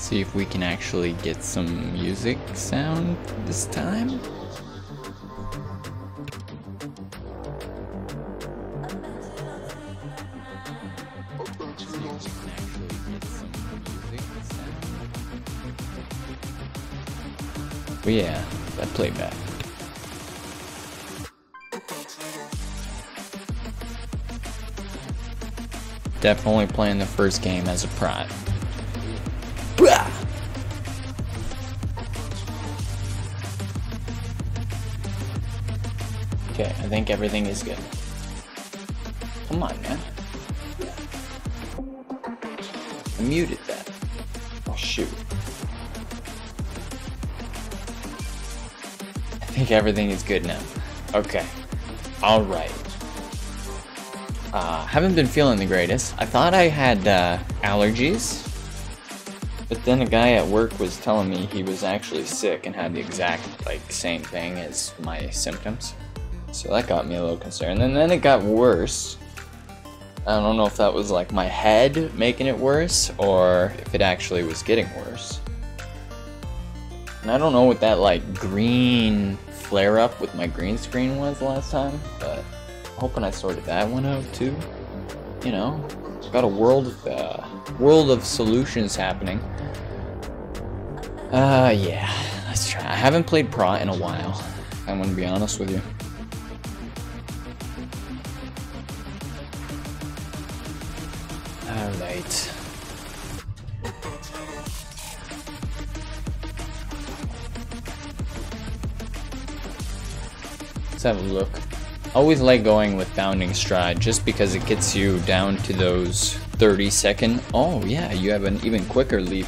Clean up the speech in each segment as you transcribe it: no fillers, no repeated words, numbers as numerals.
See if we can actually get some music sound this time. But yeah, that playback. Definitely playing the first game as a prod. Okay, I think everything is good. Come on, man. I muted that. Oh, shoot. I think everything is good now. Okay. Alright. Haven't been feeling the greatest. I thought I had allergies. But then a guy at work was telling me he was actually sick and had the exact same thing as my symptoms. So that got me a little concerned. And then it got worse. I don't know if that was like my head making it worse or if it actually was getting worse. And I don't know what that green flare up with my green screen was last time, but I'm hoping I sorted that one out too. You know, got a world of solutions happening. Yeah, let's try. I haven't played Pro in a while. I'm gonna be honest with you. Alright. Let's have a look. Always like going with bounding stride just because it gets you down to those 30-second. Oh yeah, you have an even quicker leap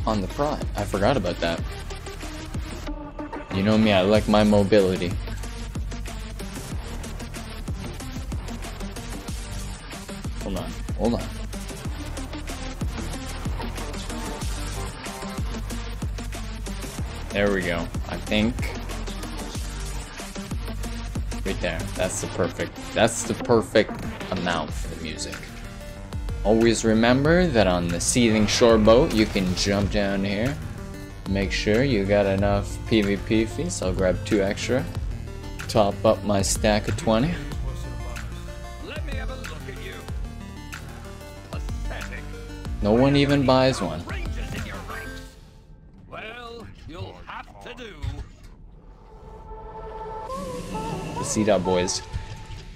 on the prod. I forgot about that. You know me, I like my mobility. Hold on. There we go. I think right there. That's the perfect amount for the music. Always remember that on the seething shore boat you can jump down here. Make sure you got enough PvP fees. I'll grab 2 extra. Top up my stack of 20. No one even buys one. Well, you'll have to do. See that, boys.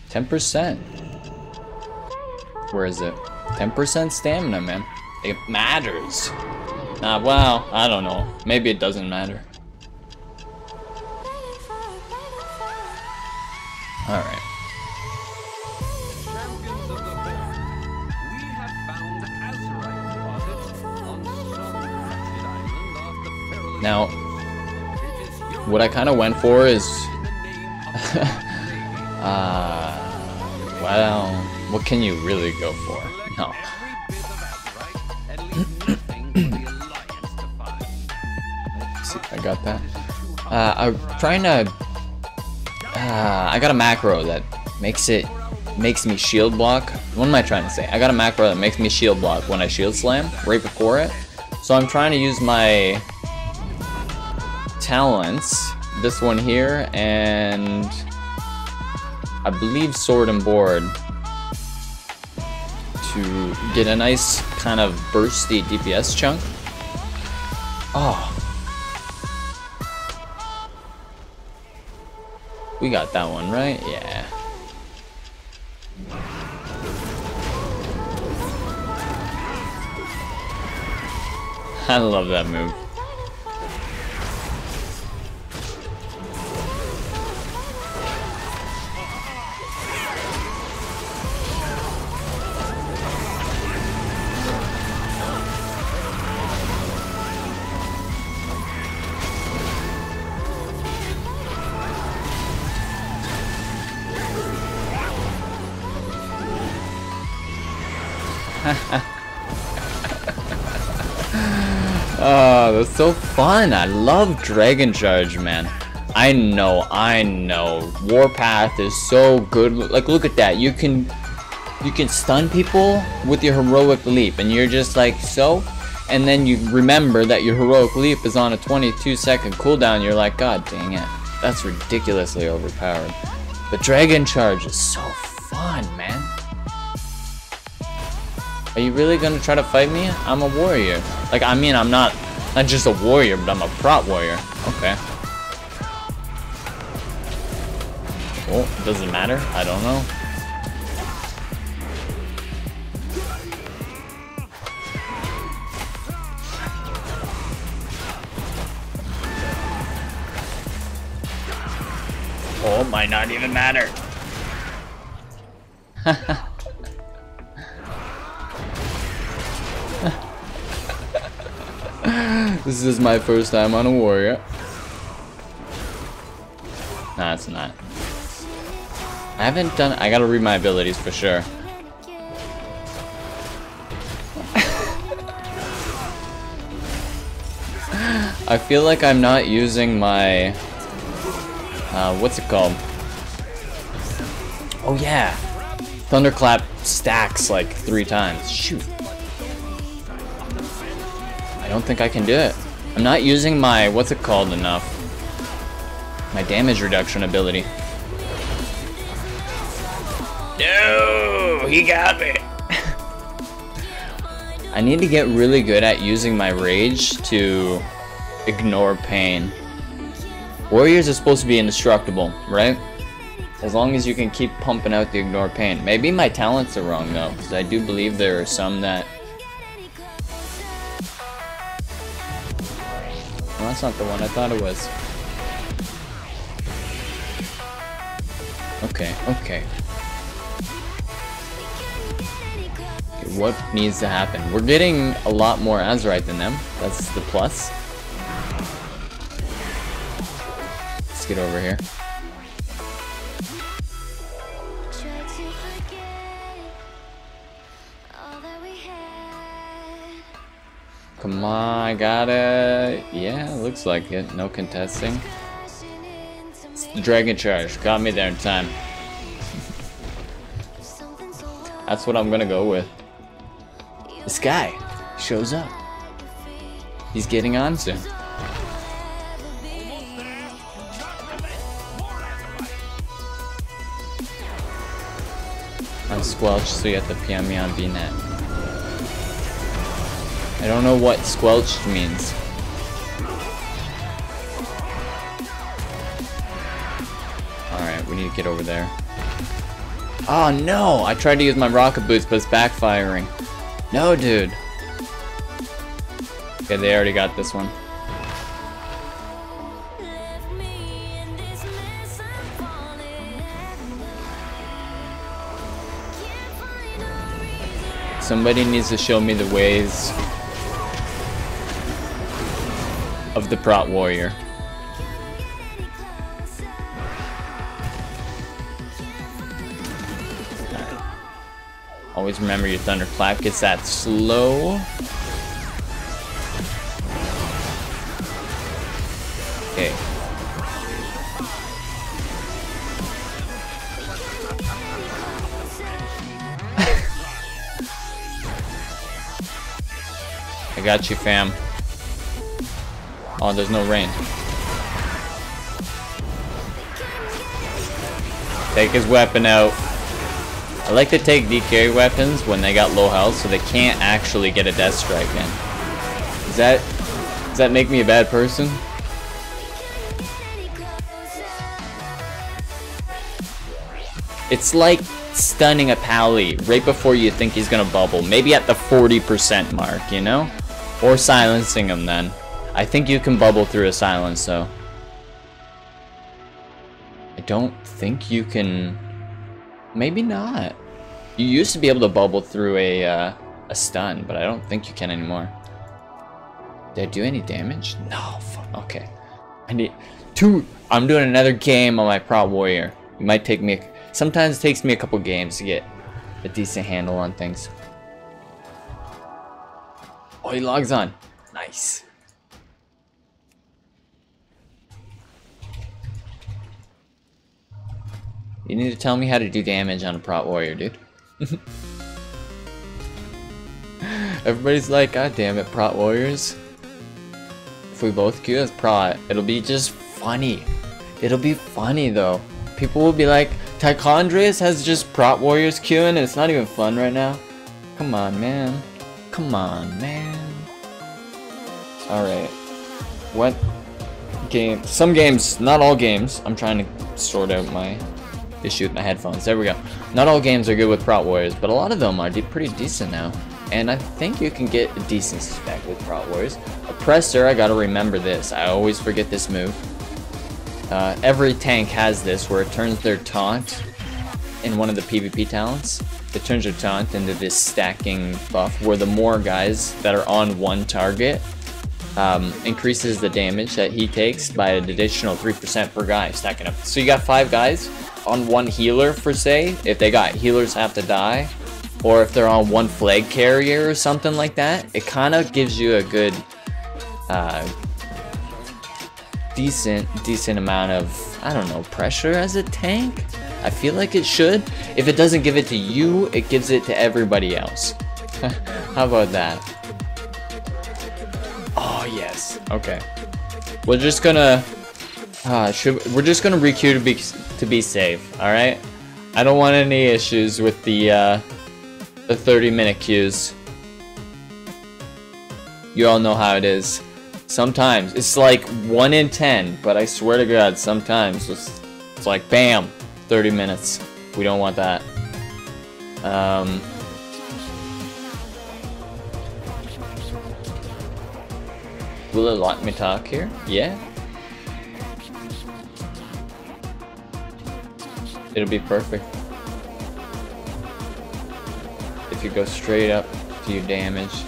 10%. Where is it? 10% stamina, man. It matters. Well, I don't know. Maybe it doesn't matter. Alright. Now, what I kind of went for is, well, what can you really go for? No. See, I got that. I'm trying to. I got a macro that makes me shield block. What am I trying to say? I got a macro that makes me shield block when I shield slam right before it. So I'm trying to use my talents, this one here, and I believe sword and board, to get a nice kind of bursty DPS chunk. Oh, we got that one right. Yeah. I love that move. Oh, that's so fun. I love Dragon Charge, man. I know. Warpath is so good. Like, look at that. You can stun people with your heroic leap, and you're just like, so? and then you remember that your heroic leap is on a 22-second cooldown, you're like, God dang it, that's ridiculously overpowered. But Dragon Charge is so fun, man. Are you really gonna try to fight me? I'm a warrior. Like, I mean, I'm not just a warrior, but I'm a prot warrior. Okay. Well, does it matter? I don't know. Oh, it might not even matter. This is my first time on a warrior. Nah, it's not. I haven't done. I gotta read my abilities for sure. I feel like I'm not using my. What's it called? Oh yeah, Thunderclap stacks like 3 times. Shoot. I don't think I can do it. I'm not using my, what's it called, enough. My damage reduction ability. No, he got me. I need to get really good at using my rage to ignore pain. Warriors are supposed to be indestructible, right? As long as you can keep pumping out the ignore pain. Maybe my talents are wrong though, because I do believe there are some that... Well, that's not the one I thought it was. Okay, okay. What needs to happen? We're getting a lot more Azurite than them. That's the plus. Let's get over here. Come on, I got it. Yeah, looks like it. No contesting. It's the Dragon Charge. Got me there in time. That's what I'm gonna go with. This guy shows up. He's getting on soon. I'm Squelch, so you have to PM me on VNet. I don't know what squelched means. Alright, we need to get over there. Oh no! I tried to use my rocket boots, but it's backfiring. No, dude. Okay, they already got this one. Somebody needs to show me the ways of the prot warrior. Always remember your Thunderclap gets that slow. Okay. I got you, fam. Oh, there's no rain. Take his weapon out. I like to take DK weapons when they got low health so they can't actually get a death strike in. Does that make me a bad person? It's like stunning a pally right before you think he's gonna bubble. Maybe at the 40% mark, you know? Or silencing him then. I think you can bubble through a silence though. I don't think you can... Maybe not. You used to be able to bubble through a stun, but I don't think you can anymore. Did I do any damage? No, fuck. Okay. I need... I'm doing another game on my prot warrior. It might take me... Sometimes it takes me a couple games to get a decent handle on things. Oh, he logs on. Nice. You need to tell me how to do damage on a prot warrior, dude. Everybody's like, God damn it, Prot Warriors. If we both queue as Prot, it'll be just funny. It'll be funny though. People will be like, Tychondrius has just Prot Warriors queuing and it's not even fun right now. Come on, man. Come on, man. Alright. What game? Some games, not all games. I'm trying to sort out my issue with my headphones. There we go. Not all games are good with Prot Warriors, but a lot of them are pretty decent now. And I think you can get a decent spec with Prot Warriors. Oppressor, I gotta remember this. I always forget this move. Every tank has this where it turns their taunt in one of the PvP talents. It turns your taunt into this stacking buff where the more guys that are on one target increases the damage that he takes by an additional 3% per guy stacking up. So you got 5 guys on one healer for say, if they got healers have to die, or if they're on one flag carrier or something like that, it kind of gives you a good decent amount of, I don't know, pressure as a tank. I feel like it should. If it doesn't give it to you, it gives it to everybody else. How about that? Oh yes. Okay. We're just gonna we're just gonna requeue to be safe. All right. I don't want any issues with the 30-minute queues. You all know how it is. Sometimes it's like 1 in 10, but I swear to God, sometimes it's like bam, 30 minutes. We don't want that. Will it let me talk here? Yeah. It'll be perfect. If you go straight up to your damage.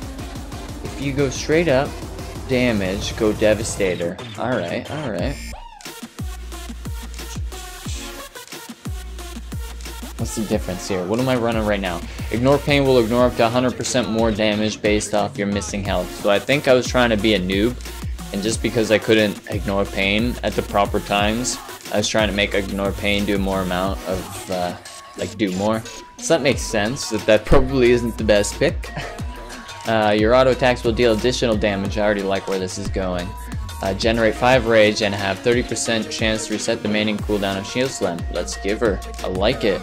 If you go straight up, damage, go Devastator. Alright, alright. What's the difference here? What am I running right now? Ignore Pain will ignore up to 100% more damage based off your missing health. So I think I was trying to be a noob, and just because I couldn't ignore Pain at the proper times, I was trying to make Ignore Pain do more amount of, like, do more. So that makes sense, that probably isn't the best pick. Your auto attacks will deal additional damage. I already like where this is going. Generate 5 rage and have 30% chance to reset the remaining cooldown of Shield Slam. Let's give her. I like it.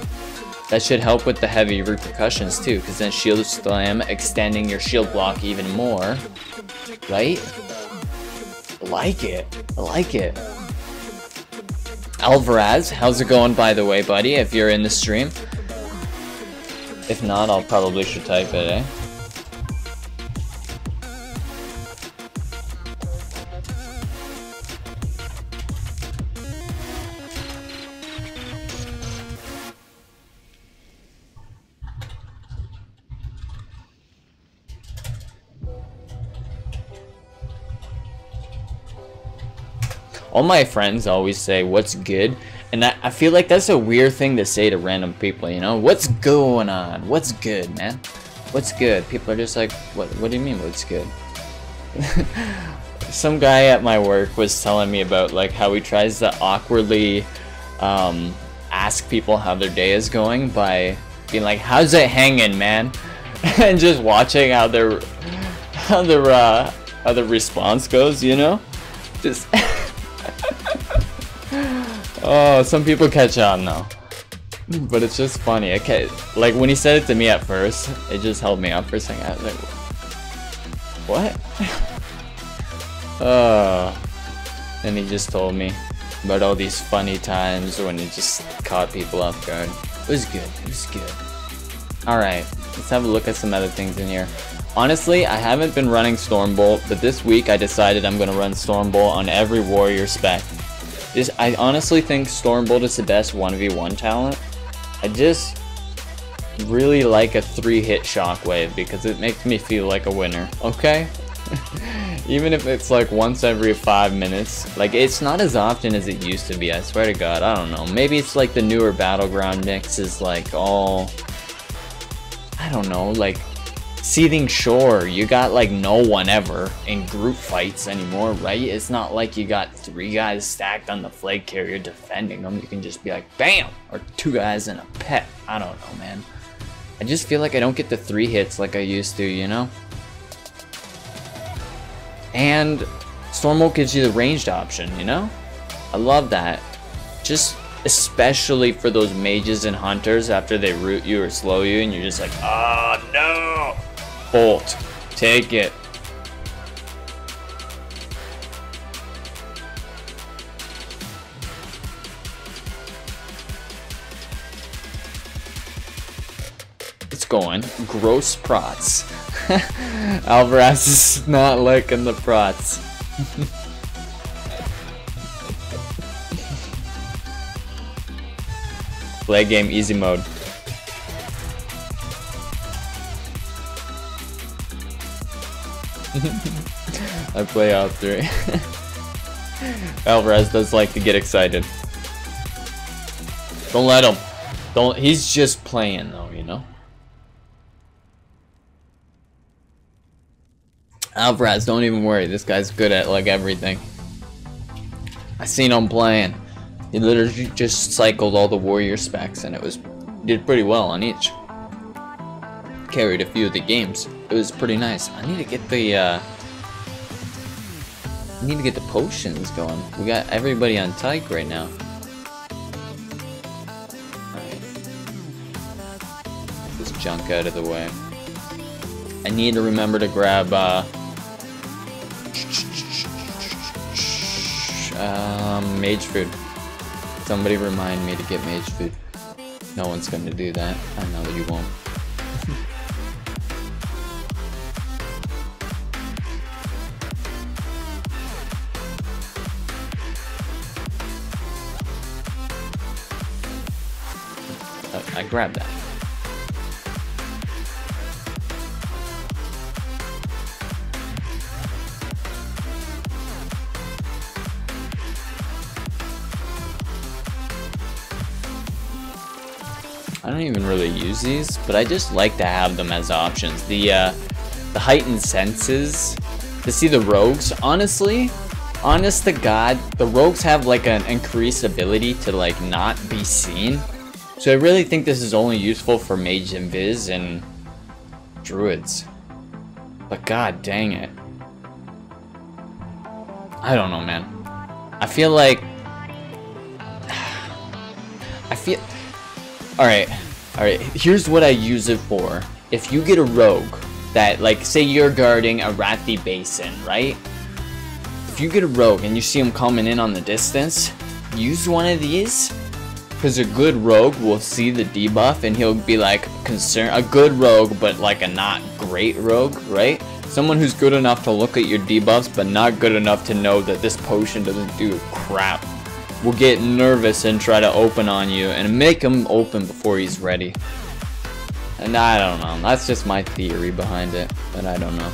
That should help with the heavy repercussions too, because then Shield Slam extending your shield block even more. Right? I like it. I like it. Alvaraz, how's it going by the way, buddy, if you're in the stream? If not, I'll probably should type it, eh? All my friends always say, what's good? And I feel like that's a weird thing to say to random people, you know? What's going on? What's good, man? What's good? People are just like, what do you mean, what's good? Some guy at my work was telling me about like how he tries to awkwardly ask people how their day is going by being like, how's it hanging, man? And just watching how their response goes, you know? Just oh, some people catch on though, but it's just funny. Okay, like when he said it to me at first, it just held me up for a second. I was like, what? And he just told me about all these funny times when he just caught people off guard. It was good. It was good. Alright, let's have a look at some other things in here. Honestly, I haven't been running Stormbolt, but this week I decided I'm going to run Stormbolt on every warrior spec. I honestly think Stormbolt is the best 1v1 talent. I just really like a 3-hit shockwave because it makes me feel like a winner, okay? Even if it's like once every 5 minutes. Like, it's not as often as it used to be, I swear to God. I don't know. Maybe it's like the newer Battleground mix is like all, I don't know, like Seething Shore, you got like no one ever in group fights anymore, right? It's not like you got 3 guys stacked on the flag carrier defending them. You can just be like, bam! Or 2 guys in a pet. I don't know, man. I just feel like I don't get the 3 hits like I used to, you know? And Storm Bolt gives you the ranged option, you know? I love that. Just especially for those mages and hunters after they root you or slow you and you're just like, oh no! Bolt. Take it. It's going. Gross prots. Alvarez is not liking the prots. Play game easy mode. I play all three. Alvarez does like to get excited. Don't let him. Don't. He's just playing though, you know. Alvarez, don't even worry. This guy's good at like everything. I seen him playing. He literally just cycled all the warrior specs and did pretty well on each. Carried a few of the games. It was pretty nice. I need to get the potions going. We got everybody on Tyke right now. Alright. Get this junk out of the way. I need to remember to grab mage food. Somebody remind me to get mage food. No one's gonna do that. I know that you won't. I grabbed that. I don't even really use these, but I just like to have them as options. The heightened senses to see the rogues. Honestly, honest to God, the rogues have like an increased ability to like not be seen. So I really think this is only useful for mage and viz and druids. But god dang it. I don't know, man. I feel like Alright, here's what I use it for. If you get a rogue that, like, say you're guarding a Rathi Basin, right? If you get a rogue and you see him coming in on the distance, use one of these, because a good rogue will see the debuff and he'll be like concerned. A good rogue, but like a not great rogue, right? Someone who's good enough to look at your debuffs, but not good enough to know that this potion doesn't do crap, will get nervous and try to open on you and make him open before he's ready. And I don't know, that's just my theory behind it, but I don't know.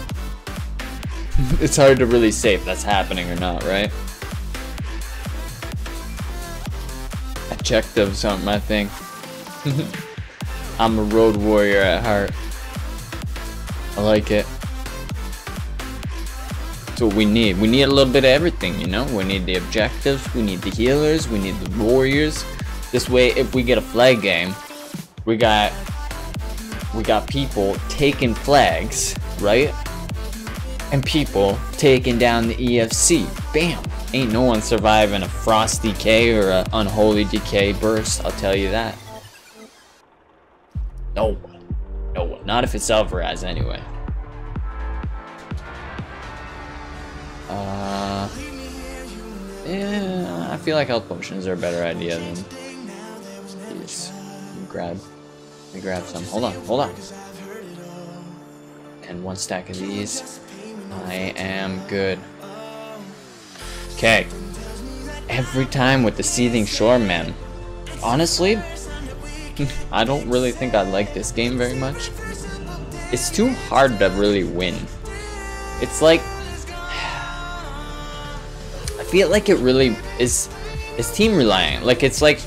It's hard to really say if that's happening or not, right? Objectives aren't my thing. I'm a road warrior at heart. I like it. That's what we need. We need a little bit of everything, you know? We need the objectives, we need the healers, we need the warriors. This way, if we get a flag game, we got people taking flags, right? And people taking down the EFC. Bam! Ain't no one surviving a Frost Decay or an Unholy Decay burst, I'll tell you that. No one. No one. Not if it's Alvarez, anyway. Yeah, I feel like health potions are a better idea than these. Let me grab some. Hold on. And one stack of these. I am good. Okay. Every time with the Seething Shore, man. Honestly, I don't really think I like this game very much. It's too hard to really win. It's like, I feel like it really is team reliant. Like, it's like,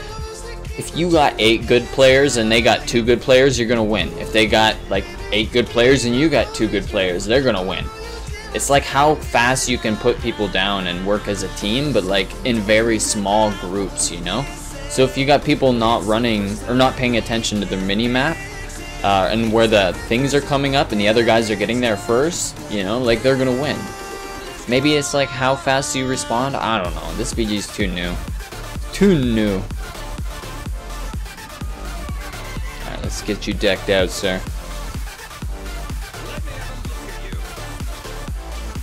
if you got 8 good players and they got 2 good players, you're gonna win. If they got like 8 good players and you got 2 good players, they're gonna win. It's like how fast you can put people down and work as a team, but like in very small groups, you know? So if you got people not running or not paying attention to their mini-map, and where the things are coming up and the other guys are getting there first, you know, like they're gonna win. Maybe it's like how fast you respond. I don't know. This BG is too new. Too new. Alright, let's get you decked out, sir.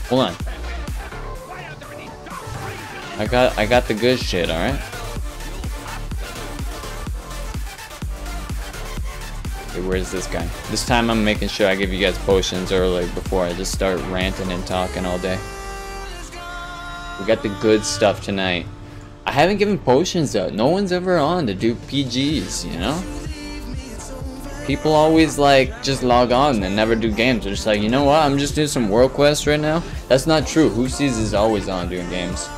Hold on. I got the good shit, alright? Okay, where's this guy? This time I'm making sure I give you guys potions early before I just start ranting and talking all day. We got the good stuff tonight. I haven't given potions out. No one's ever on to do PGs, you know? People always like just log on and never do games. They're just like, you know what? I'm just doing some world quests right now. That's not true. Who sees is always on doing games.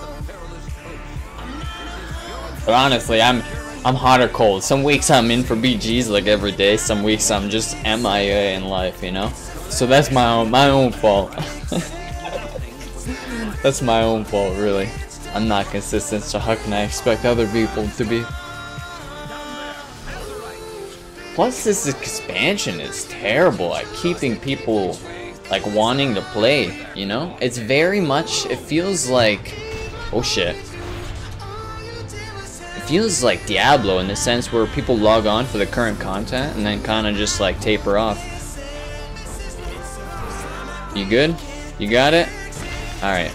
But honestly, I'm hot or cold. Some weeks I'm in for BGs like every day. Some weeks I'm just MIA in life, you know? So that's my own fault. That's my own fault, really. I'm not consistent, so how can I expect other people to be? Plus, this expansion is terrible at keeping people like wanting to play, you know? It's very much, it feels like, oh shit. It feels like Diablo in the sense where people log on for the current content and then kind of just like taper off. You good? You got it? Alright.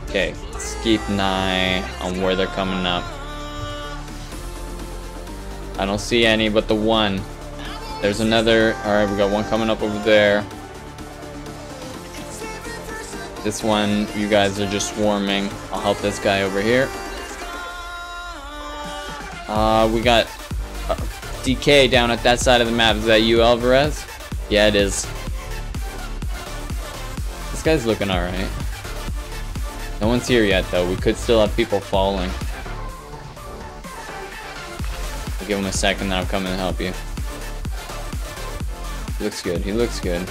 Okay, let's keep an eye on where they're coming up. I don't see any but the one. There's another. Alright, we got one coming up over there. This one, you guys are just swarming. I'll help this guy over here. We got DK down at that side of the map. Is that you, Alvarez? Yeah, it is. This guy's looking alright. No one's here yet, though. We could still have people falling. I'll give him a second, then I'll come and help you. He looks good. He looks good.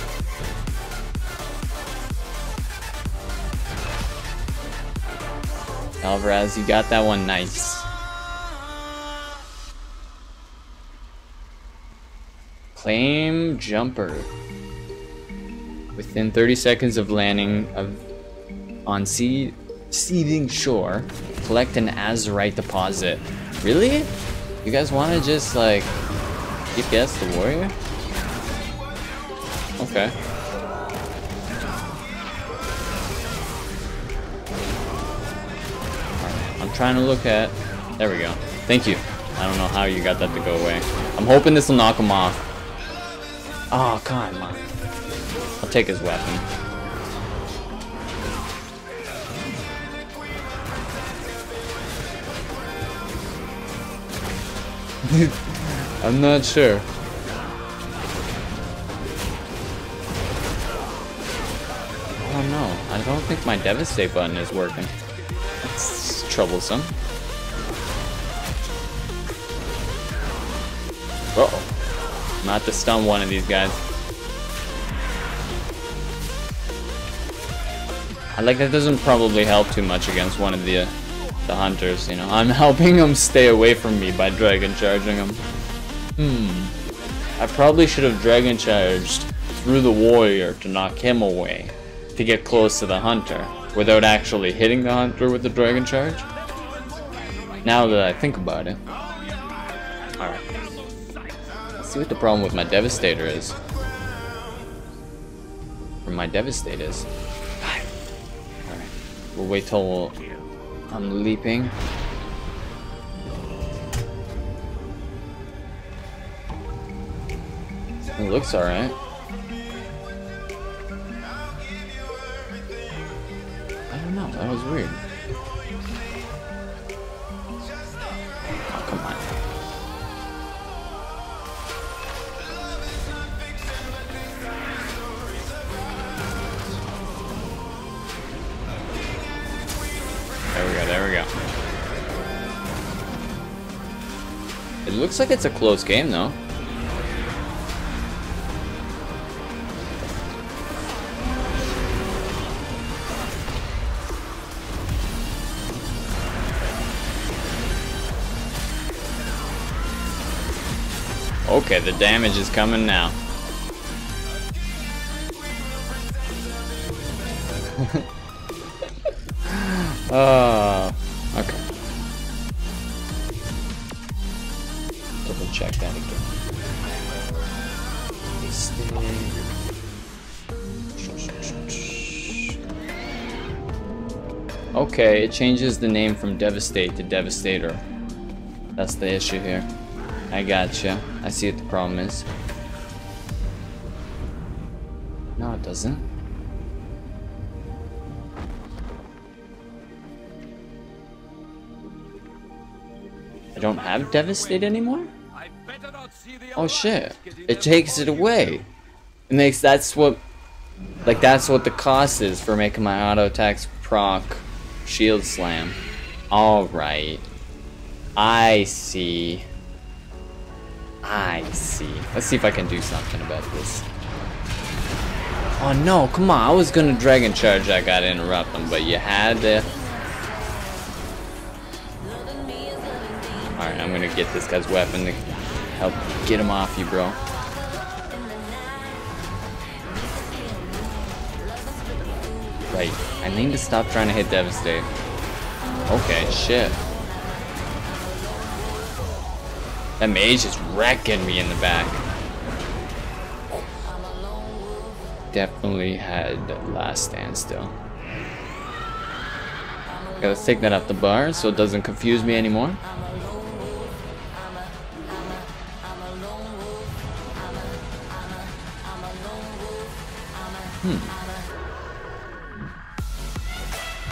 Alvarez, you got that one. Nice. Claim jumper. Within 30 seconds of landing on seething shore, collect an azurite deposit. Really? You guys want to just like DPS the warrior? Okay. I'm trying to look at. There we go. Thank you. I don't know how you got that to go away. I'm hoping this will knock him off. Oh, come on. I'll take his weapon. I'm not sure. Oh no, I don't think my devastate button is working. That's troublesome. Uh-oh. Not to stun one of these guys. I like that doesn't probably help too much against one of the hunters, you know. I'm helping him stay away from me by dragon charging him. I probably should have dragon charged through the warrior to knock him away, to get close to the hunter, without actually hitting the hunter with the dragon charge. Now that I think about it. Alright. Let's see what the problem with my devastator is. Or my devastate is. Alright. We'll wait till I'm leaping. It looks alright. I don't know, that was weird. Oh, come on. There we go. It looks like it's a close game, though. Okay, the damage is coming now. Okay. Double check that again. Okay, it changes the name from Devastate to Devastator. That's the issue here. I gotcha. I see what the problem is. No, it doesn't. I don't have Devastate anymore? Oh shit. It takes it away. It makes that's what the cost is for making my auto attacks proc shield slam. Alright. I see. Let's see if I can do something about this. Oh no, come on. I was gonna Dragon Charge that guy to interrupt him, but you had to. Alright, I'm gonna get this guy's weapon to help get him off you, bro. Right. I need to stop trying to hit Devastate. Okay, shit. That mage is wrecking me in the back. Definitely had last stand still. Okay, let's take that off the bar so it doesn't confuse me anymore.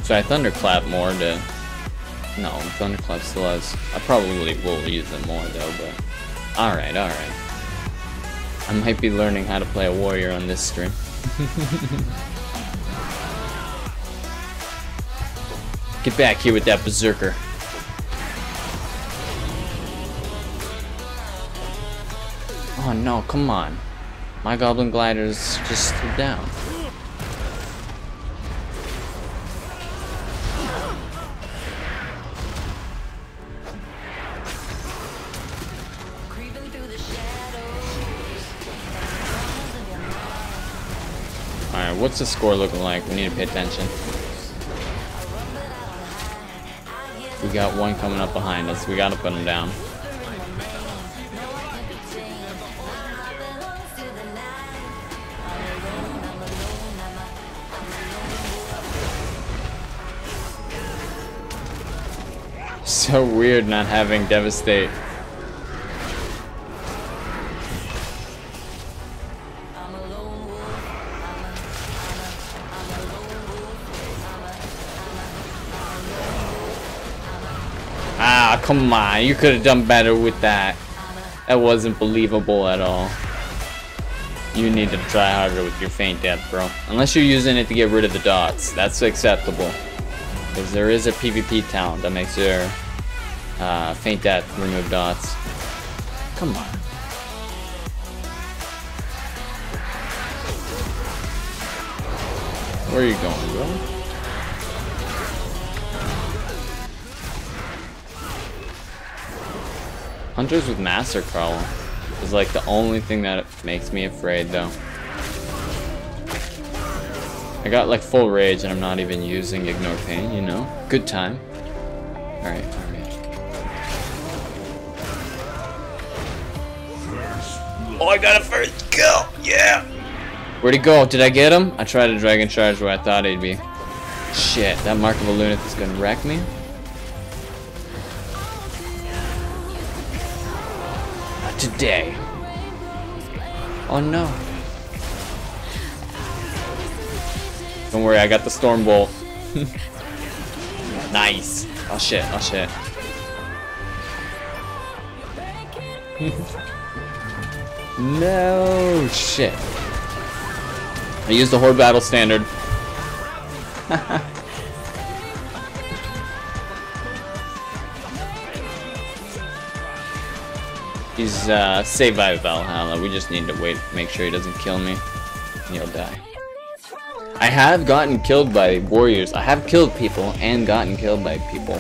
So I thunderclap more to. No, thunderclap still has. I probably will use them more though, but. Alright. I might be learning how to play a warrior on this stream. Get back here with that berserker. Oh no, come on. My goblin gliders just stood down. Alright, what's the score looking like? We need to pay attention. We got one coming up behind us. We gotta put him down. So weird not having Devastate. Ah, come on. You could have done better with that. That wasn't believable at all. You need to try harder with your feint death, bro. Unless you're using it to get rid of the dots. That's acceptable. Because there is a PvP talent that makes your feint death remove dots. Come on. Where are you going, bro? Hunters with Master Crawl is like the only thing that makes me afraid though. I got like full rage and I'm not even using Ignore Pain, you know? Good time. Alright. Oh, I got a first kill! Yeah! Where'd he go? Did I get him? I tried to Dragon Charge where I thought he'd be. Shit, that Mark of a Lunatic is gonna wreck me. Today. Oh no. Don't worry, I got the Storm Bolt. Nice. Oh shit, oh shit. No shit. I used the Horde Battle Standard. He's saved by Valhalla. We just need to wait, make sure he doesn't kill me. And he'll die. I have gotten killed by warriors. I have killed people and gotten killed by people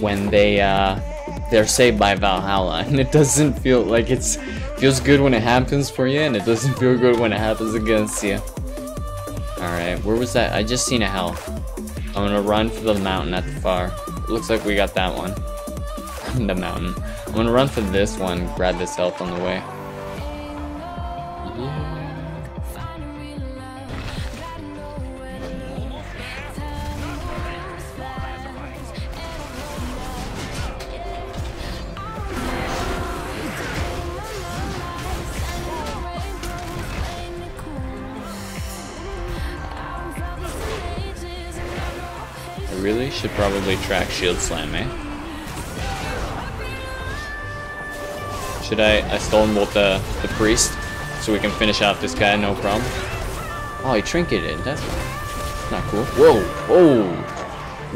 when they're saved by Valhalla, and it doesn't feel like feels good when it happens for you, and it doesn't feel good when it happens against you. Alright, where was that? I just seen a health. I'm gonna run for the mountain at the far. Looks like we got that one. The mountain. I'm gonna run for this one, grab this health on the way. Yeah. I really should probably track Shield Slam, eh? Should I Stolen Bolt the priest so we can finish off this guy, no problem? Oh, he trinketed. That's not cool. Whoa! Whoa!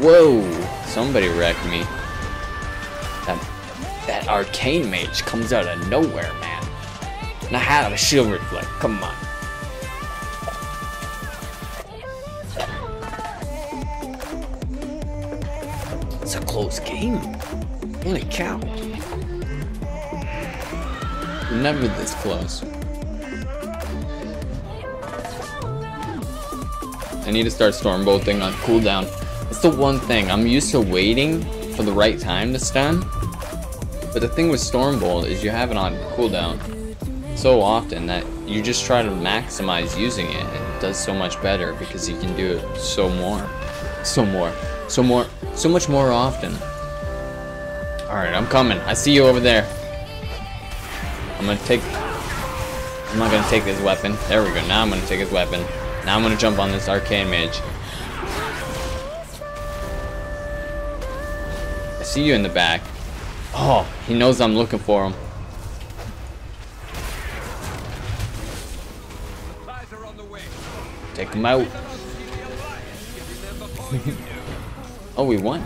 Whoa! Somebody wrecked me. That arcane mage comes out of nowhere, man. And I had a shield reflect. Come on. It's a close game. Holy cow. Never this close. I need to start storm bolting on cooldown. That's the one thing. I'm used to waiting for the right time to stun. But the thing with storm bolt is you have it on cooldown so often that you just try to maximize using it, and it does so much better because you can do it so much more often. Alright, I'm coming. I see you over there. I'm not gonna take this weapon. There we go. Now I'm gonna take his weapon. Now I'm gonna jump on this arcane mage. I see you in the back. Oh, he knows I'm looking for him. Take him out. Oh, we won.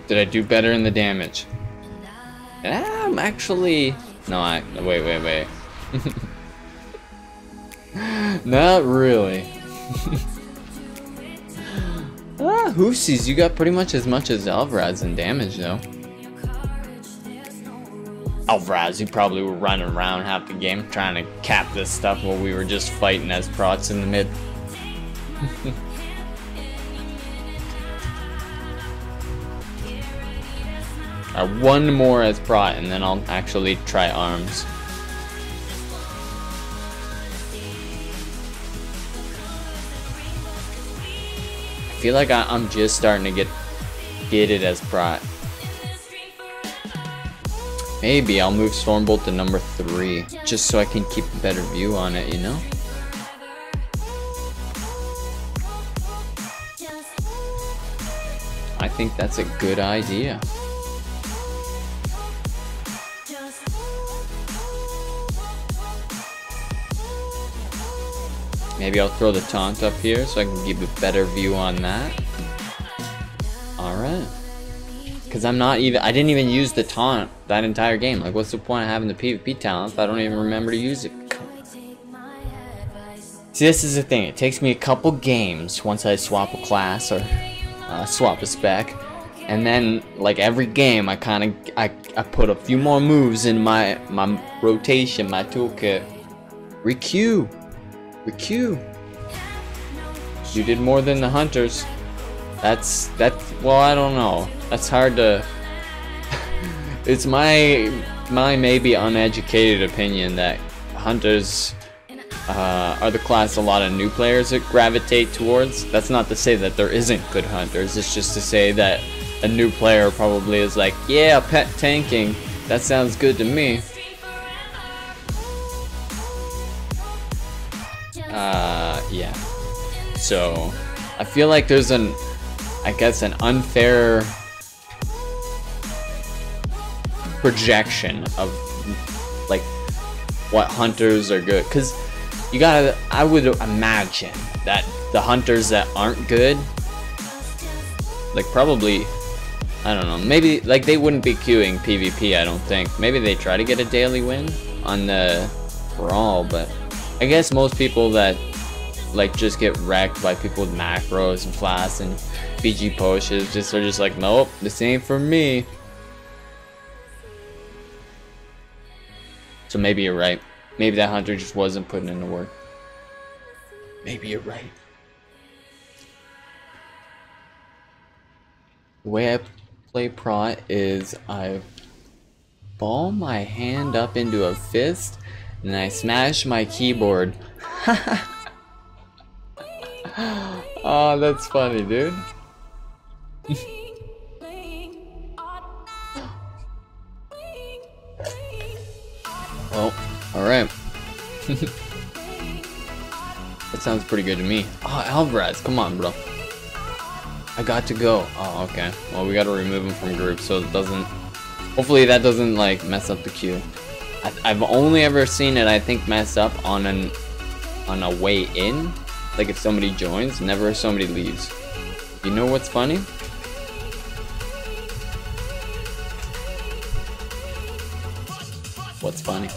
Did I do better in the damage? I'm actually... No, wait. Not really. Hoosies, you got pretty much as Alvarez in damage, though. Alvarez, you probably were running around half the game trying to cap this stuff while we were just fighting as prots in the mid. Alright, one more as prot and then I'll actually try arms. I feel like I'm just starting to get it as prot. Maybe I'll move Stormbolt to number 3 just so I can keep a better view on it, you know? I think that's a good idea. Maybe I'll throw the taunt up here so I can give a better view on that. Alright. Because I didn't even use the taunt that entire game. Like, what's the point of having the PvP talent if I don't even remember to use it? See, this is the thing. It takes me a couple games once I swap a class or swap a spec. And then, like, every game I put a few more moves in my rotation, my toolkit. Requeue. You did more than the hunters. That's well, I don't know. That's hard to it's my maybe uneducated opinion that hunters are the class a lot of new players that gravitate towards. That's not to say that there isn't good hunters. It's just to say that a new player probably is like, yeah, pet tanking. That sounds good to me. Yeah. So, I feel like there's an unfair projection of like what hunters are good, because I would imagine that the hunters that aren't good, like, probably, I don't know, maybe like they wouldn't be queuing PvP. I don't think. Maybe they try to get a daily win on the brawl, but I guess most people that like just get wrecked by people with macros and flasks and BG pushes are just like, nope, this ain't for me. So maybe you're right. Maybe that hunter just wasn't putting in the work. Maybe you're right. The way I play prot is I ball my hand up into a fist and I smash my keyboard. Oh, that's funny, dude. Well, alright. That sounds pretty good to me. Oh, Alvarez, come on, bro. I got to go. Oh, okay. Well, we gotta remove him from group so it doesn't... Hopefully that doesn't, like, mess up the queue. I've only ever seen it, I think, mess up on a way in. Like, if somebody joins, never if somebody leaves. You know what's funny? What's funny?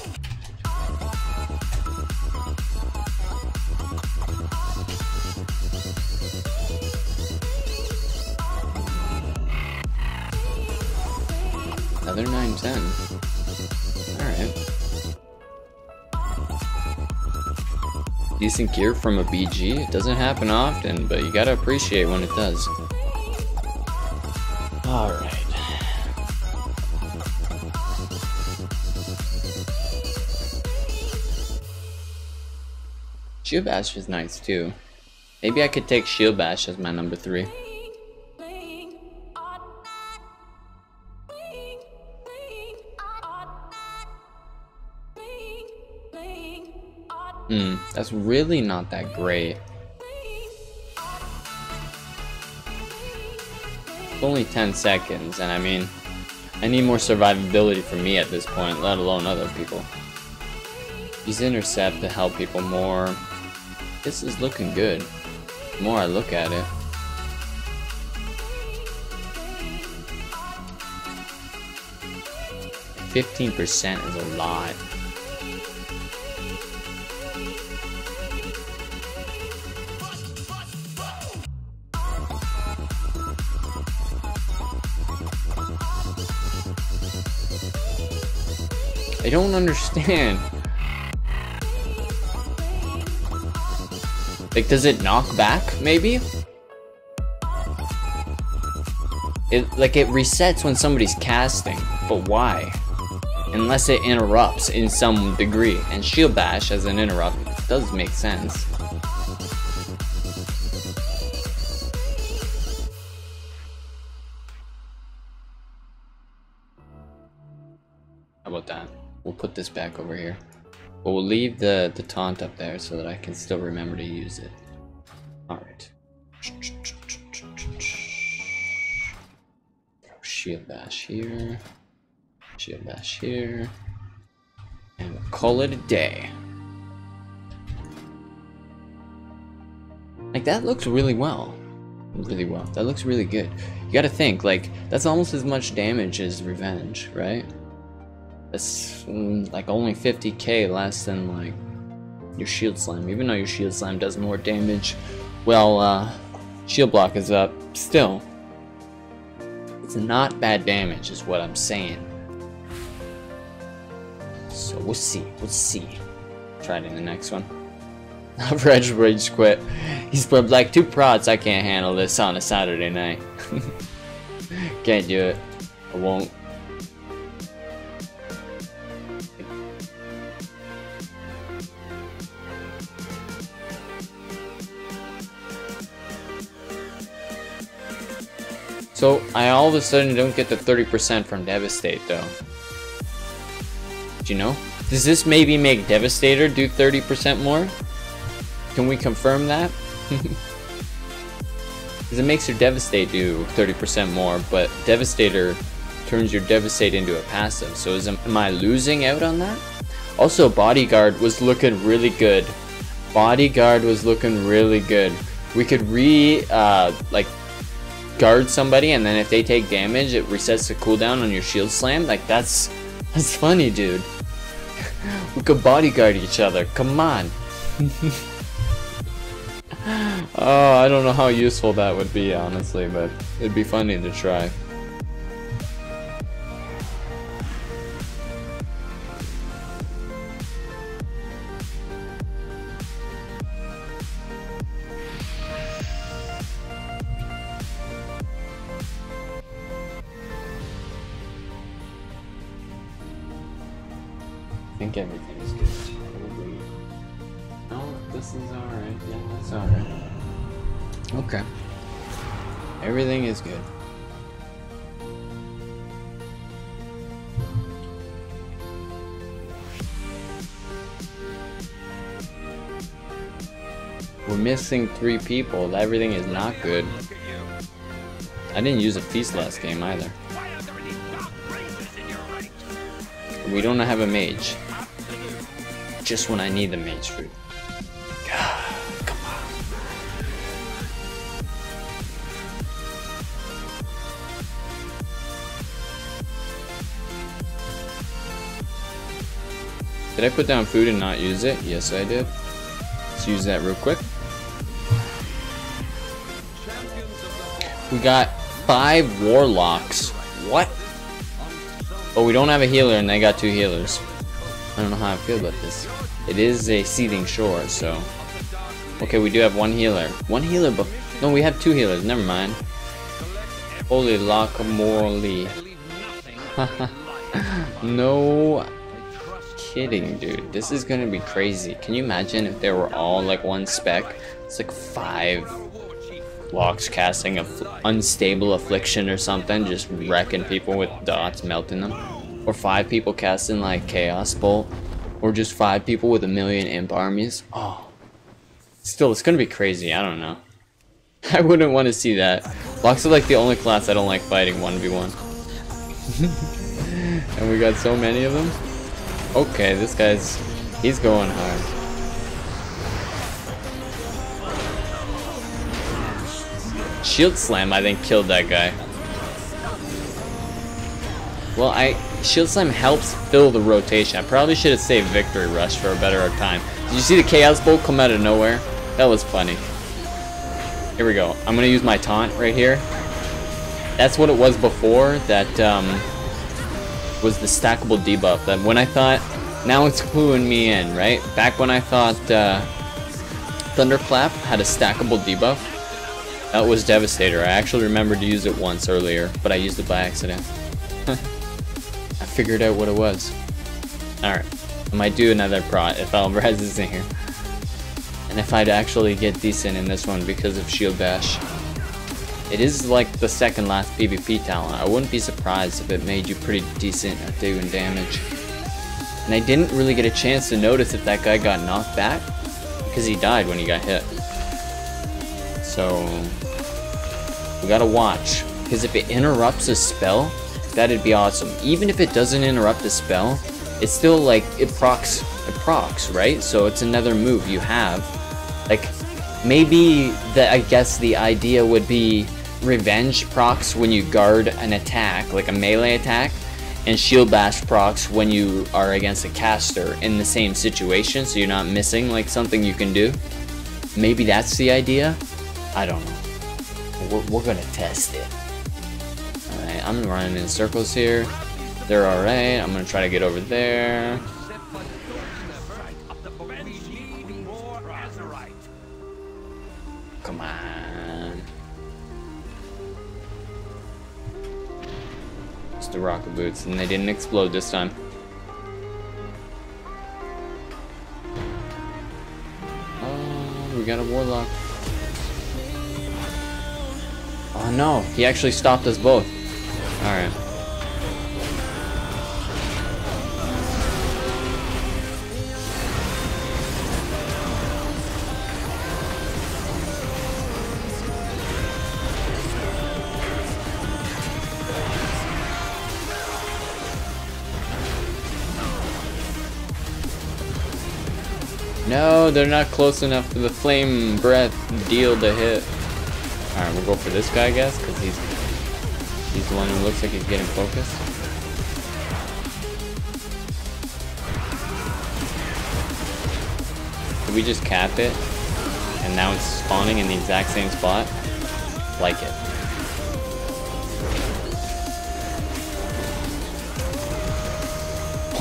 Another 910. Alright. Decent gear from a BG. It doesn't happen often, but you gotta appreciate when it does. Alright. Shield Bash is nice too. Maybe I could take Shield Bash as my number 3. That's really not that great. It's only 10 seconds, and I mean, I need more survivability for me at this point, let alone other people. Use intercept to help people more. This is looking good. The more I look at it. %15% is a lot. I don't understand. Like, does it knock back, maybe? It resets when somebody's casting, but why? Unless it interrupts in some degree, and Shield Bash as an interrupt does make sense. How about that? We'll put this back over here. But we'll leave the taunt up there so that I can still remember to use it. Alright. Shield Bash here. Shield Bash here. And we'll call it a day. Like, that looks really well. Really well. That looks really good. You gotta think, like, that's almost as much damage as Revenge, right? That's like only 50k less than like your Shield Slam, even though your Shield Slam does more damage. Well, Shield Block is up. Still, it's not bad damage is what I'm saying. So we'll see, Try it in the next one. Rage quit. He's put like 2 prods. I can't handle this on a Saturday night. Can't do it. I won't. So, I all of a sudden don't get the 30% from Devastate, though. Do you know? Does this maybe make Devastator do 30% more? Can we confirm that? Because it makes your Devastate do 30% more, but Devastator turns your Devastate into a passive. So am I losing out on that? Also, Bodyguard was looking really good. Bodyguard was looking really good. We could guard somebody, and then if they take damage, it resets the cooldown on your Shield Slam. Like, that's funny, dude. We could bodyguard each other. Come on. Oh, I don't know how useful that would be, honestly, but it'd be funny to try. think everything's good. Probably. No, this is alright. Yeah, that's alright. Okay. Everything is good. We're missing 3 people. Everything is not good. I didn't use a feast last game either. We don't have a mage. Just when I need the mage fruit. Come on. Did I put down food and not use it? Yes, I did. Let's use that real quick. We got 5 warlocks. What? But we don't have a healer and they got 2 healers. I don't know how I feel about this. It is a seething shore, so... Okay, we do have 1 healer. 1 healer, but... No, we have 2 healers. Never mind. Holy guacamole. No kidding, dude. This is gonna be crazy. Can you imagine if they were all like 1 spec? It's like 5 locks casting a unstable affliction or something, just wrecking people with dots, melting them. Or 5 people casting like chaos bolt. Or just 5 people with 1,000,000 imp armies. Oh. Still, it's gonna be crazy. I don't know. I wouldn't want to see that. Locks are like the only class I don't like fighting 1v1. And we got so many of them. Okay, this guy's... he's going hard. Shield Slam, I think, killed that guy. Well, Shield Slam helps fill the rotation. I probably should have saved Victory Rush for a better time. Did you see the Chaos Bolt come out of nowhere? That was funny. Here we go. I'm gonna use my taunt right here. That's what it was before. That was the stackable debuff. That when I thought, now it's cluing me in, right? Back when I thought Thunderclap had a stackable debuff, that was Devastator. I actually remembered to use it once earlier, but I used it by accident. I figured out what it was. Alright, I might do another prot if Alvarez is in here. And if I'd actually get decent in this one because of Shield Bash. It is like the second last PvP talent. I wouldn't be surprised if it made you pretty decent at doing damage. And I didn't really get a chance to notice if that guy got knocked back, because he died when he got hit. So we gotta watch, because if it interrupts a spell, that'd be awesome. Even if it doesn't interrupt a spell, it's still like it procs, right? So it's another move you have. Like maybe I guess the idea would be revenge procs when you guard an attack, like a melee attack, and shield bash procs when you are against a caster in the same situation, so you're not missing like something you can do. Maybe that's the idea. I don't know. We're gonna test it. Alright, I'm running in circles here. They're alright. I'm gonna try to get over there. Come on. It's the rocket boots, and they didn't explode this time. Oh, we got a warlock. Oh no, he actually stopped us both. Alright. No, they're not close enough for the flame breath deal to hit. Alright, we'll go for this guy, I guess, because he's the one who looks like he's getting focused. Did we just cap it? And now it's spawning in the exact same spot? Like it.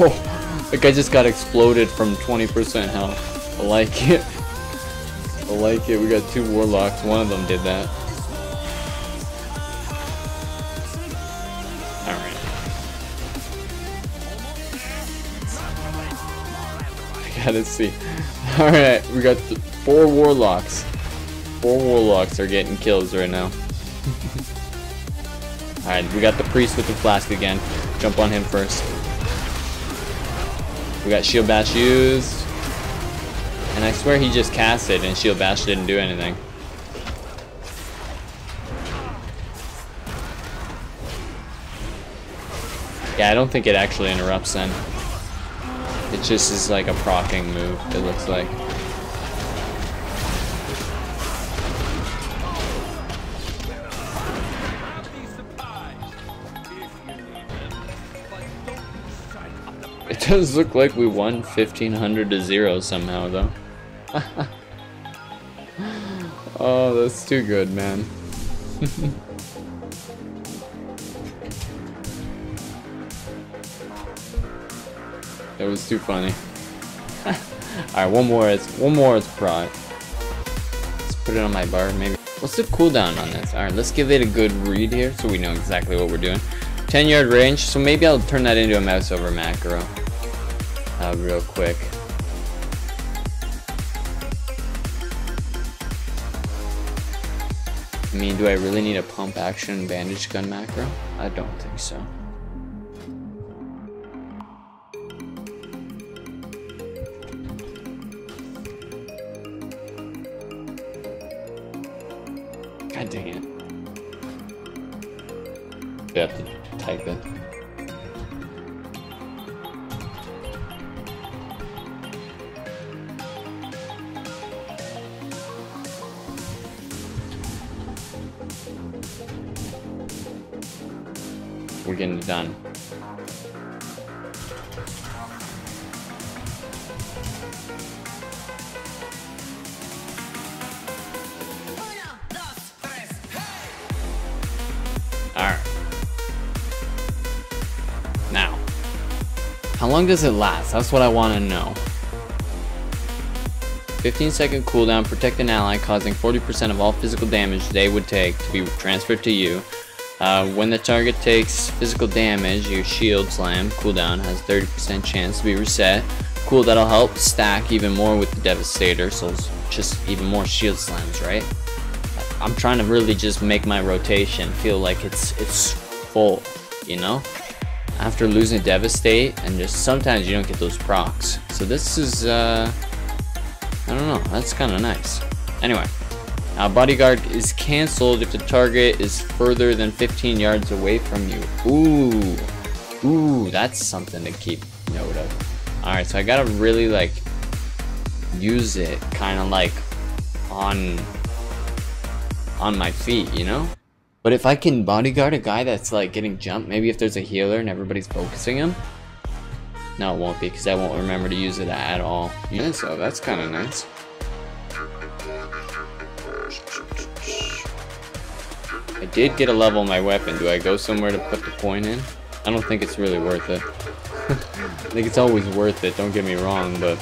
Oh, the guy just got exploded from 20% health. I like it. I like it. We got 2 warlocks. One of them did that. Alright. gotta see. Alright, we got 4 warlocks. 4 warlocks are getting kills right now. Alright, we got the priest with the flask again. Jump on him first. We got shield bash used. And I swear he just cast it and shield bash didn't do anything. Yeah, I don't think it actually interrupts then. It just is like a proccing move, it looks like. It does look like we won 1500 to 0 somehow though. Oh, that's too good, man. That was too funny. Alright, one more is prod. Let's put it on my bar, maybe. What's the cooldown on this? Alright, let's give it a good read here so we know exactly what we're doing. 10-yard range, so maybe I'll turn that into a mouse over macro. Real quick. I mean, do I really need a pump action bandage gun macro? I don't think so. God dang it. You have to type it. We're getting it done. Alright. Now, how long does it last? That's what I want to know. 15-second cooldown, protect an ally, causing 40% of all physical damage they would take to be transferred to you. When the target takes physical damage, your shield slam cooldown has 30% chance to be reset. Cool, that'll help stack even more with the Devastator, so it's just even more shield slams, right? I'm trying to really just make my rotation feel like it's full, you know? After losing Devastate, and just sometimes you don't get those procs. So this is, I don't know, that's kind of nice. Anyway. Bodyguard is cancelled if the target is further than 15 yards away from you. Ooh, that's something to keep note of. Alright, so I gotta really like use it kind of like on my feet, you know? But if I can bodyguard a guy that's like getting jumped, maybe if there's a healer and everybody's focusing him. No, it won't be because I won't remember to use it at all. Yeah, so that's kind of nice. I did get a level on my weapon. Do I go somewhere to put the point in? I don't think it's really worth it. I think it's always worth it, don't get me wrong, but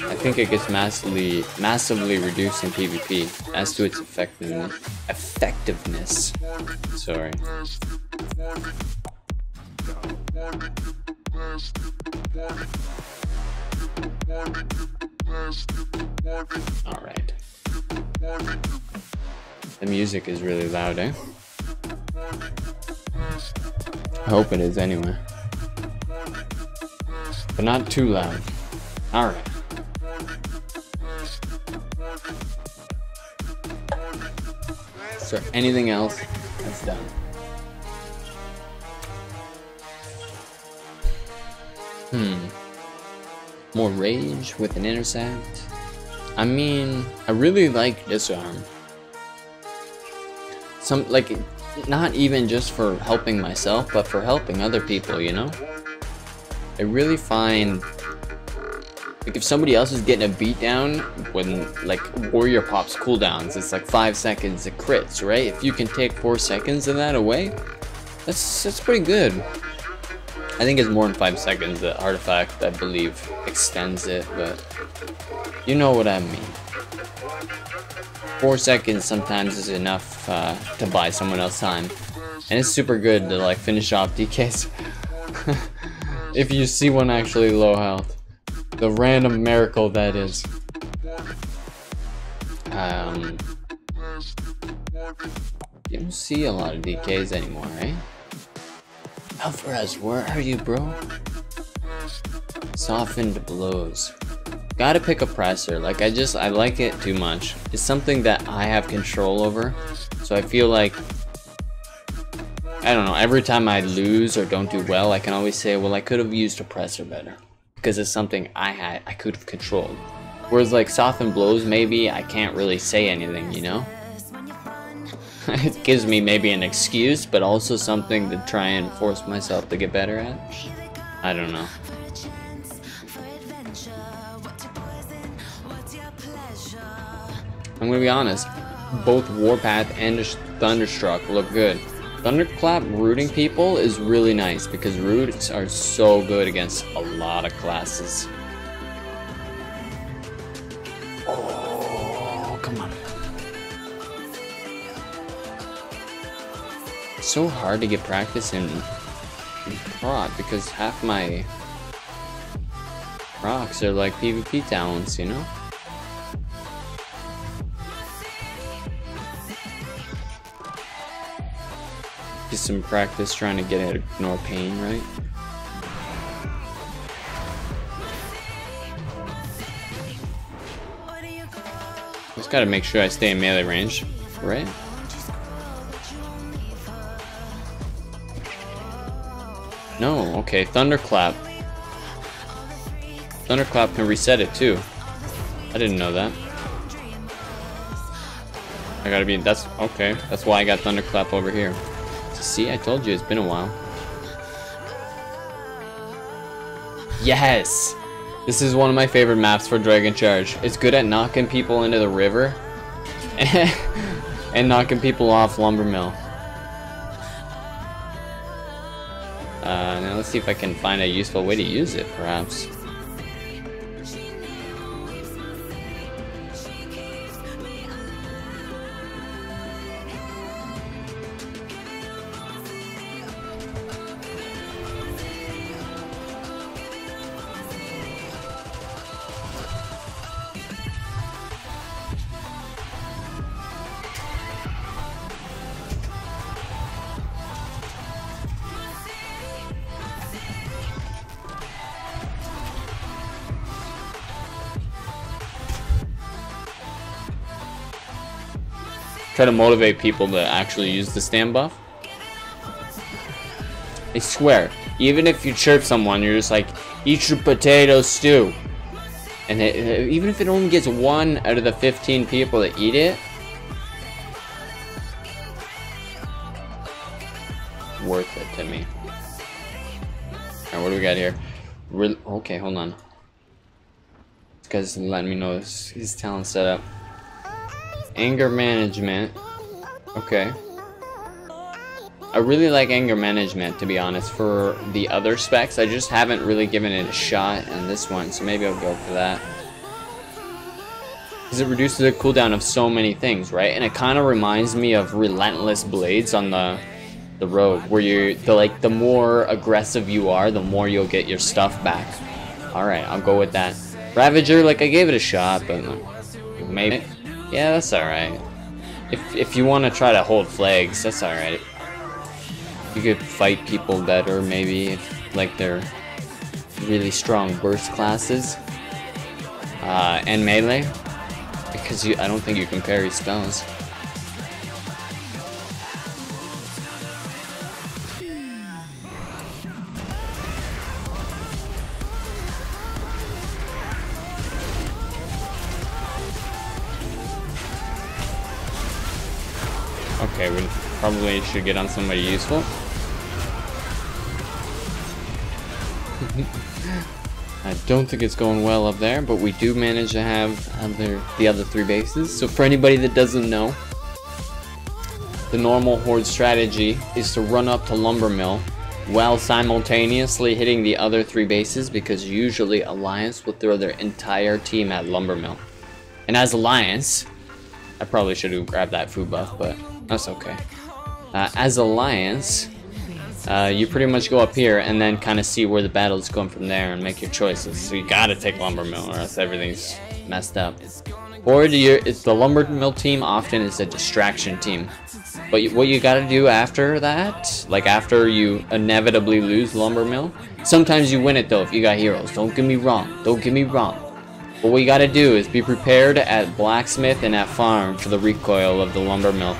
I think it gets massively reduced in PvP as to its effectiveness. Sorry. Alright. The music is really loud, eh? I hope it is anyway. But not too loud. Alright. Is there anything else that's done? More rage with an intercept. I mean, I really like disarm. Like, not even just for helping myself, but for helping other people, you know? I really find, like, if somebody else is getting a beatdown when, like, warrior pops cooldowns, it's like 5 seconds it crits, right? If you can take 4 seconds of that away, that's pretty good. I think it's more than 5 seconds. The artifact, I believe, extends it, but you know what I mean. 4 seconds sometimes is enough to buy someone else time, and it's super good to like finish off DKs if you see one actually low health. The random miracle that is. You don't see a lot of DKs anymore, right? Alvarez, where are you, bro? Softened blows. Gotta pick a presser. Like, I like it too much. It's something that I have control over. So I feel like, I don't know, every time I lose or don't do well, I can always say, well, I could have used a presser better. Because it's something I could have controlled. Whereas like softened blows, maybe I can't really say anything, you know? It gives me maybe an excuse, but also something to try and force myself to get better at. I don't know. I'm gonna be honest, both Warpath and Thunderstruck look good. Thunderclap rooting people is really nice because roots are so good against a lot of classes. Oh, come on. It's so hard to get practice in prot because half my rocks are like PvP talents, you know? Just some practice trying to get it, ignore pain, right? Just gotta make sure I stay in melee range, right? No, okay, Thunderclap. Thunderclap can reset it too. I didn't know that. I gotta be, that's, okay. That's why I got Thunderclap over here. See, I told you, it's been a while. Yes! This is one of my favorite maps for Dragon Charge. It's good at knocking people into the river and knocking people off Lumbermill. Now let's see if I can find a useful way to use it, perhaps. Try to motivate people to actually use the stand buff. I swear, even if you chirp someone, you're just like, eat your potato stew. And even if it only gets 1 out of the 15 people that eat it, worth it to me. Alright, what do we got here? Okay, hold on. This guy's letting me know his talent setup. Anger management. Okay. I really like anger management, to be honest, for the other specs. I just haven't really given it a shot in this one, so maybe I'll go for that. Because it reduces the cooldown of so many things, right? And it kind of reminds me of Relentless Blades on the road, where the more aggressive you are, the more you'll get your stuff back. Alright, I'll go with that. Ravager, like, I gave it a shot, but maybe. Yeah, that's alright. If you want to try to hold flags, that's alright. You could fight people better, maybe, if, like, they're really strong burst classes. And melee. Because I don't think you can parry spells. Okay, we probably should get on somebody useful. I don't think it's going well up there, but we do manage to have the other 3 bases. So for anybody that doesn't know, the normal horde strategy is to run up to Lumbermill while simultaneously hitting the other 3 bases, because usually Alliance will throw their entire team at Lumbermill. And as Alliance, I probably should have grabbed that food buff, but that's okay. As Alliance, you pretty much go up here and then kind of see where the battle's going from there and make your choices. So you gotta take lumber mill or else everything's messed up. Or it's the lumber mill team often is a distraction team. But what you gotta do after that, like after you inevitably lose lumber mill, sometimes you win it though if you got heroes. Don't get me wrong. Don't get me wrong. But what you gotta do is be prepared at blacksmith and at farm for the recoil of the lumber mill.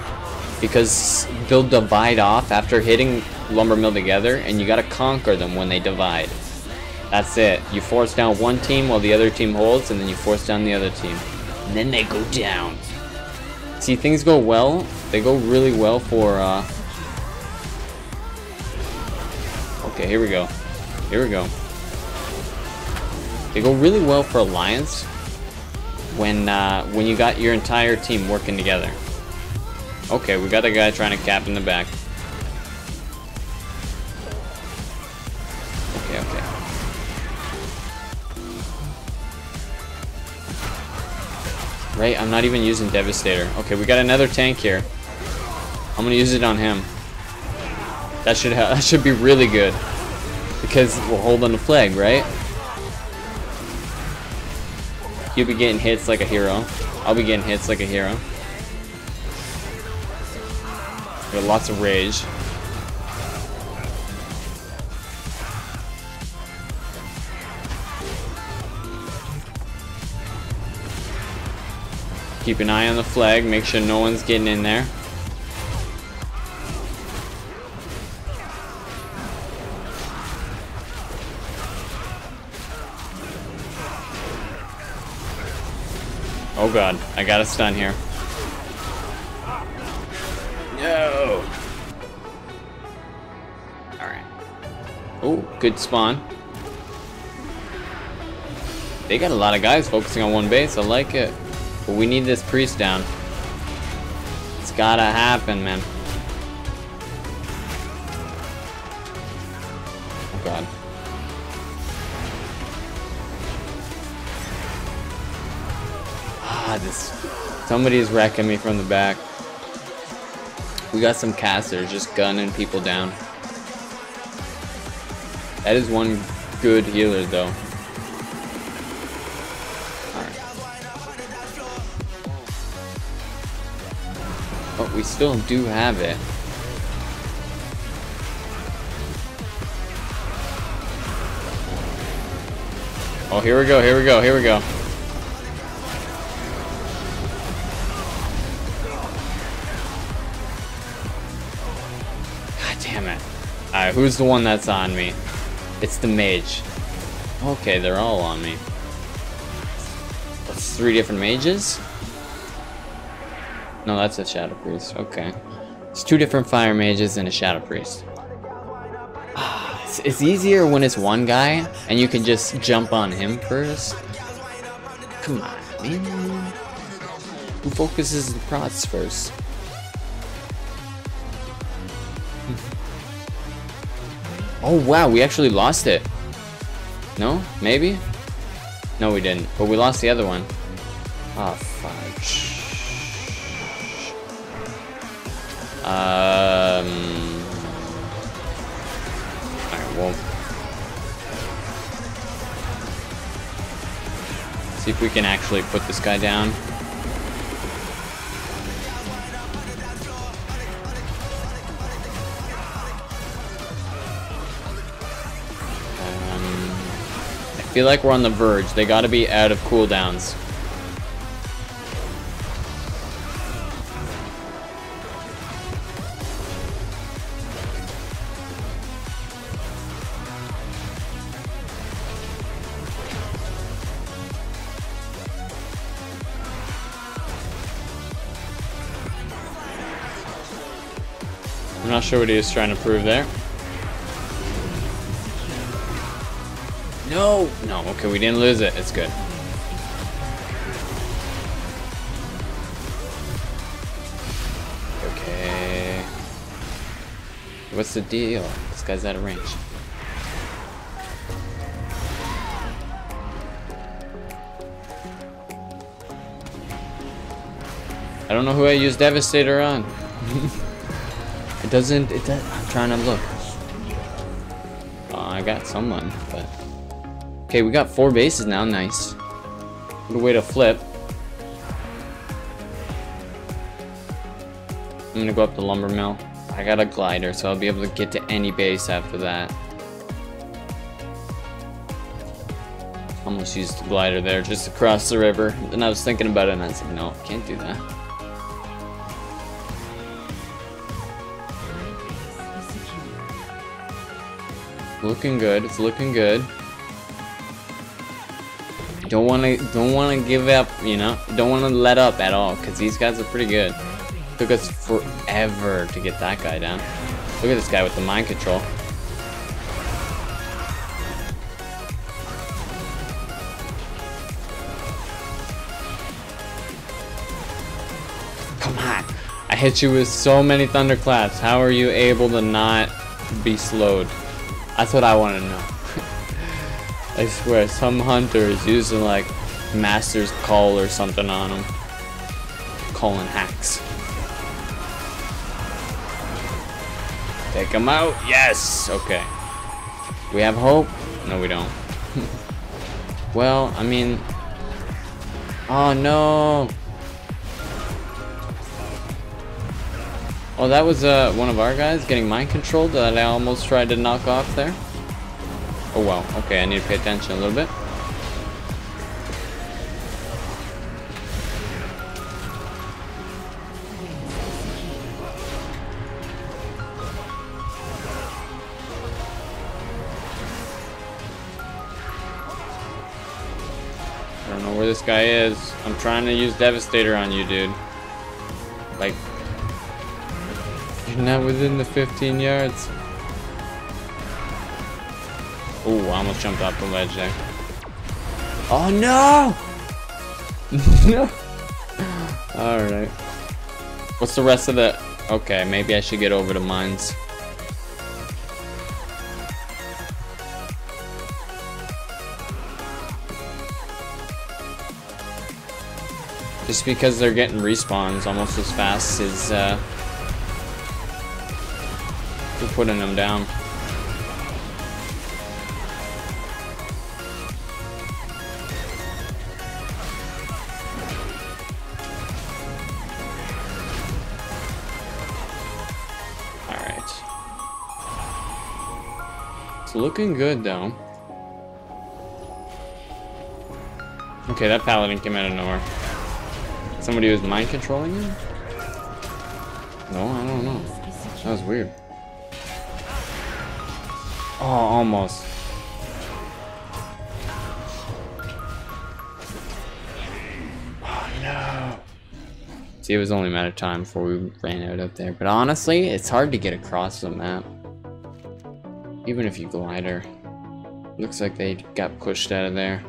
Because they'll divide off after hitting lumber mill together, and you gotta conquer them when they divide. That's it. You force down one team while the other team holds, and then you force down the other team. And then they go down. See, things go well. They go really well for, okay, here we go. Here we go. They go really well for alliance when you got your entire team working together. Okay, we got a guy trying to cap in the back. Okay, okay. Right, I'm not even using Devastator. Okay, we got another tank here. I'm gonna use it on him. That should be really good. Because we're holding the flag, right? You'll be getting hits like a hero. I'll be getting hits like a hero. Got lots of rage. Keep an eye on the flag, make sure no one's getting in there. Oh god, I got a stun here. No! Alright. Oh, good spawn. They got a lot of guys focusing on one base, I like it. But we need this priest down. It's gotta happen, man. Oh god. Somebody's wrecking me from the back. We got some casters just gunning people down. That is one good healer though. Alright. Oh, we still do have it. Oh, here we go, here we go, here we go. Damn it. Alright, who's the one that's on me? It's the mage. Okay, they're all on me. That's 3 different mages? No, that's a shadow priest. Okay. It's 2 different fire mages and a shadow priest. It's easier when it's one guy and you can just jump on him first. Come on, man. Who focuses the prots first? Oh wow, we actually lost it. No? Maybe? No, we didn't. But we lost the other one. Oh, fudge. Alright, well. See if we can actually put this guy down. I feel like we're on the verge. They gotta be out of cooldowns. I'm not sure what he was trying to prove there. No! No, okay, we didn't lose it. It's good. Okay. What's the deal? This guy's out of range. I don't know who I used Devastator on. It does, I'm trying to look. I got someone, but... Okay, we got 4 bases now, nice. Good way to flip. I'm gonna go up the lumber mill. I got a glider, so I'll be able to get to any base after that. Almost used the glider there just across the river. Then I was thinking about it and I said, no, can't do that. Looking good, it's looking good. Don't wanna give up, you know? Don't wanna let up at all, because these guys are pretty good. Took us forever to get that guy down. Look at this guy with the mind control. Come on. I hit you with so many thunderclaps. How are you able to not be slowed? That's what I want to know. I swear, some hunter is using like Master's Call or something on him. Calling hacks. Take him out. Yes. Okay. We have hope? No, we don't. Well, I mean... Oh, no. Oh, that was one of our guys getting mind controlled that I almost tried to knock off there. Oh, wow. Okay, I need to pay attention a little bit. I don't know where this guy is. I'm trying to use Devastator on you, dude. Like, you're not within the 15 yards. Oh, I almost jumped off the ledge there. Oh, no! No! Alright. What's the rest of the... Okay, maybe I should get over to mines. Just because they're getting respawns almost as fast as we're putting them down. Alright. It's looking good though. Okay, that paladin came out of nowhere. Somebody was mind controlling him? No, I don't know. That was weird. Oh, almost. Oh, no. See, it was only a matter of time before we ran out up there. But honestly, it's hard to get across the map. Even if you glider. Looks like they got pushed out of there.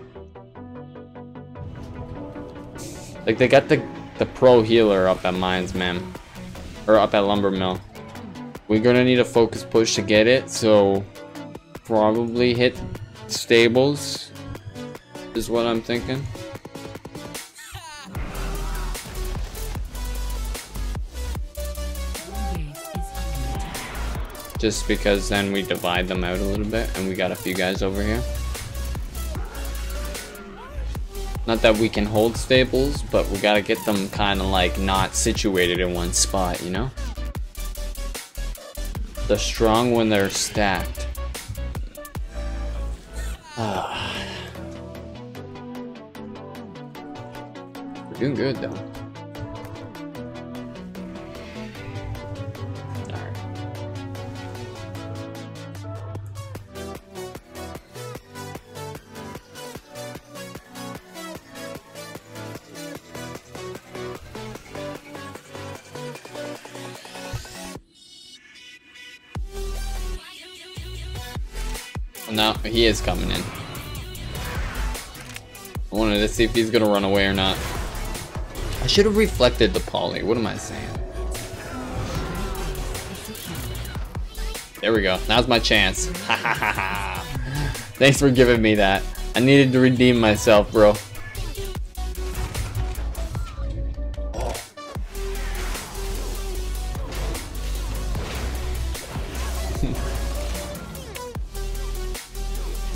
Like, they got the pro healer up at mines, man. Or up at lumber mill. We're gonna need a focus push to get it, so probably hit stables is what I'm thinking. Just because then we divide them out a little bit, and we got a few guys over here. Not that we can hold stables, but we gotta get them kind of like not situated in one spot, you know? They're strong when they're stacked. We're doing good though. No, he is coming in. I wanted to see if he's gonna run away or not. I should have reflected the poly. What am I saying? There we go. Now's my chance. Ha ha ha ha. Thanks for giving me that. I needed to redeem myself, bro.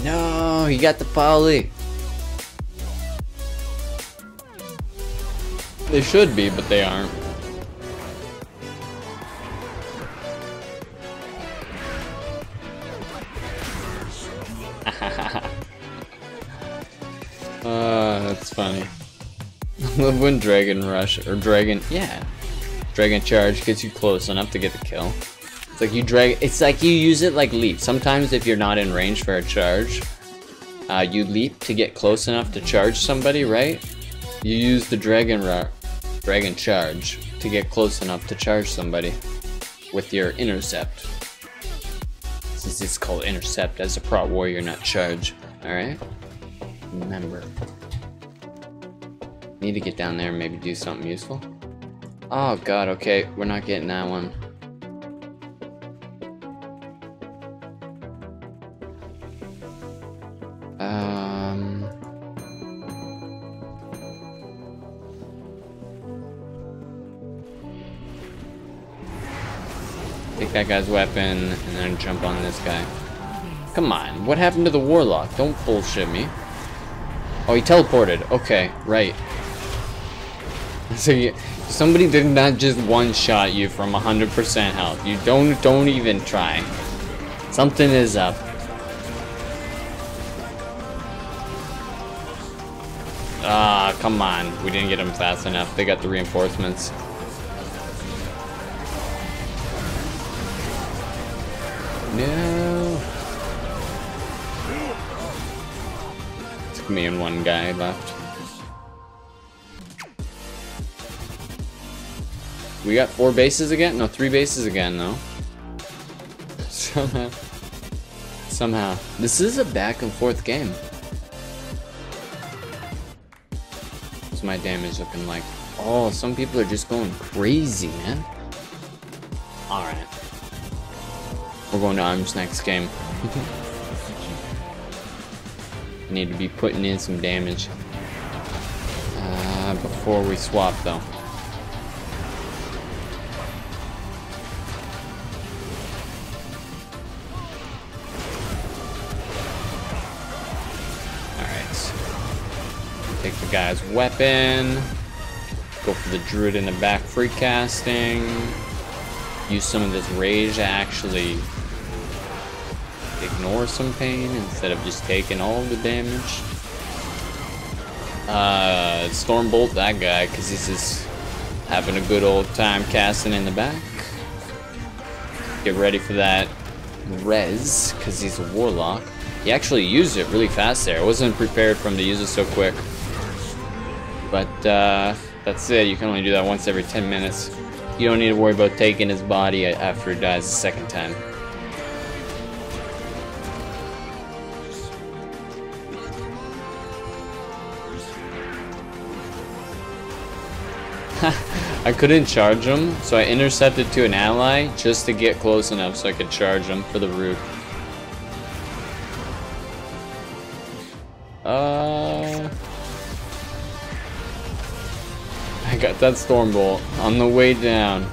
No, he got the poly. They should be, but they aren't. That's funny. I love when Dragon Rush or Dragon Charge gets you close enough to get the kill. It's like you it's like you use it like leap. Sometimes if you're not in range for a charge, you leap to get close enough to charge somebody, right? You use the Dragon Charge to get close enough to charge somebody with your intercept. Since it's called intercept as a prot warrior, not charge. Alright? Remember. Need to get down there and maybe do something useful. Oh god, okay, we're not getting that one. Take that guy's weapon and then jump on this guy. Come on, what happened to the warlock? Don't bullshit me. Oh, he teleported. Okay, right. So somebody did not just one-shot you from 100% health. You don't even try. Something is up. Ah, come on. We didn't get them fast enough. They got the reinforcements. No. Took me and one guy left. We got 4 bases again? No, 3 bases again, though. Somehow. This is a back and forth game. What's my damage looking like? Oh, some people are just going crazy, man. Alright. We're going to Arms next game. I need to be putting in some damage. Before we swap, though. Take the guy's weapon. Go for the druid in the back free casting. Use some of this rage to actually ignore some pain instead of just taking all the damage. Stormbolt that guy because he's just having a good old time casting in the back. Get ready for that res because he's a warlock. He actually used it really fast there. I wasn't prepared for him to use it so quick. But that's it. You can only do that once every 10 minutes. You don't need to worry about taking his body after he dies the second time. I couldn't charge him, so I intercepted to an ally just to get close enough so I could charge him for the root. I got that Stormbolt on the way down.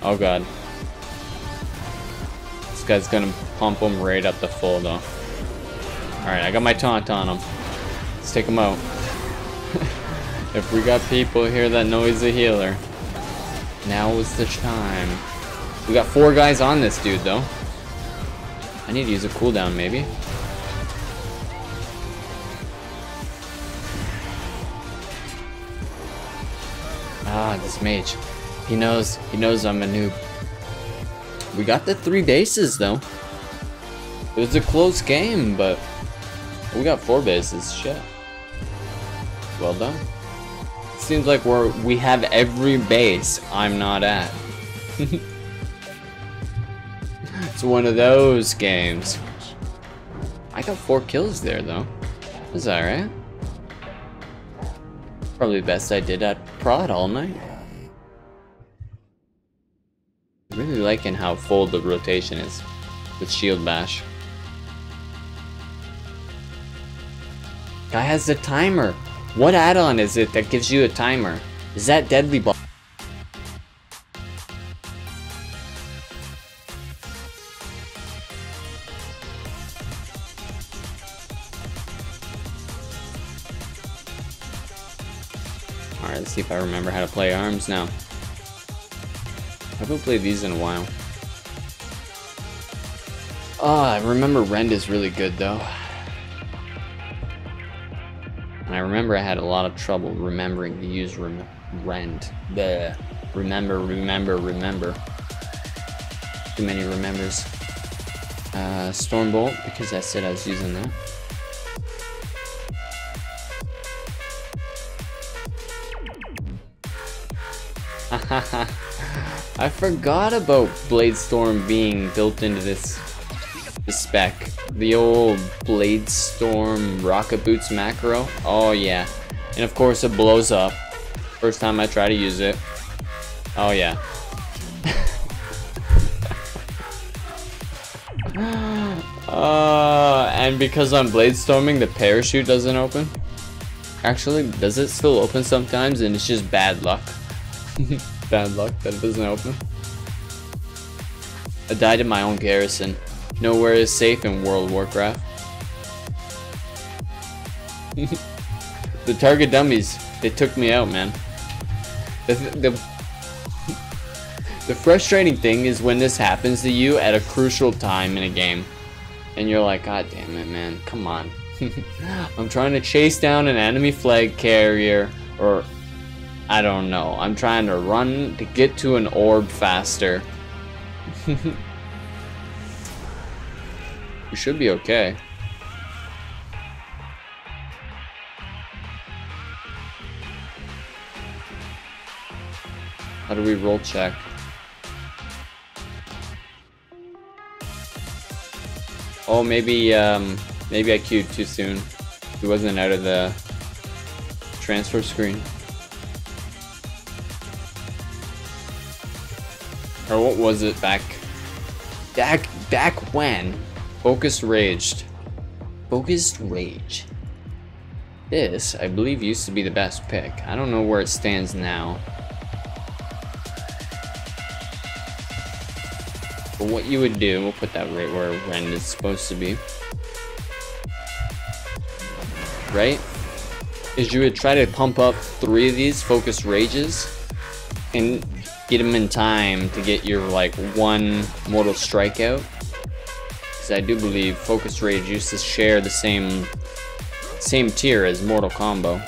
Oh god. This guy's gonna pump him right up the full though. Alright, I got my taunt on him. Let's take him out. If we got people here that know he's a healer, now is the time. We got 4 guys on this dude though. I need to use a cooldown maybe. Ah, this mage. He knows I'm a noob. We got the 3 bases though. It was a close game, but we got 4 bases. Shit. Well done. Seems like we have every base I'm not at. It's one of those games. I got 4 kills there though. Is that right? Probably the best I did at prod all night. Really liking how full the rotation is with shield bash. Guy has the timer. What add-on is it that gives you a timer? Is that deadly ball? Alright, let's see if I remember how to play arms now. I haven't played these in a while. Oh, I remember Rend is really good though. And I remember I had a lot of trouble remembering to use Rend. The remember. Too many remembers. Stormbolt, because I said I was using that. I forgot about Blade Storm being built into this spec. The old Blade Storm Rocket Boots macro. Oh yeah. And of course it blows up. First time I try to use it. Oh yeah. And because I'm Blade Storming, the parachute doesn't open. Actually, does it still open sometimes? And it's just bad luck. Bad luck that it doesn't open. I died in my own garrison. Nowhere is safe in World of Warcraft. The target dummies, they took me out, man. The frustrating thing is when this happens to you at a crucial time in a game. And you're like, God damn it, man, come on. I'm trying to chase down an enemy flag carrier, or I don't know. I'm trying to run to get to an orb faster. We should be okay. How do we roll check? Oh, maybe I queued too soon. He wasn't out of the transfer screen. Or what was it back when? Focused Raged. Focused Rage. This, I believe, used to be the best pick. I don't know where it stands now. But what you would do, we'll put that right where Rend is supposed to be. Right? Is you would try to pump up 3 of these Focused Rages and get them in time to get your like 1 Mortal Strike out. Because I do believe Focused Rage used to share the same tier as Mortal Combo.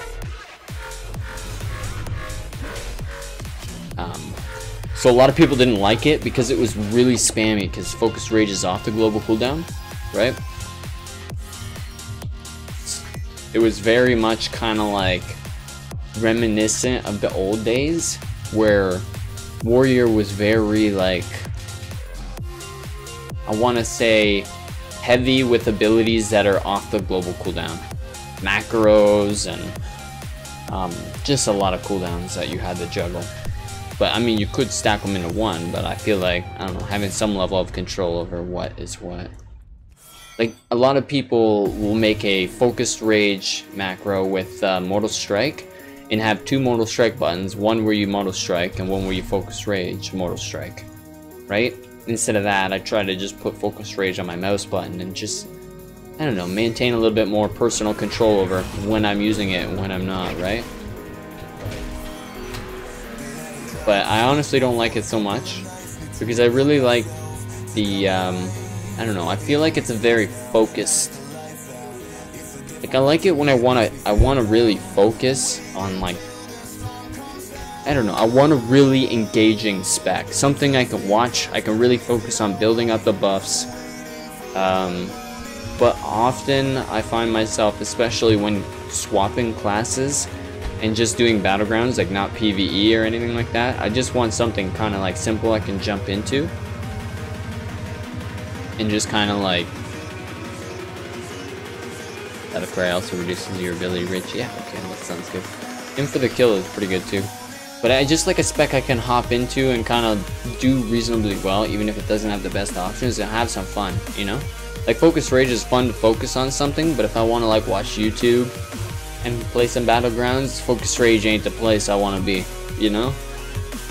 So a lot of people didn't like it because it was really spammy, because Focused Rage is off the global cooldown, right? It was very much kind of like reminiscent of the old days where Warrior was very like, I want to say, heavy with abilities that are off the global cooldown. Macros and just a lot of cooldowns that you had to juggle. But I mean, you could stack them into one, but I feel like, I don't know, having some level of control over what is what. Like, a lot of people will make a Focused Rage macro with Mortal Strike and have 2 Mortal Strike buttons, one where you Mortal Strike and one where you Focused Rage Mortal Strike, right? Instead of that, I try to just put Focused Rage on my mouse button and just, I don't know, maintain a little bit more personal control over when I'm using it and when I'm not, right? But I honestly don't like it so much because I really like the, I don't know, I feel like it's a very focused, like I like it when I wanna really focus on, like, I don't know, I want a really engaging spec, something I can watch, I can really focus on building up the buffs. But often I find myself, especially when swapping classes and just doing Battlegrounds, like not PvE or anything like that, I just want something kind of like simple I can jump into and just kind of like, that Prey also reduces your ability reach. Yeah, okay, that sounds good. Aim for the kill is pretty good too. But I just like a spec I can hop into and kind of do reasonably well, even if it doesn't have the best options, and have some fun, you know? Like, Focused Rage is fun to focus on something, but if I want to like watch YouTube and play some Battlegrounds, Focused Rage ain't the place I want to be, you know?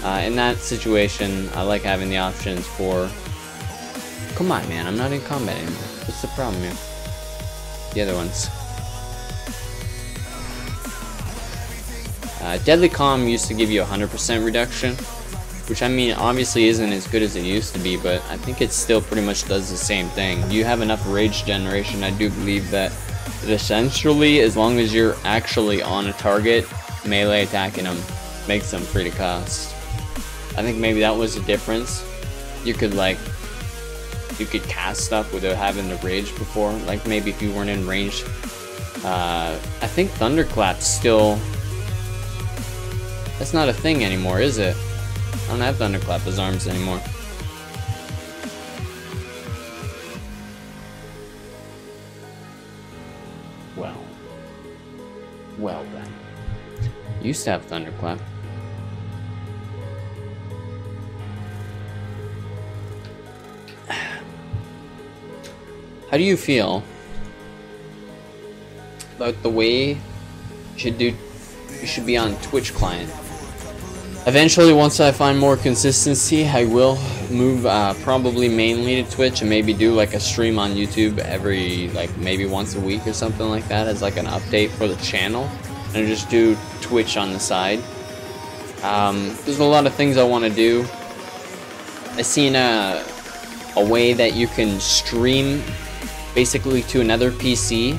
In that situation, I like having the options for... Come on, man, I'm not in combat anymore. What's the problem here? The other ones. Deadly Calm used to give you 100% reduction, which I mean obviously isn't as good as it used to be, but I think it still pretty much does the same thing. You have enough rage generation, I do believe that it essentially, as long as you're actually on a target, melee attacking them makes them free to cast. I think maybe that was the difference. You could cast stuff without having to rage before, like maybe if you weren't in range. I think Thunderclap's still, that's not a thing anymore, is it? I don't have Thunderclap as arms anymore. Well then. Used to have Thunderclap. How do you feel about the way you should be on Twitch client? Eventually, once I find more consistency, I will move probably mainly to Twitch and maybe do like a stream on YouTube every, like maybe once a week or something like that as like an update for the channel, and just do Twitch on the side. There's a lot of things I want to do. I seen a way that you can stream basically to another PC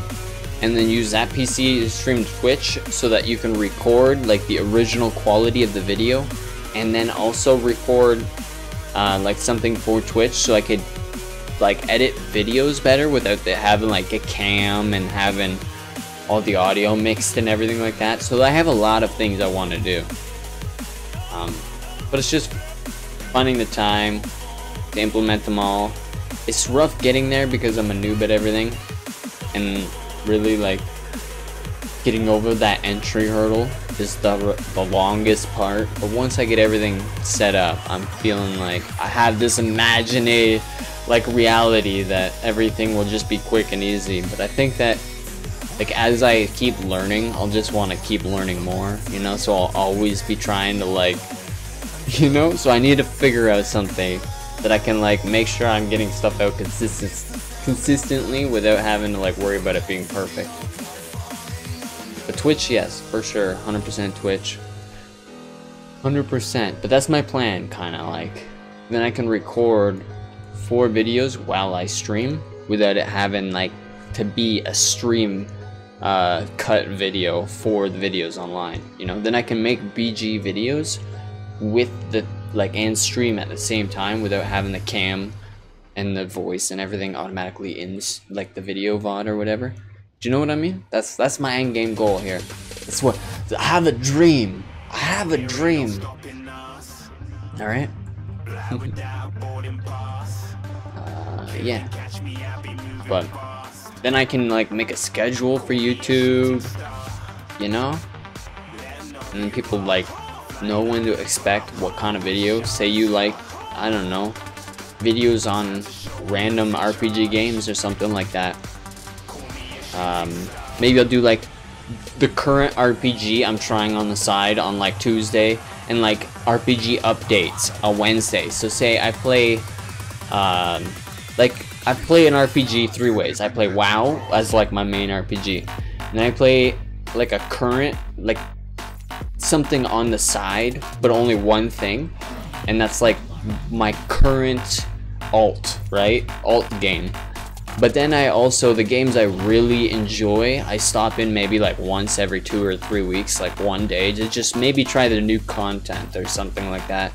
and then use that PC to stream to Twitch so that you can record like the original quality of the video and then also record like something for Twitch so I could like edit videos better without having like a cam and having all the audio mixed and everything like that. So I have a lot of things I want to do, but it's just finding the time to implement them all. It's rough getting there because I'm a noob at everything, and really like getting over that entry hurdle is the longest part. But once I get everything set up, I'm feeling like I have this imaginary like reality that everything will just be quick and easy. But I think that like as I keep learning, I'll just want to keep learning more, you know, so I'll always be trying to like, you know, so I need to figure out something that I can like make sure I'm getting stuff out consistently without having to like worry about it being perfect. But Twitch, yes, for sure, 100% Twitch, 100%. But that's my plan, kind of like. Then I can record 4 videos while I stream without it having like to be a stream cut video for the videos online. You know, then I can make BG videos with the like and stream at the same time without having the cam and the voice and everything automatically in like the video VOD or whatever. Do you know what I mean? That's my end game goal here. That's what I have a dream. I have a dream. All right. Yeah. But then I can like make a schedule for YouTube, you know, and then people like know when to expect what kind of video. Say you like, I don't know, videos on random RPG games or something like that. Maybe I'll do like the current RPG I'm trying on the side on like Tuesday, and like RPG updates on Wednesday. So say I play like I play an RPG 3 ways. I play WoW as like my main RPG, and then I play like a current, like something on the side, but only one thing, and that's like my current alt, right? Alt game. But then I also, the games I really enjoy, I stop in maybe like once every 2 or 3 weeks, like one day, to just maybe try the new content or something like that.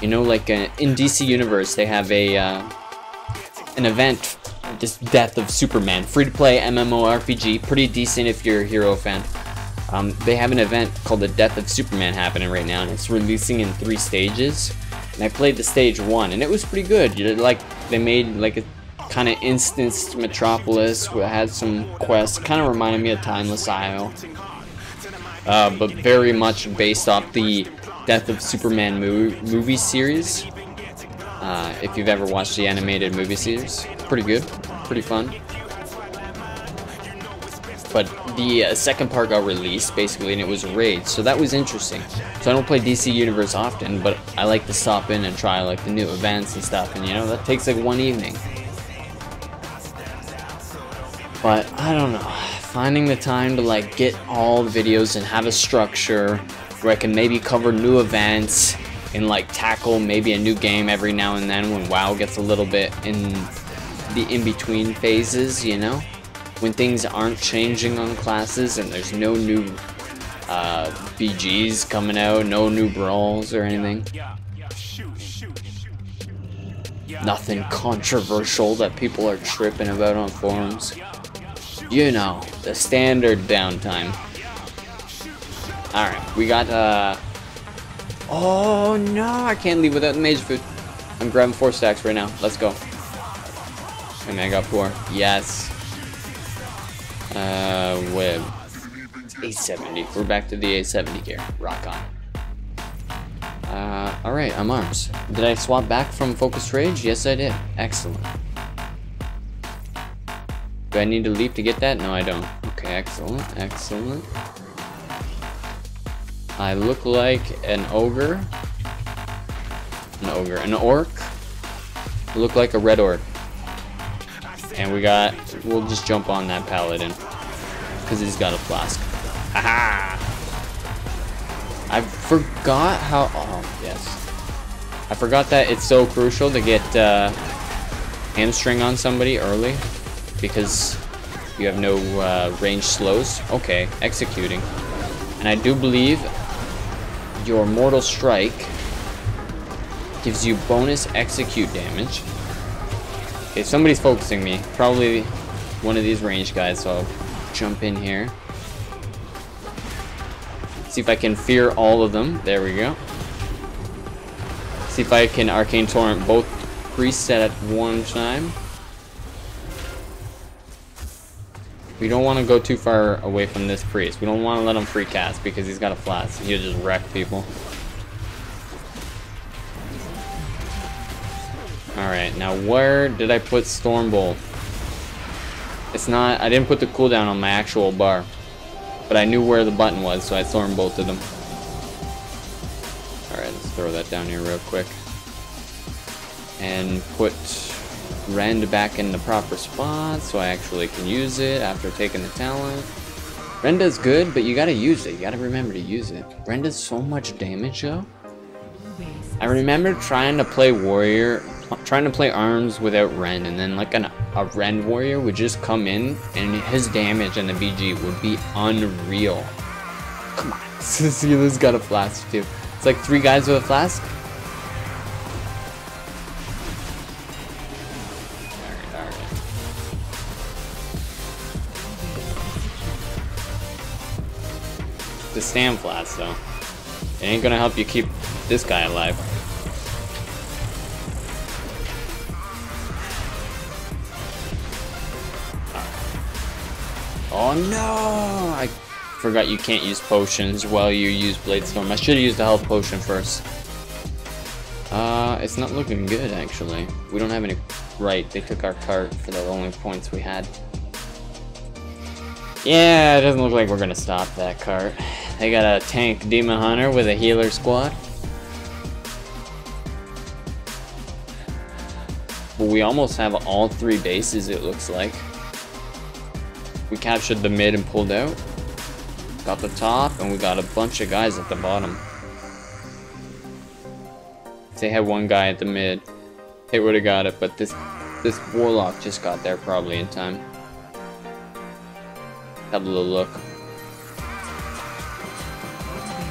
You know, like in DC Universe, they have a an event, this Death of Superman, free-to-play MMORPG, pretty decent if you're a Hero fan. They have an event called the Death of Superman happening right now, and it's releasing in 3 stages. And I played the stage 1, and it was pretty good. Like they made like a kind of instanced Metropolis where it had some quests, kind of reminded me of Timeless Isle, but very much based off the Death of Superman movie series. If you've ever watched the animated movie series, pretty good, pretty fun. But the second part got released basically, and it was a raid, so that was interesting. So I don't play DC Universe often, but I like to stop in and try like the new events and stuff, and you know, that takes like one evening. But I don't know, finding the time to like get all the videos and have a structure where I can maybe cover new events and like tackle maybe a new game every now and then when WoW gets a little bit in the in-between phases, you know? When things aren't changing on classes and there's no new BGs coming out, no new brawls or anything. Nothing controversial that people are tripping about on forums. You know, the standard downtime. Alright, we got, oh no, I can't leave without the mage food. I'm grabbing 4 stacks right now. Let's go. I mean, I got 4. Yes. Web. 870. We're back to the 870 gear. Rock on. Alright, I'm arms. Did I swap back from Focus Rage? Yes, I did. Excellent. Do I need to leap to get that? No, I don't. Okay, excellent. Excellent. I look like an ogre. An orc. I look like a red orc. And we'll just jump on that paladin. Because he's got a flask. Haha! I forgot how, oh, yes. I forgot that it's so crucial to get hamstring on somebody early. Because you have no range slows. Okay, executing. And I do believe your Mortal Strike gives you bonus execute damage. Okay, somebody's focusing me. Probably one of these range guys, so I'll jump in here. See if I can fear all of them. There we go. See if I can Arcane Torrent both preset at one time. We don't want to go too far away from this priest. We don't want to let him free cast because he's got a flask. He'll just wreck people. Alright, now where did I put Stormbolt? It's not, I didn't put the cooldown on my actual bar. But I knew where the button was, so I Stormbolted him. Alright, let's throw that down here real quick. And put Rend back in the proper spot so I actually can use it after taking the talent. Rend does good, but you gotta use it. You gotta remember to use it. Rend does so much damage though. I remember trying to play warrior, trying to play arms without Rend, and then like a Rend warrior would just come in and his damage and the BG would be unreal. Come on, see, this got a flask too. It's like 3 guys with a flask. The stand flask though. It ain't gonna help you keep this guy alive. Oh no! I forgot you can't use potions while you use Bladestorm. I should have used the health potion first. It's not looking good actually. We don't have any. Right, they took our cart for the only points we had. Yeah, it doesn't look like we're gonna stop that cart. They got a tank demon hunter with a healer squad. But we almost have all 3 bases, it looks like. We captured the mid and pulled out. Got the top, and we got a bunch of guys at the bottom. If they had 1 guy at the mid, they would have got it, but this warlock just got there probably in time. Have a little look.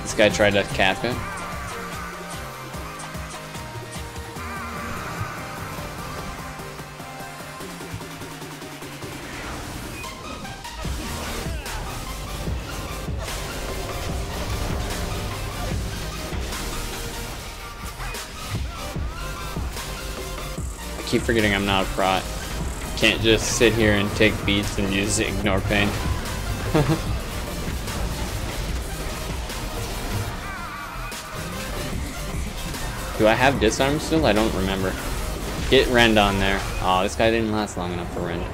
This guy tried to cap it. I keep forgetting I'm not a prot. Can't just sit here and take beats and use ignore pain. Do I have disarm still? I don't remember. Get Rend on there. Oh, this guy didn't last long enough for Rend.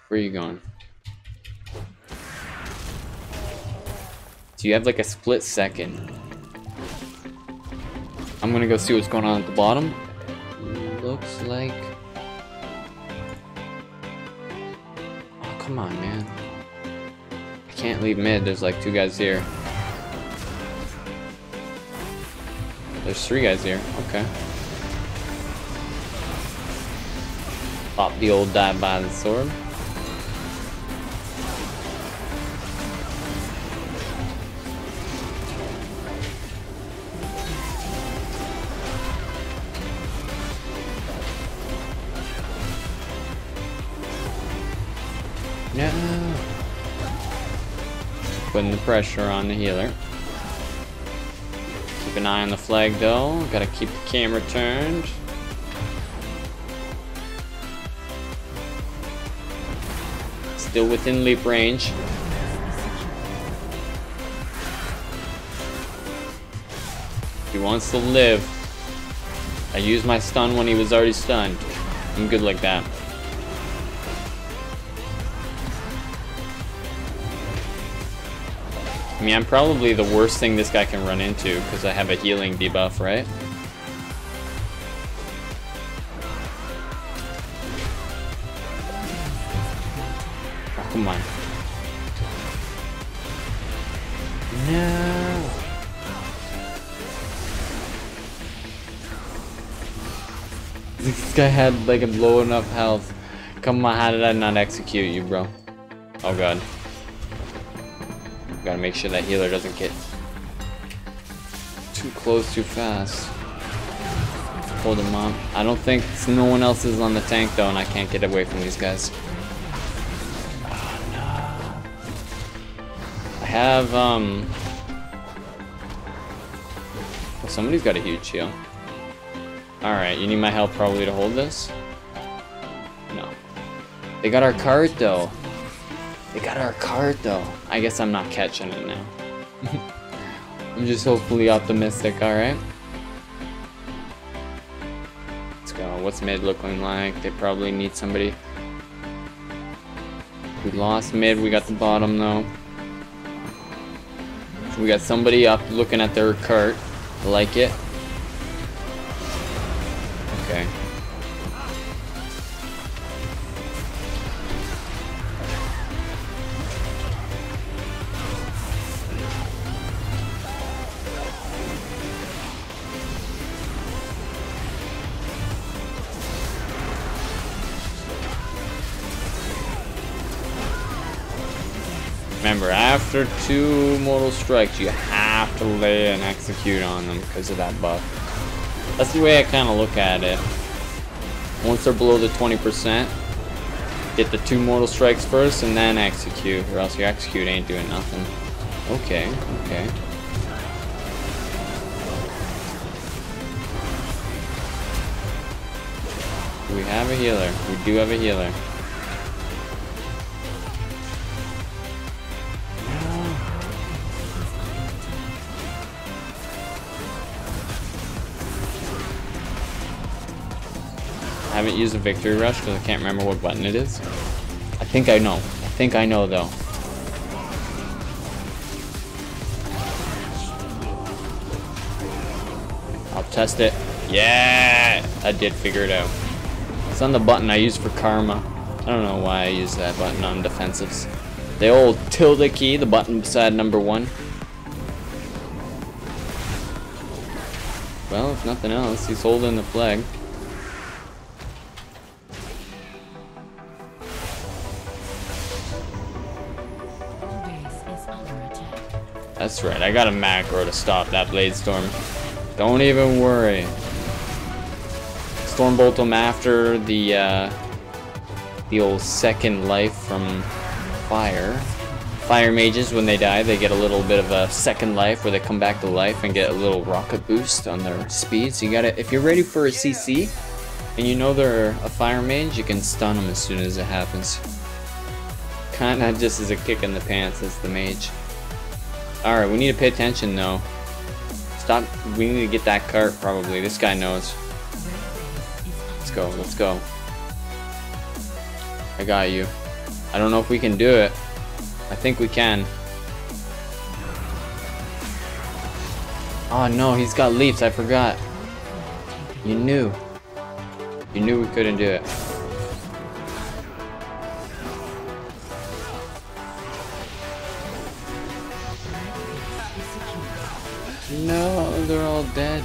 Where are you going? So you have like a split second. I'm gonna go see what's going on at the bottom. Looks like... Oh, come on, man. can't leave mid. There's like 2 guys here. There's 3 guys here. Okay. Pop the old dive by the sword. No. Putting the pressure on the healer. Keep an eye on the flag though. Gotta keep the camera turned. Still within leap range. He wants to live. I used my stun when he was already stunned. I'm good like that. I mean, I'm probably the worst thing this guy can run into because I have a healing debuff, right? Oh, come on. No. This guy had like a low enough health. Come on, how did I not execute you, bro? Oh god. Gotta make sure that healer doesn't get too close too fast. Hold him on. I don't think no one else is on the tank though, and I can't get away from these guys. Oh no. I have well, somebody's got a huge heal. Alright, you need my help probably to hold this? No. They got our card though. They got our card though. I guess I'm not catching it now. I'm just hopefully optimistic, alright? Let's go. What's mid looking like? They probably need somebody. We lost mid, we got the bottom though. We got somebody up looking at their cart. I like it. Okay. Remember, after 2 mortal strikes, you have to lay and execute on them because of that buff. That's the way I kind of look at it. Once they're below the 20%, get the 2 mortal strikes first and then execute, or else your execute ain't doing nothing. Okay, okay. We have a healer. We do have a healer. I haven't used a victory rush because I can't remember what button it is. I think I know. I think I know though. I'll test it. Yeah! I did figure it out. It's on the button I use for karma. I don't know why I use that button on defensives. The old tilde key, the button beside number 1. Well, if nothing else, he's holding the flag. That's right, I got a macro to stop that Blade Storm. Don't even worry. Stormbolt him after the old second life from fire. Fire mages, when they die, they get a little bit of a second life where they come back to life and get a little rocket boost on their speed. So you gotta, if you're ready for a CC and you know they're a fire mage, you can stun them as soon as it happens. Kinda just as a kick in the pants as the mage. Alright, we need to pay attention though. Stop, we need to get that cart probably. This guy knows. Let's go, let's go. I got you. I don't know if we can do it. I think we can. Oh no, he's got leaps, I forgot. You knew. You knew we couldn't do it. No, they're all dead.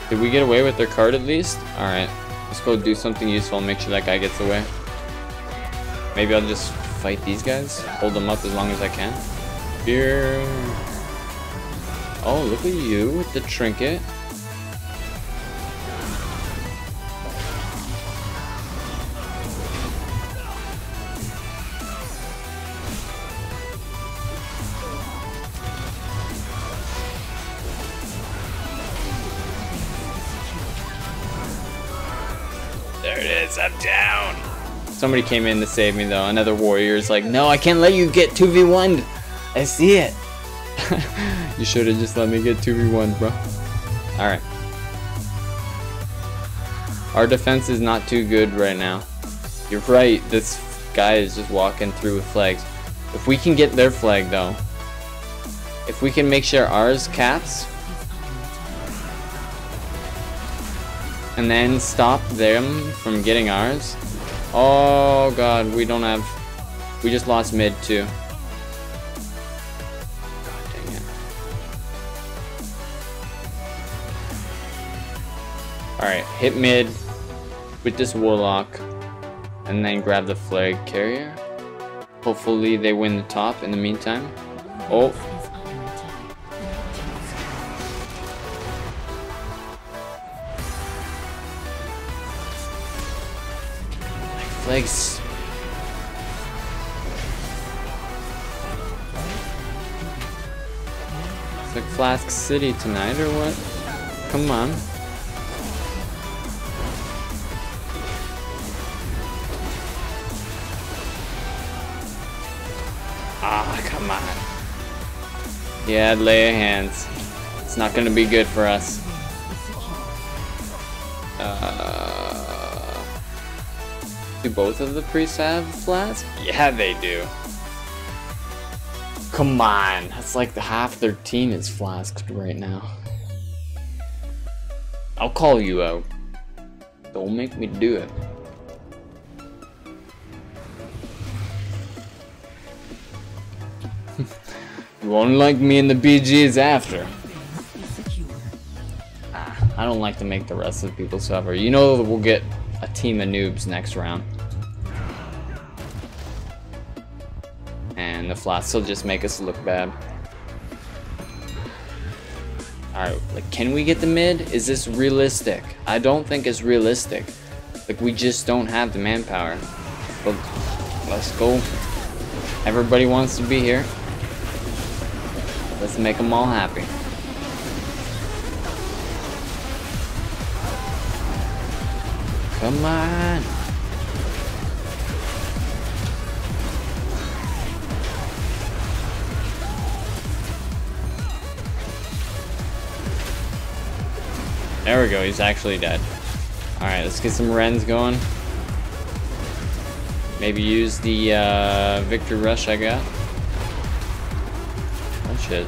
Did we get away with their card at least? Alright, let's go do something useful and make sure that guy gets away. Maybe I'll just fight these guys, hold them up as long as I can. Here. Oh, look at you with the trinket. There it is, I'm down. Somebody came in to save me though. Another warrior is like, no, I can't let you get 2v1'd. I see it. You should have just let me get 2v1'd, bro. Alright. Our defense is not too good right now. You're right, this guy is just walking through with flags. If we can get their flag though, if we can make sure ours caps, and then stop them from getting ours. Oh god, we don't have... We just lost mid too. God dang it. Alright, hit mid with this warlock. And then grab the flag carrier. Hopefully they win the top in the meantime. Oh. Flags. It's like Flask City tonight or what? Come on. Ah, come on. Yeah, lay of hands. It's not gonna be good for us. Do both of the priests have flask? Yeah, they do. Come on, that's like half their team is flasked right now. I'll call you out. Don't make me do it. You won't like me in the BGs after. I don't like to make the rest of the people suffer. You know that we'll get a team of noobs next round. And the flasks will just make us look bad. Alright, like, can we get the mid? Is this realistic? I don't think it's realistic. Like, we just don't have the manpower. But let's go. Everybody wants to be here. Let's make them all happy. Come on. There we go, he's actually dead. Alright, let's get some Rens going. Maybe use the Victory Rush I got. Oh shit.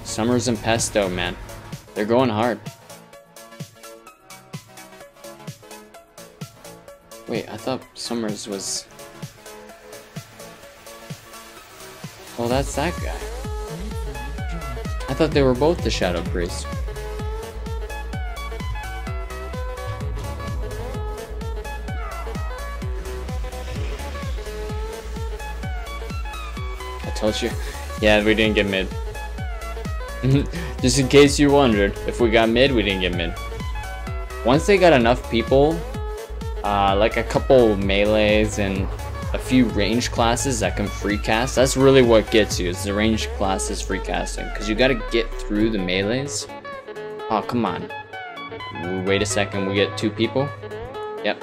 Summers and Pesto, man. They're going hard. Wait, I thought Summers was... Oh, that's that guy. I thought they were both the Shadow Priest. I told you. Yeah, we didn't get mid. Just in case you wondered, if we got mid, we didn't get mid. Once they got enough people, like a couple melees and a few range classes that can free cast, that's really what gets you, is the range classes free casting. Because you gotta get through the melees. Oh, come on. Wait a second, we get 2 people? Yep.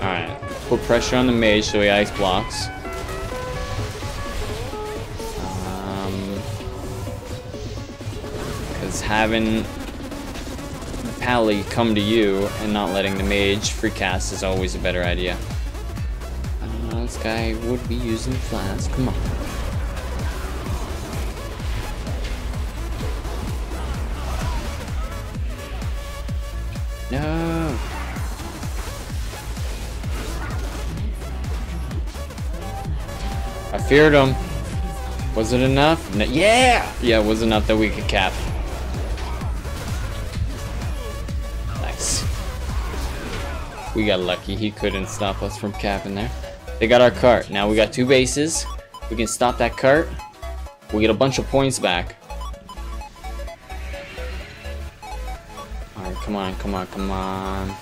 Alright, put pressure on the mage so he ice blocks. Because having Pally come to you and not letting the mage free cast is always a better idea. This guy would be using flask, come on. No. I feared him. Was it enough? No, yeah! Yeah, it was enough that we could cap. Nice. We got lucky. He couldn't stop us from capping there. They got our cart. Now we got 2 bases. We can stop that cart. We get a bunch of points back. Alright, come on, come on, come on.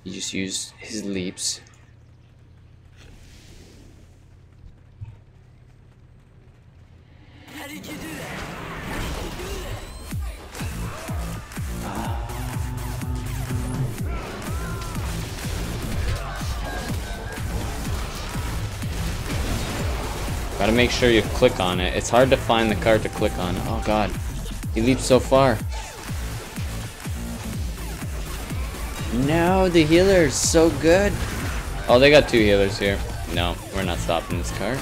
He just used his leaps. How did you do that? Gotta make sure you click on it. It's hard to find the card to click on. Oh god. He leaped so far. No, the healer's so good. Oh, they got 2 healers here. No, we're not stopping this card.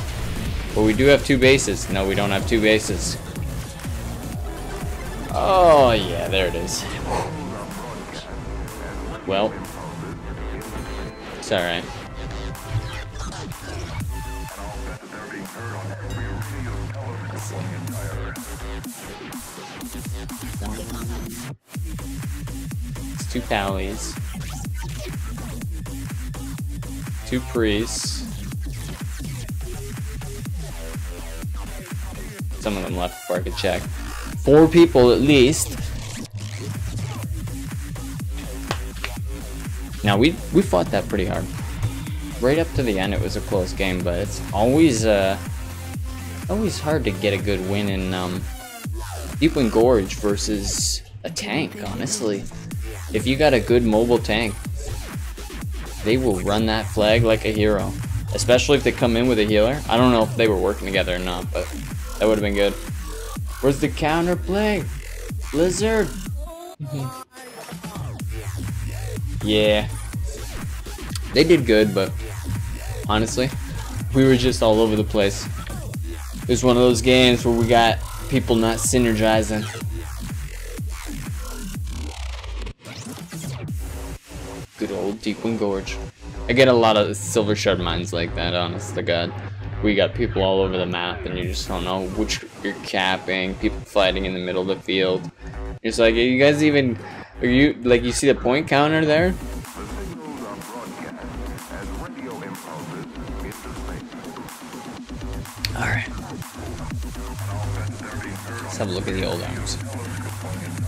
But we do have 2 bases. No, we don't have 2 bases. Oh, yeah, there it is. Well, it's alright. It's 2 pallies. 2 priests. Some of them left before I could check. 4 people at least. Now we fought that pretty hard. Right up to the end, it was a close game, but it's always always hard to get a good win in Deepwind Gorge versus a tank. Honestly, if you got a good mobile tank, they will run that flag like a hero. Especially if they come in with a healer. I don't know if they were working together or not, but that would have been good. Where's the counter play? Blizzard! Yeah. They did good, but honestly, we were just all over the place. It was one of those games where we got people not synergizing. Good old Deepwind Gorge. I get a lot of silver shard mines like that, honest to god. We got people all over the map and you just don't know which you're capping, people fighting in the middle of the field. It's like, are you guys even, are you, like, you see the point counter there? Alright. Let's have a look at the old arms.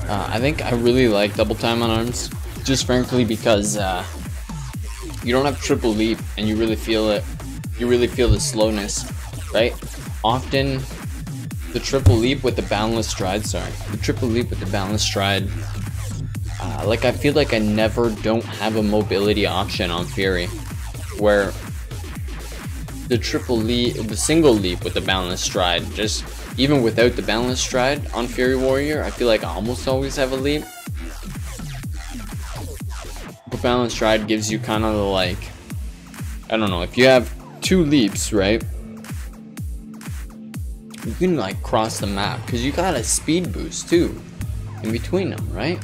I think I really like double time on arms, just frankly because you don't have triple leap and you really feel it. You really feel the slowness, right? Often the triple leap with the boundless stride, the triple leap with the boundless stride, like I feel like I never don't have a mobility option on Fury, where the triple leap, the single leap with the boundless stride, just even without the boundless stride on Fury Warrior, I feel like I almost always have a leap. But boundless stride gives you kind of the, like, I don't know, if you have 2 leaps, right? You can like cross the map because you got a speed boost too in between them, right?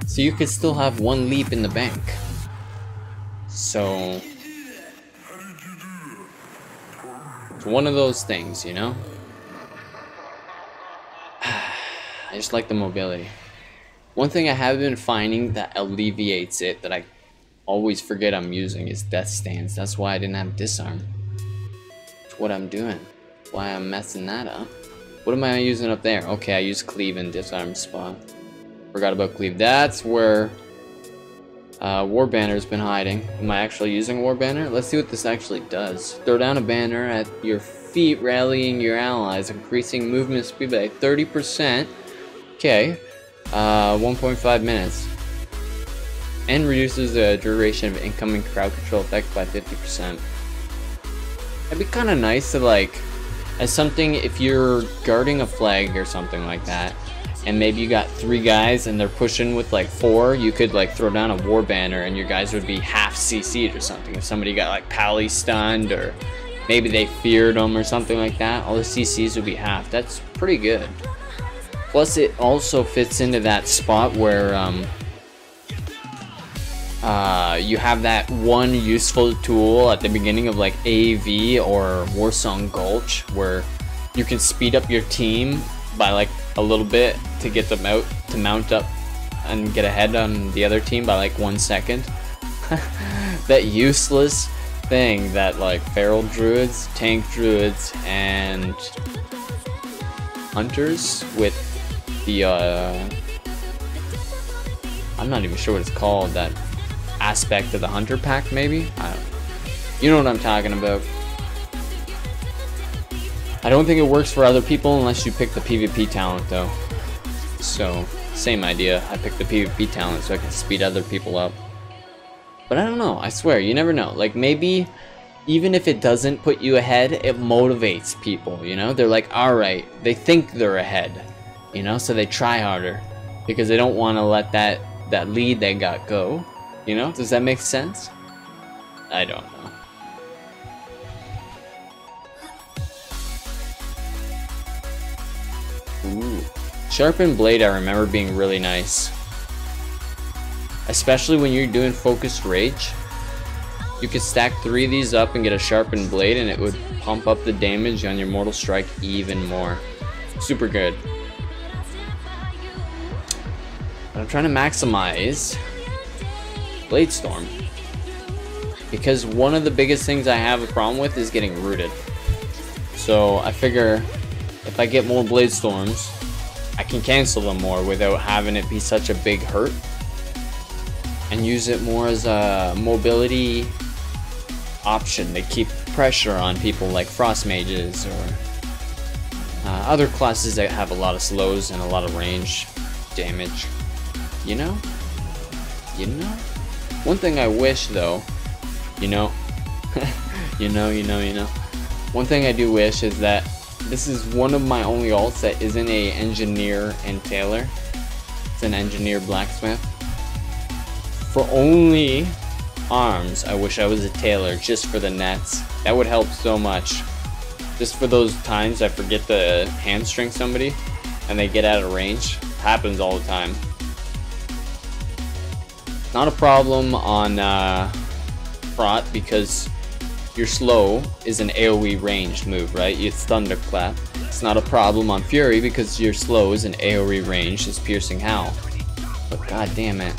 So you could still have 1 leap in the bank. So it's one of those things, you know? I just like the mobility. One thing I have been finding that alleviates it, that I always forget I'm using, is Death Stance. That's why I didn't have Disarm. That's what I'm doing. Why I'm messing that up. What am I using up there? Okay, I use Cleave and Disarm spot. Forgot about Cleave. That's where War Banner's been hiding. Am I actually using War Banner? Let's see what this actually does. Throw down a banner at your feet, rallying your allies, increasing movement speed by 30%. Okay. 1.5 minutes. And reduces the duration of incoming crowd control effect by 50%. That'd be kind of nice to, like, as something, if you're guarding a flag or something like that, and maybe you got 3 guys and they're pushing with like 4, you could like throw down a War Banner and your guys would be half CC'd or something. If somebody got like pally stunned, or maybe they feared them or something like that, all the CCs would be half. That's pretty good. Plus, it also fits into that spot where you have that one useful tool at the beginning of like AV or Warsong Gulch where you can speed up your team by like a little bit to get them out to mount up and get ahead on the other team by like 1 second. That useless thing that like feral druids, tank druids, and hunters with the I'm not even sure what it's called, that aspect of the hunter pack, maybe? I don't know. You know what I'm talking about. I don't think it works for other people unless you pick the PvP talent though. So, same idea. I picked the PvP talent so I can speed other people up. But I don't know, I swear, you never know. Like maybe even if it doesn't put you ahead, it motivates people, you know? They're like, alright, they think they're ahead, you know? So they try harder because they don't want to let that lead they got go, you know? Does that make sense? I don't know. Ooh. Sharpened blade I remember being really nice. Especially when you're doing focused rage. You could stack 3 of these up and get a sharpened blade and it would pump up the damage on your mortal strike even more. Super good. But I'm trying to maximize Blade Storm. Because one of the biggest things I have a problem with is getting rooted. So I figure if I get more Blade Storms, I can cancel them more without having it be such a big hurt. And use it more as a mobility option to keep pressure on people like Frost Mages or other classes that have a lot of slows and a lot of range damage. You know? You know? One thing I wish though, you know, you know. One thing I do wish is that this is one of my only alts that isn't a engineer and tailor. It's an engineer blacksmith. For only arms, I wish I was a tailor just for the nets. That would help so much. Just for those times I forget to hamstring somebody and they get out of range. Happens all the time. Not a problem on Fraught because your slow is an AoE ranged move, right? It's Thunderclap. It's not a problem on Fury because your slow is an AoE ranged, it's Piercing Howl. But god damn it.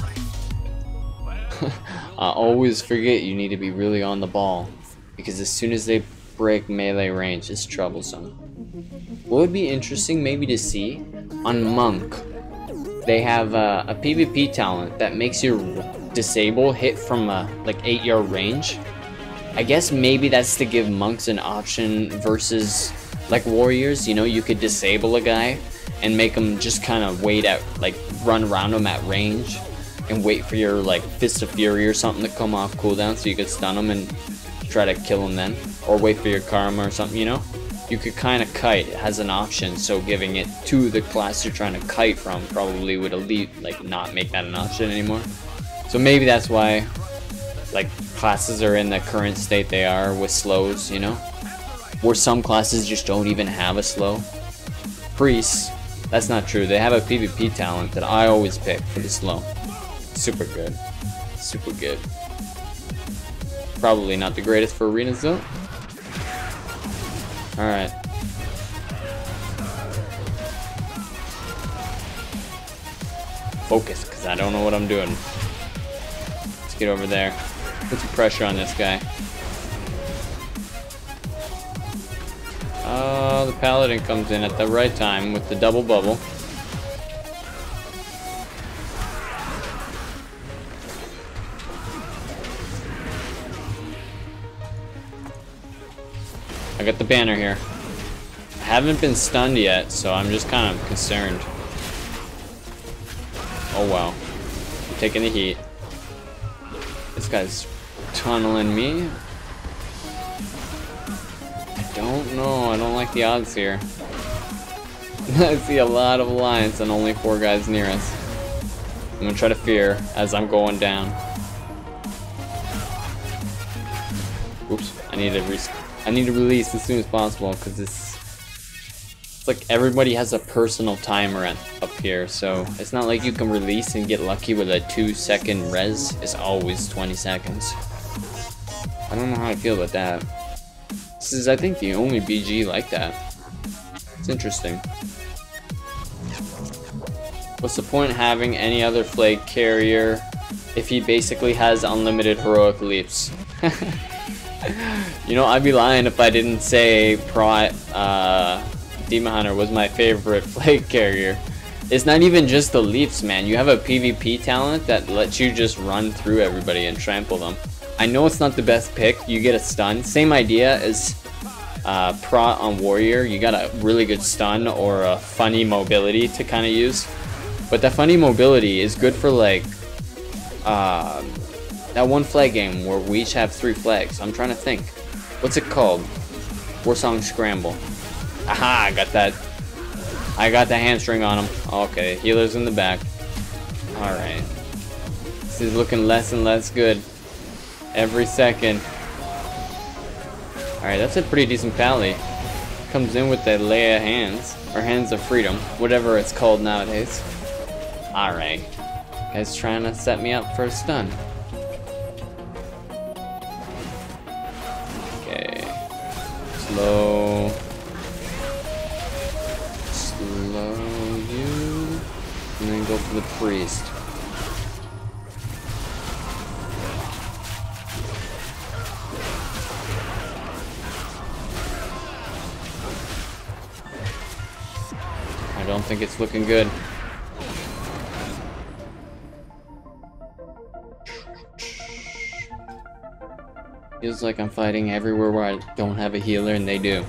I always forget you need to be really on the ball because as soon as they break melee range, it's troublesome. What would be interesting maybe to see on Monk, they have a PvP talent that makes your disable hit from like 8-yard range. I guess maybe that's to give monks an option versus like warriors, you know, you could disable a guy and make them just kind of wait out, like run around them at range and wait for your like Fist of Fury or something to come off cooldown so you could stun them and try to kill them then, or wait for your karma or something, you know? You could kind of kite, it has an option, so giving it to the class you're trying to kite from probably would like not make that an option anymore. So maybe that's why like classes are in the current state they are with slows, you know? Or some classes just don't even have a slow. Priests, that's not true. They have a PvP talent that I always pick for the slow. Super good. Super good. Probably not the greatest for arenas though. Alright. Focus, because I don't know what I'm doing. Let's get over there. Put some pressure on this guy. Oh, the paladin comes in at the right time with the double bubble. I got the banner here. I haven't been stunned yet, so I'm just kind of concerned. Oh wow. I'm taking the heat. This guy's tunneling me. I don't know. I don't like the odds here. I see a lot of alliance and only 4 guys near us. I'm gonna try to fear as I'm going down. Oops. I need to release as soon as possible because It's like everybody has a personal timer up here, so it's not like you can release and get lucky with a 2-second res. It's always 20 seconds. I don't know how I feel about that. This is, I think, the only BG like that. It's interesting. What's the point having any other flag carrier if he basically has unlimited heroic leaps? You know, I'd be lying if I didn't say Demon Hunter was my favorite flag carrier. It's not even just the leaps, man. You have a PvP talent that lets you just run through everybody and trample them. I know it's not the best pick. You get a stun. Same idea as Prot on Warrior. You got a really good stun or a funny mobility to kind of use. But that funny mobility is good for like that one flag game where we each have 3 flags. I'm trying to think. What's it called? Warsong Scramble. Aha, I got that. I got the hamstring on him. Okay, healer's in the back. Alright. This is looking less and less good every second. Alright, that's a pretty decent pally. Comes in with that Leia hands, or hands of freedom, whatever it's called nowadays. Alright. Guy's trying to set me up for a stun. Okay. Slow you, and then go for the priest. I don't think it's looking good. Feels like I'm fighting everywhere where I don't have a healer and they do.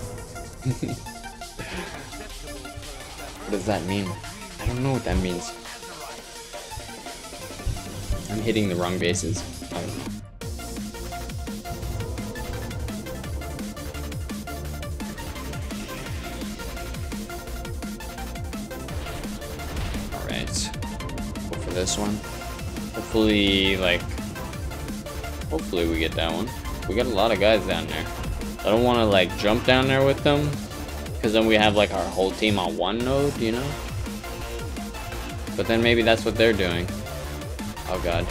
What does that mean? I don't know what that means. I'm hitting the wrong bases. I don't know. Alright. Go for this one. Hopefully, hopefully we get that one. We got a lot of guys down there. I don't want to, like, jump down there with them. Because then we have like our whole team on one node, you know? But then maybe that's what they're doing. Oh god.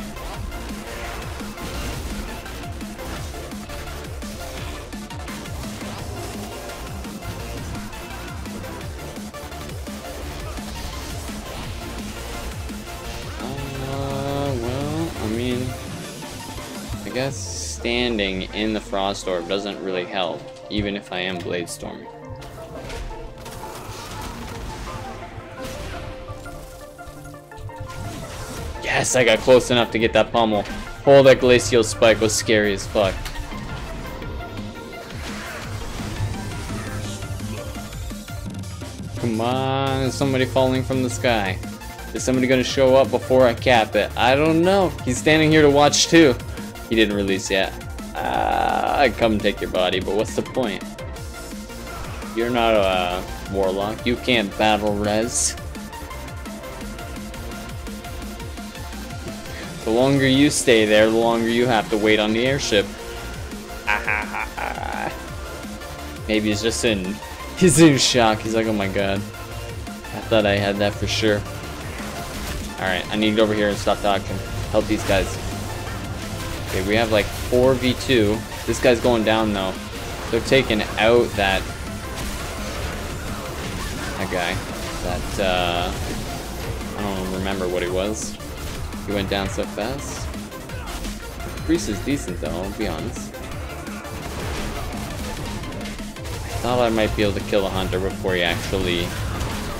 Well, I mean, I guess standing in the Frost Orb doesn't really help, even if I am Blade Storming. Yes, I got close enough to get that pummel. Oh, that glacial spike was scary as fuck. Come on, is somebody falling from the sky? Is somebody gonna show up before I cap it? I don't know. He's standing here to watch too. He didn't release yet. I'd come take your body, but what's the point? You're not a warlock. You can't battle res. The longer you stay there, the longer you have to wait on the airship. Maybe he's just he's in shock. He's like, oh my god. I thought I had that for sure. Alright, I need to go over here and stop talking. Help these guys. Okay, we have like 4v2. This guy's going down though. They're taking out that guy. That, I don't remember what he was. He went down so fast. Priest is decent though, I'll be honest. I thought I might be able to kill a hunter before he actually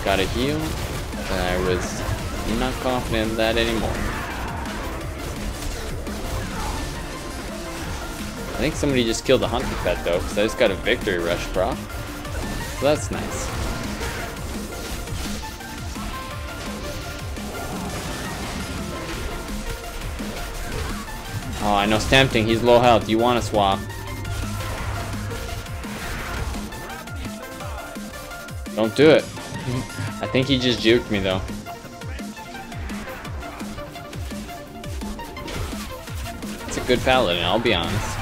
got a heal, but I was not confident in that anymore. I think somebody just killed a hunter pet though, because I just got a victory rush prop. So that's nice. Oh, I know it's tempting. He's low health. You want to swap. Don't do it. I think he just juked me, though. It's a good paladin, I'll be honest.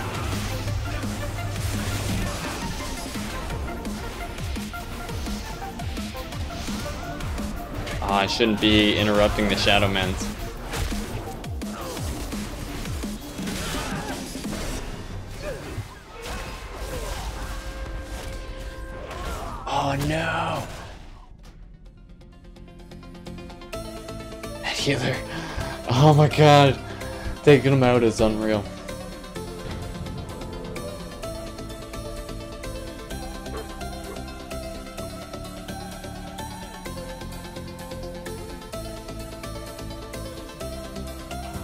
Oh, I shouldn't be interrupting the Shadow Mans. Oh no! That healer. Oh my god. Taking him out is unreal.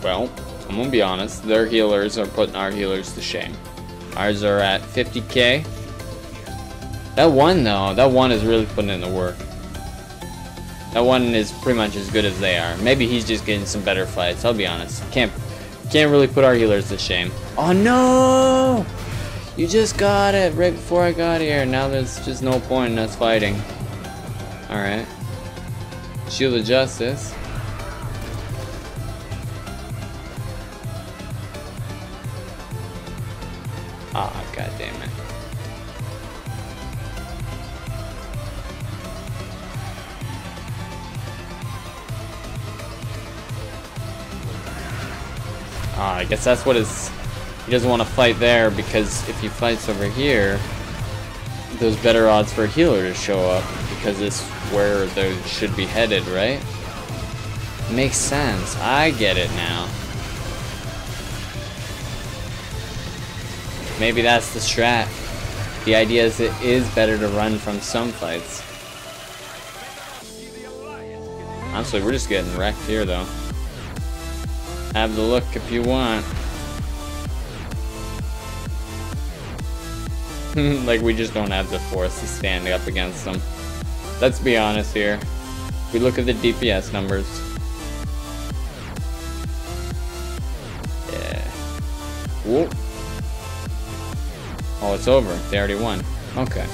Well, I'm gonna be honest, their healers are putting our healers to shame. Ours are at 50k. That one though, that one is really putting in the work. That one is pretty much as good as they are. Maybe he's just getting some better fights, I'll be honest. Can't really put our healers to shame. Oh no! You just got it right before I got here. Now there's just no point in us fighting. Alright. Shield of Justice. Ah, god damn it. Ah, I guess that's what his... He doesn't want to fight there because if he fights over here, there's better odds for a healer to show up because it's where those should be headed, right? Makes sense. I get it now. Maybe that's the strat. The idea is it is better to run from some fights. Honestly, we're just getting wrecked here though. Have the look if you want. Like we just don't have the force to stand up against them. Let's be honest here. We look at the DPS numbers. Yeah. Whoop. Oh, it's over. They already won. Okay.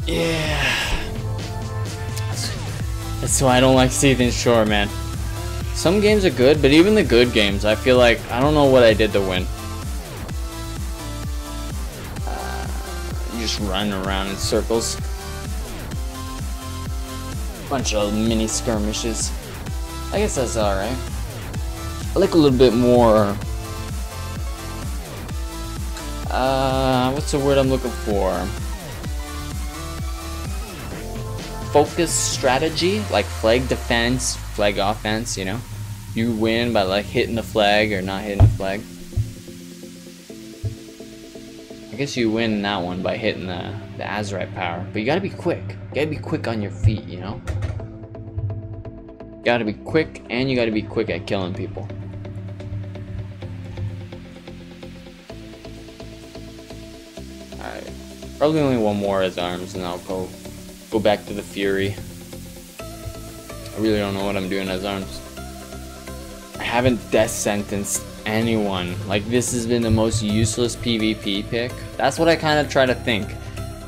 Yeah. That's why I don't like Seething Shore, man. Some games are good, but even the good games, I feel like I don't know what I did to win. You just run around in circles. Bunch of mini skirmishes. I guess that's alright. I like a little bit more. What's the word I'm looking for? Focus strategy, like flag defense, flag offense, you know? You win by like hitting the flag or not hitting the flag. I guess you win that one by hitting the Azerite power, but you gotta be quick. You gotta be quick on your feet, you know? You gotta be quick, and you gotta be quick at killing people. Alright, probably only one more as arms, and I'll go back to the Fury. I really don't know what I'm doing as arms. I haven't death sentenced anyone. Like, this has been the most useless PvP pick. That's what I kind of try to think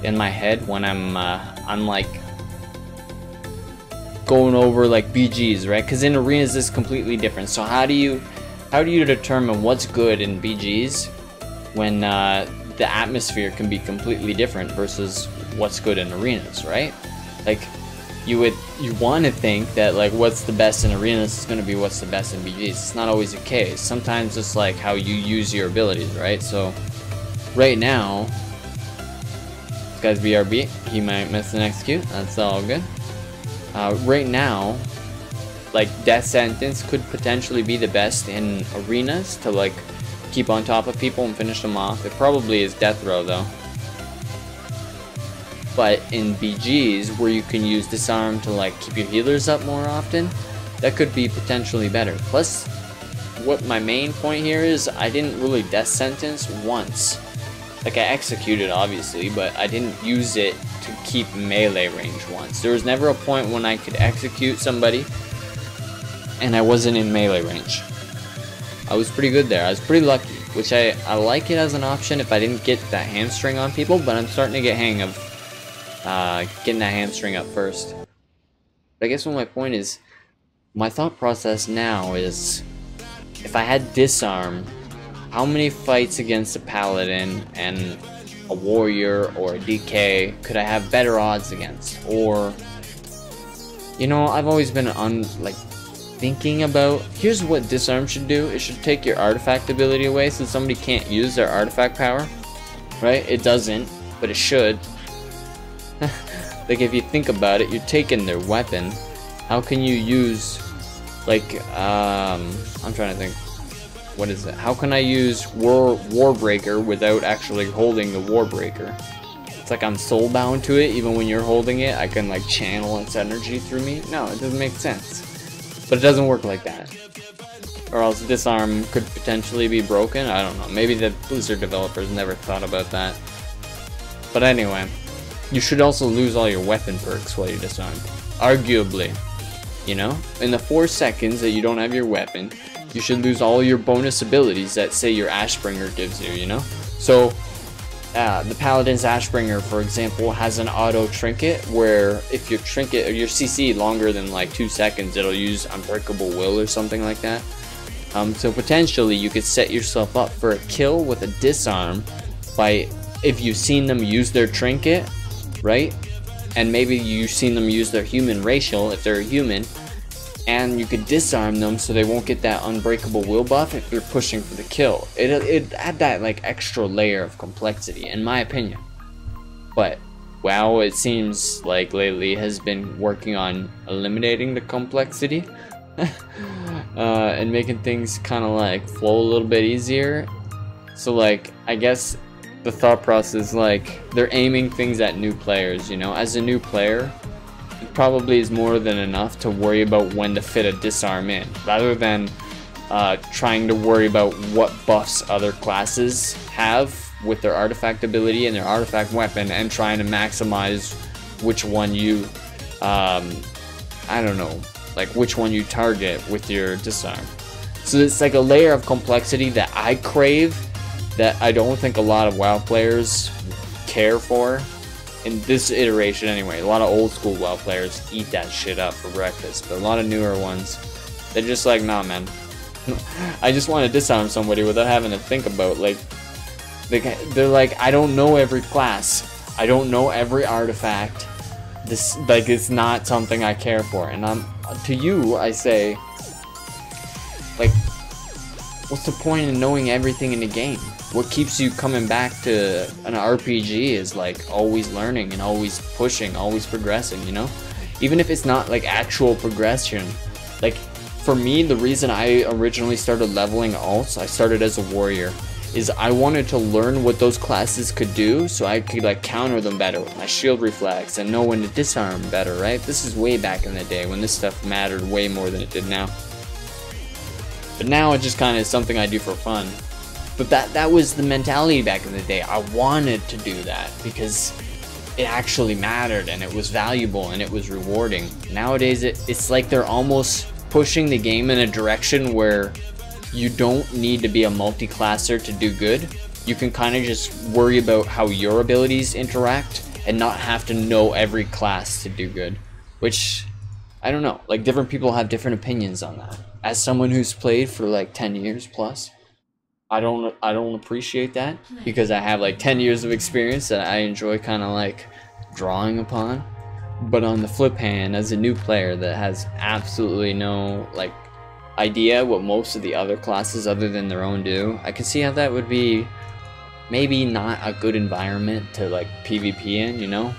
in my head when I'm like going over like BGs, right? Because in arenas this is completely different. So how do you determine what's good in BGs when the atmosphere can be completely different versus what's good in arenas, right? Like you want to think that like what's the best in arenas is going to be what's the best in BGs. It's not always the case. Sometimes it's like how you use your abilities, right? So right now, this guy's BRB. He might miss an execute. That's all good. Right now, like death sentence could potentially be the best in arenas to like keep on top of people and finish them off. It probably is death row though. But in BGs, where you can use disarm to like keep your healers up more often, that could be potentially better. Plus, what my main point here is, I didn't really death sentence once. Like I executed obviously, but I didn't use it to keep melee range once. There was never a point when I could execute somebody and I wasn't in melee range. I was pretty good there. I was pretty lucky, which I like it as an option if I didn't get that hamstring on people, but I'm starting to get hang of getting that hamstring up first. But I guess what my point is, my thought process now is, if I had disarm, how many fights against a paladin and a warrior or a DK could I have better odds against? Or You know, I've always been thinking about, here's what disarm should do. It should take your artifact ability away so somebody can't use their artifact power, right? It doesn't, but it should. Like, if you think about it, you're taking their weapon. How can you use, like, I'm trying to think, what is it? How can I use Warbreaker without actually holding the Warbreaker? It's like I'm soulbound to it. Even when you're holding it, I can like channel its energy through me. No, it doesn't make sense. But it doesn't work like that. Or else disarm could potentially be broken. I don't know. Maybe the Blizzard developers never thought about that. But anyway, you should also lose all your weapon perks while you're disarmed. Arguably. You know? In the 4 seconds that you don't have your weapon, you should lose all your bonus abilities that, say, your Ashbringer gives you, you know? So, the Paladin's Ashbringer, for example, has an auto trinket where if your trinket or your CC longer than like 2 seconds, it'll use Unbreakable Will or something like that. So potentially you could set yourself up for a kill with a disarm by, if you've seen them use their trinket, right? And maybe you've seen them use their human racial if they're a human, and you could disarm them so they won't get that Unbreakable Will buff if they're pushing for the kill. It add that like extra layer of complexity, in my opinion. But WoW, it seems like lately has been working on eliminating the complexity and making things kind of like flow a little bit easier. So like, I guess the thought process, like, they're aiming things at new players, you know? As a new player, it probably is more than enough to worry about when to fit a disarm in, rather than trying to worry about what buffs other classes have with their artifact ability and their artifact weapon, and trying to maximize which one you, I don't know, like which one you target with your disarm. So it's like a layer of complexity that I crave, that I don't think a lot of WoW players care for. In this iteration anyway, a lot of old school WoW players eat that shit up for breakfast, but a lot of newer ones, they're just like, nah man, I just want to disarm somebody without having to think about, like, they're like, I don't know every class, I don't know every artifact, this, like, it's not something I care for. And to you, I say, like, what's the point in knowing everything in the game? What keeps you coming back to an RPG is like always learning and always pushing, always progressing, you know? Even if it's not like actual progression. Like, for me, the reason I originally started leveling alts, I started as a warrior, is I wanted to learn what those classes could do so I could like counter them better with my shield reflex and know when to disarm better, right? This is way back in the day when this stuff mattered way more than it did now. But now it just kind of is something I do for fun. But that was the mentality back in the day. I wanted to do that because it actually mattered and it was valuable and it was rewarding. Nowadays, it's like they're almost pushing the game in a direction where you don't need to be a multi-classer to do good. You can kind of just worry about how your abilities interact and not have to know every class to do good. Which, I don't know, like different people have different opinions on that. As someone who's played for like 10 years plus, I don't appreciate that, because I have like 10 years of experience that I enjoy kind of like drawing upon. But on the flip hand, as a new player that has absolutely no like idea what most of the other classes other than their own do, I can see how that would be maybe not a good environment to like PvP in, you know?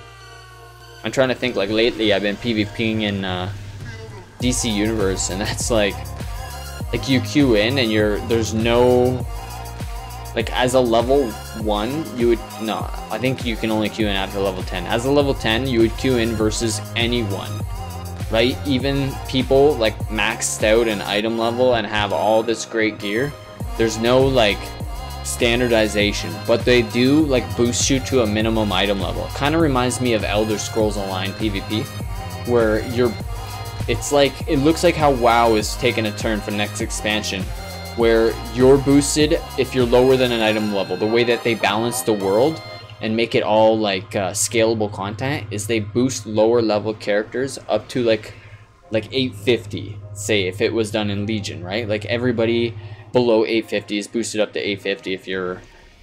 I'm trying to think, like lately I've been PvPing in DC Universe, and that's like you queue in and there's no, like, as a level 1 you would, no, I think you can only queue in after level 10. As a level 10 you would queue in versus anyone, right? Even people like maxed out an item level and have all this great gear, there's no like standardization, but they do like boost you to a minimum item level. It kind of reminds me of Elder Scrolls Online PvP, where it's like, it looks like how WoW is taking a turn for next expansion, where you're boosted if you're lower than an item level. The way that they balance the world and make it all like scalable content is they boost lower level characters up to like 850, say, if it was done in Legion, right? Like everybody below 850 is boosted up to 850 if you're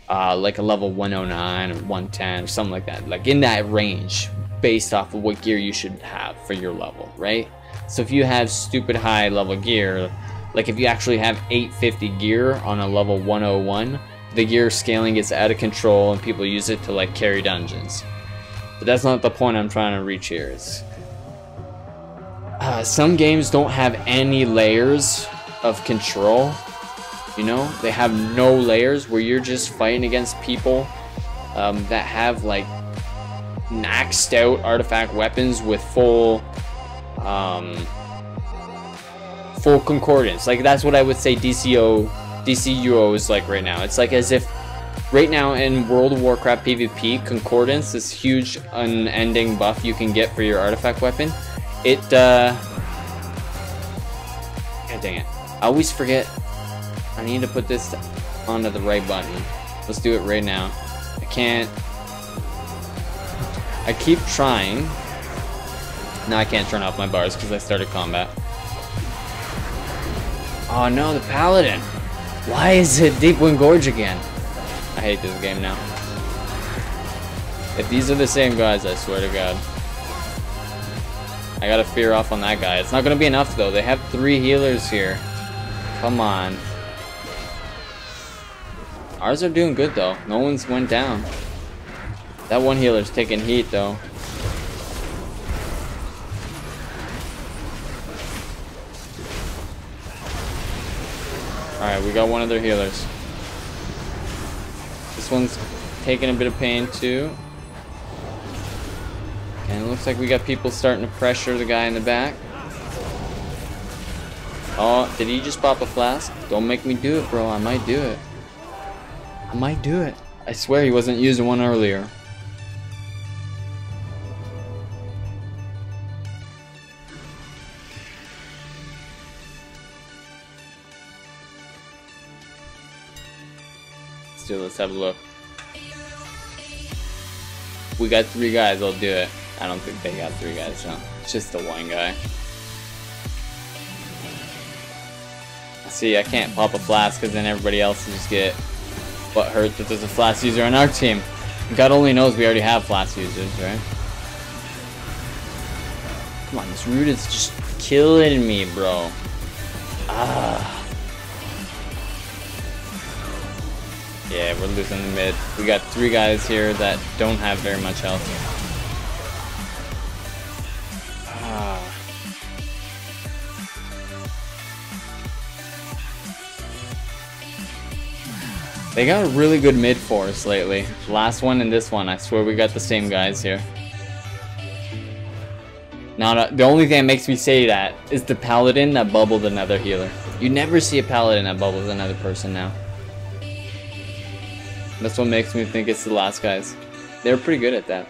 like a level 109 or 110 or something like that, like in that range. based off of what gear you should have for your level, right? So if you have stupid high level gear, like if you actually have 850 gear on a level 101, the gear scaling gets out of control and people use it to like carry dungeons. But that's not the point I'm trying to reach here. Some games don't have any layers of control. You know, they have no layers where you're just fighting against people that have like maxed out artifact weapons with full concordance. Like that's what I would say DCUO is like right now. It's like as if right now in World of Warcraft PvP, concordance, this huge unending buff you can get for your artifact weapon, it God dang it, I always forget I need to put this onto the right button. Let's do it right now. I keep trying. Now I can't turn off my bars because I started combat. Oh no, the Paladin! Why is it Deepwind Gorge again? I hate this game now. If these are the same guys, I swear to God. I gotta fear off on that guy. It's not gonna be enough though. They have 3 healers here. Come on. Ours are doing good though. No one's went down. That one healer's taking heat though. Alright, we got one of their healers. This one's taking a bit of pain too. And it looks like we got people starting to pressure the guy in the back. Oh, did he just pop a flask? Don't make me do it, bro. I might do it. I might do it. I swear he wasn't using one earlier. Let's have a look. We got 3 guys, I'll do it. I don't think they got 3 guys, no. It's just the one guy. See, I can't pop a flask because then everybody else will just get butt hurt that there's a flask user on our team. God only knows we already have flask users, right? Come on, this root is just killing me, bro. Yeah, we're losing the mid. We got 3 guys here that don't have very much health. They got a really good mid force lately. Last one and this one, I swear we got the same guys here. Now, the only thing that makes me say that is the Paladin that bubbled another healer. You never see a Paladin that bubbles another person now. That's what makes me think it's the last guys. They're pretty good at that.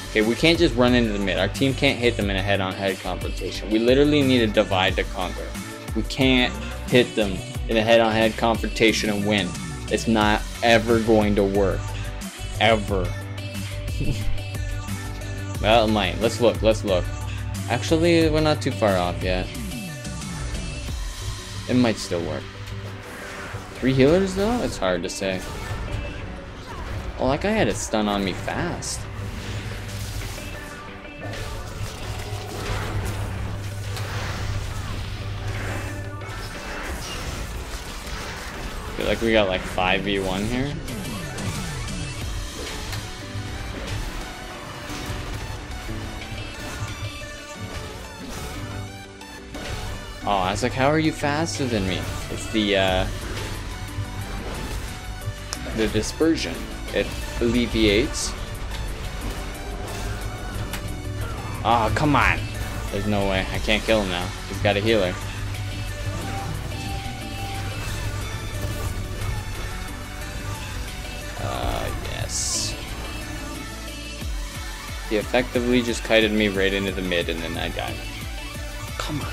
Okay, we can't just run into the mid. Our team can't hit them in a head-on-head confrontation. We literally need a divide to conquer. We can't hit them in a head-on-head confrontation and win. It's not ever going to work. Ever. Well, it might. Let's look. Let's look. Actually, we're not too far off yet. It might still work. 3 healers though? It's hard to say. Oh, that guy had a stun on me fast. I feel like we got like 5v1 here. Oh, I was like, how are you faster than me? It's the dispersion. It alleviates. Oh, come on. There's no way. I can't kill him now. He's got a healer. Yes. He effectively just kited me right into the mid and then I died. Come on.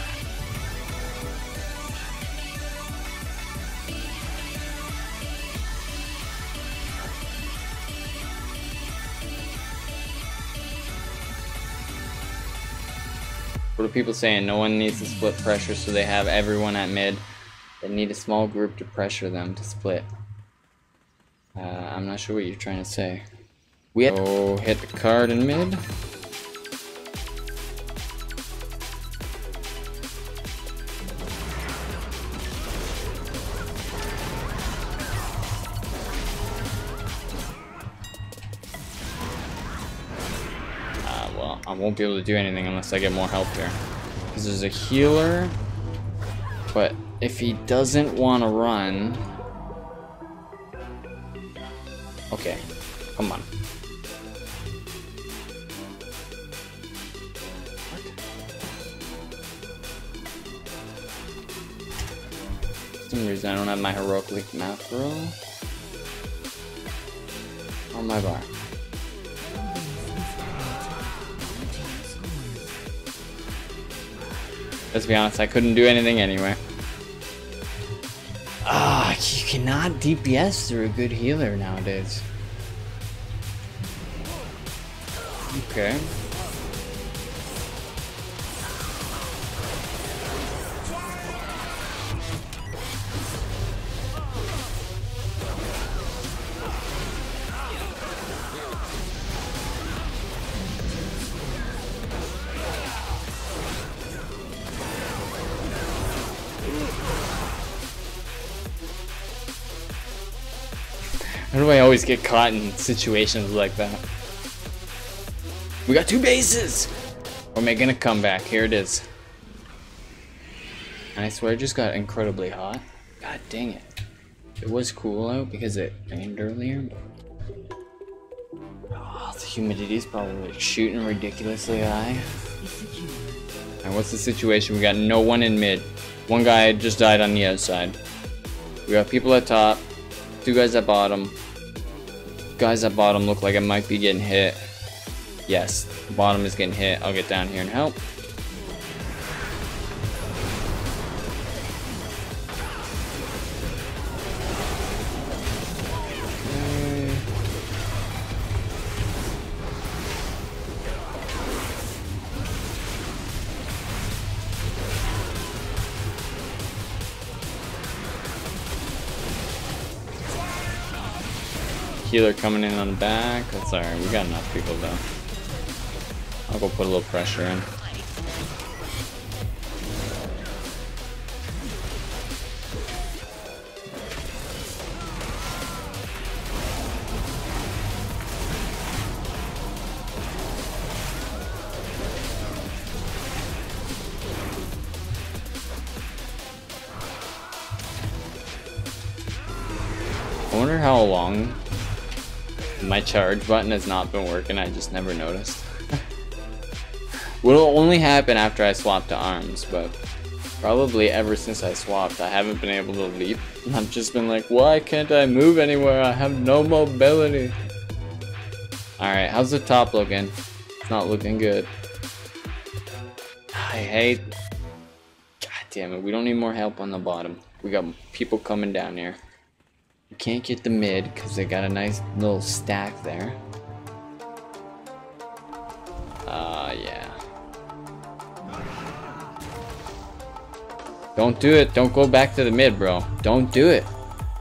What are people saying? No one needs to split pressure, so they have everyone at mid. They need a small group to pressure them to split. I'm not sure what you're trying to say. We have to hit the card in mid. Well, I won't be able to do anything unless I get more help here. Because there's a healer, but if he doesn't want to run... Okay, come on. For some reason I don't have my heroic leap macro on my bar. Let's be honest, I couldn't do anything anyway. Ah, you cannot DPS through a good healer nowadays. Okay. How do I always get caught in situations like that? We got 2 bases! We're making a comeback. Here it is. And I swear it just got incredibly hot. God dang it. It was cool out because it rained earlier. Oh, the humidity is probably shooting ridiculously high. And what's the situation? We got no one in mid. One guy just died on the outside. We got people at top. 2 guys at bottom. Guys at bottom look like it might be getting hit. Yes, bottom is getting hit. I'll get down here and help. Healer coming in on the back. That's alright, we got enough people though. I'll go put a little pressure in. I wonder how long my charge button has not been working. I just never noticed. Will only happen after I swap to arms, but probably ever since I swapped I haven't been able to leap. I've just been like, why can't I move anywhere? I have no mobility. Alright, how's the top looking? It's not looking good. I hate... God damn it, we don't need more help on the bottom. We got people coming down here. We can't get the mid because they got a nice little stack there. Yeah. Don't do it. Don't go back to the mid, bro. Don't do it.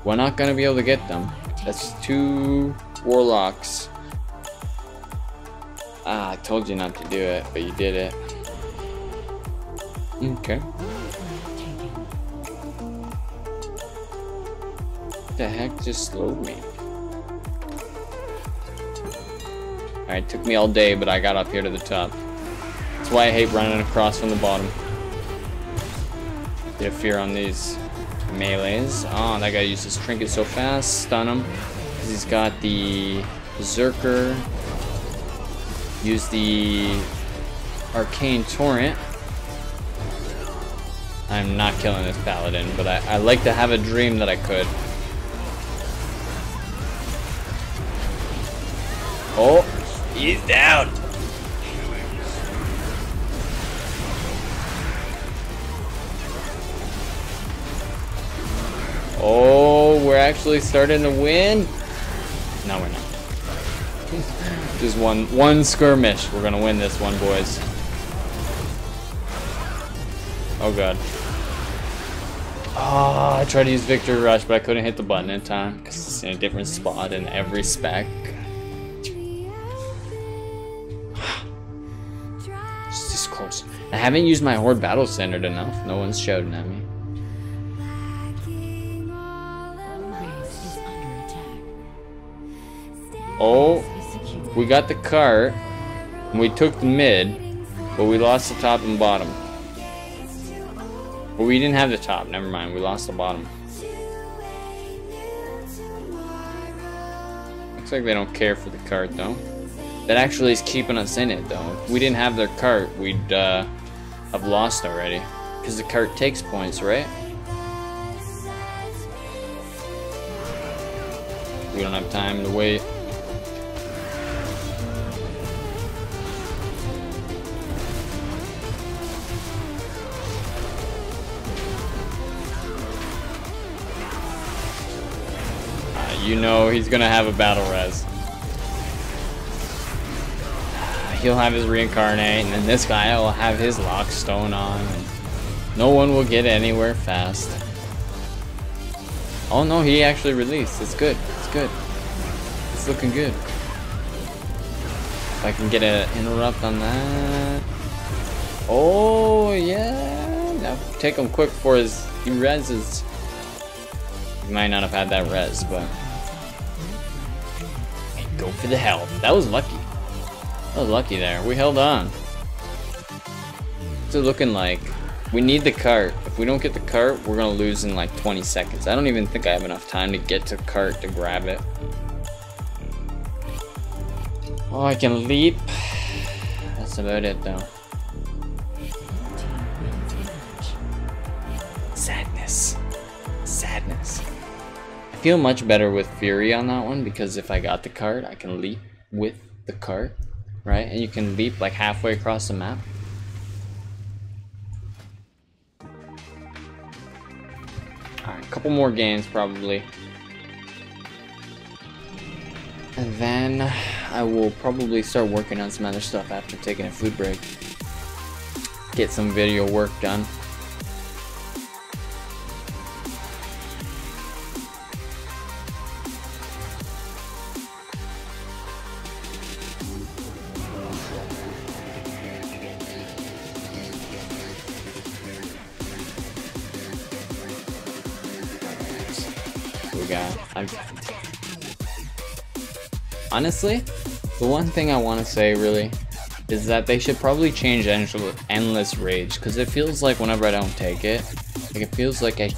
We're not gonna be able to get them. That's 2 warlocks. Ah, I told you not to do it, but you did it. Okay. What the heck just slowed me? Alright, took me all day, but I got up here to the top. That's why I hate running across from the bottom. Get a fear on these melees. Oh, that guy used his trinket so fast. Stun him. Because he's got the Berserker. Use the Arcane Torrent. I'm not killing this paladin, but I like to have a dream that I could. Oh, he's down. Oh, we're actually starting to win. No, we're not. Just one skirmish. We're gonna win this one, boys. Oh god. Oh, I tried to use Victory Rush, but I couldn't hit the button in time because it's in a different spot in every spec. knows? I haven't used my Horde Battle Standard enough. No one's shouting at me. Oh, we got the cart. And we took the mid, but we lost the top and bottom. Well, we didn't have the top. Never mind. We lost the bottom. Looks like they don't care for the cart though. That actually is keeping us in it though. If we didn't have their cart, we'd have lost already. Because the cart takes points, right? We don't have time to wait. You know he's gonna have a battle res. He'll have his reincarnate, and then this guy will have his lockstone on, and no one will get anywhere fast. Oh no, he actually released. It's good. It's good. It's looking good. If I can get an interrupt on that. Oh yeah. Now take him quick for he reses. He might not have had that res, but go for the health. That was lucky. That was lucky there. We held on. What's it looking like? We need the cart. If we don't get the cart, we're gonna lose in like 20 seconds. I don't even think I have enough time to get to the cart to grab it. Oh, I can leap. That's about it though. Sadness. Sadness. I feel much better with Fury on that one because if I got the cart, I can leap with the cart, right? And you can leap like halfway across the map. Alright, a couple more games probably. And then I will probably start working on some other stuff after taking a food break. Get some video work done. Honestly, the one thing I want to say really is that they should probably change endless rage, because it feels like whenever I don't take it, like it feels like it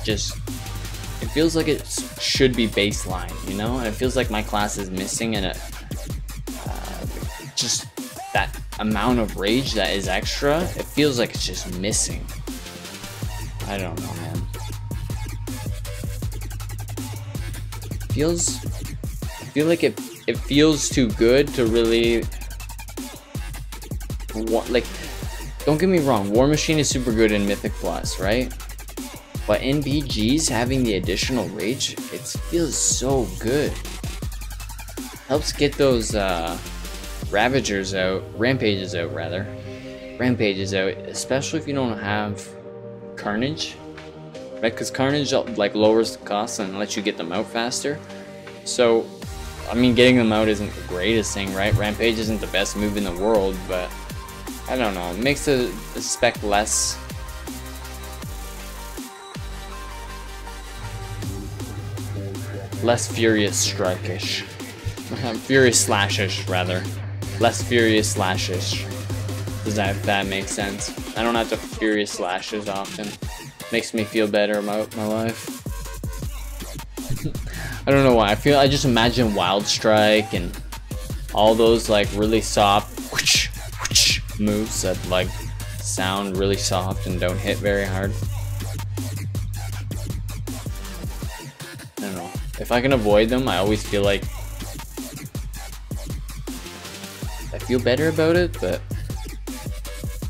should be baseline, you know, and it feels like my class is missing, and just that amount of rage that is extra, it feels like it's just missing. I don't know, man. I feel like it feels too good to really like, don't get me wrong, War Machine is super good in Mythic Plus, right? But in BGs, having the additional rage, it feels so good. Helps get those rampages out, especially if you don't have Carnage, right? Because Carnage like lowers the cost and lets you get them out faster. So, I mean, getting them out isn't the greatest thing, right? Rampage isn't the best move in the world, but I don't know. It makes the spec less furious strike-ish. Furious slash-ish, rather. Less furious slash-ish. Does that make sense? I don't have to furious slash as often. Makes me feel better about my life. I don't know why. I just imagine Wild Strike and all those like really soft whoosh, whoosh moves that like sound really soft and don't hit very hard. I don't know. If I can avoid them, I always feel like I feel better about it, but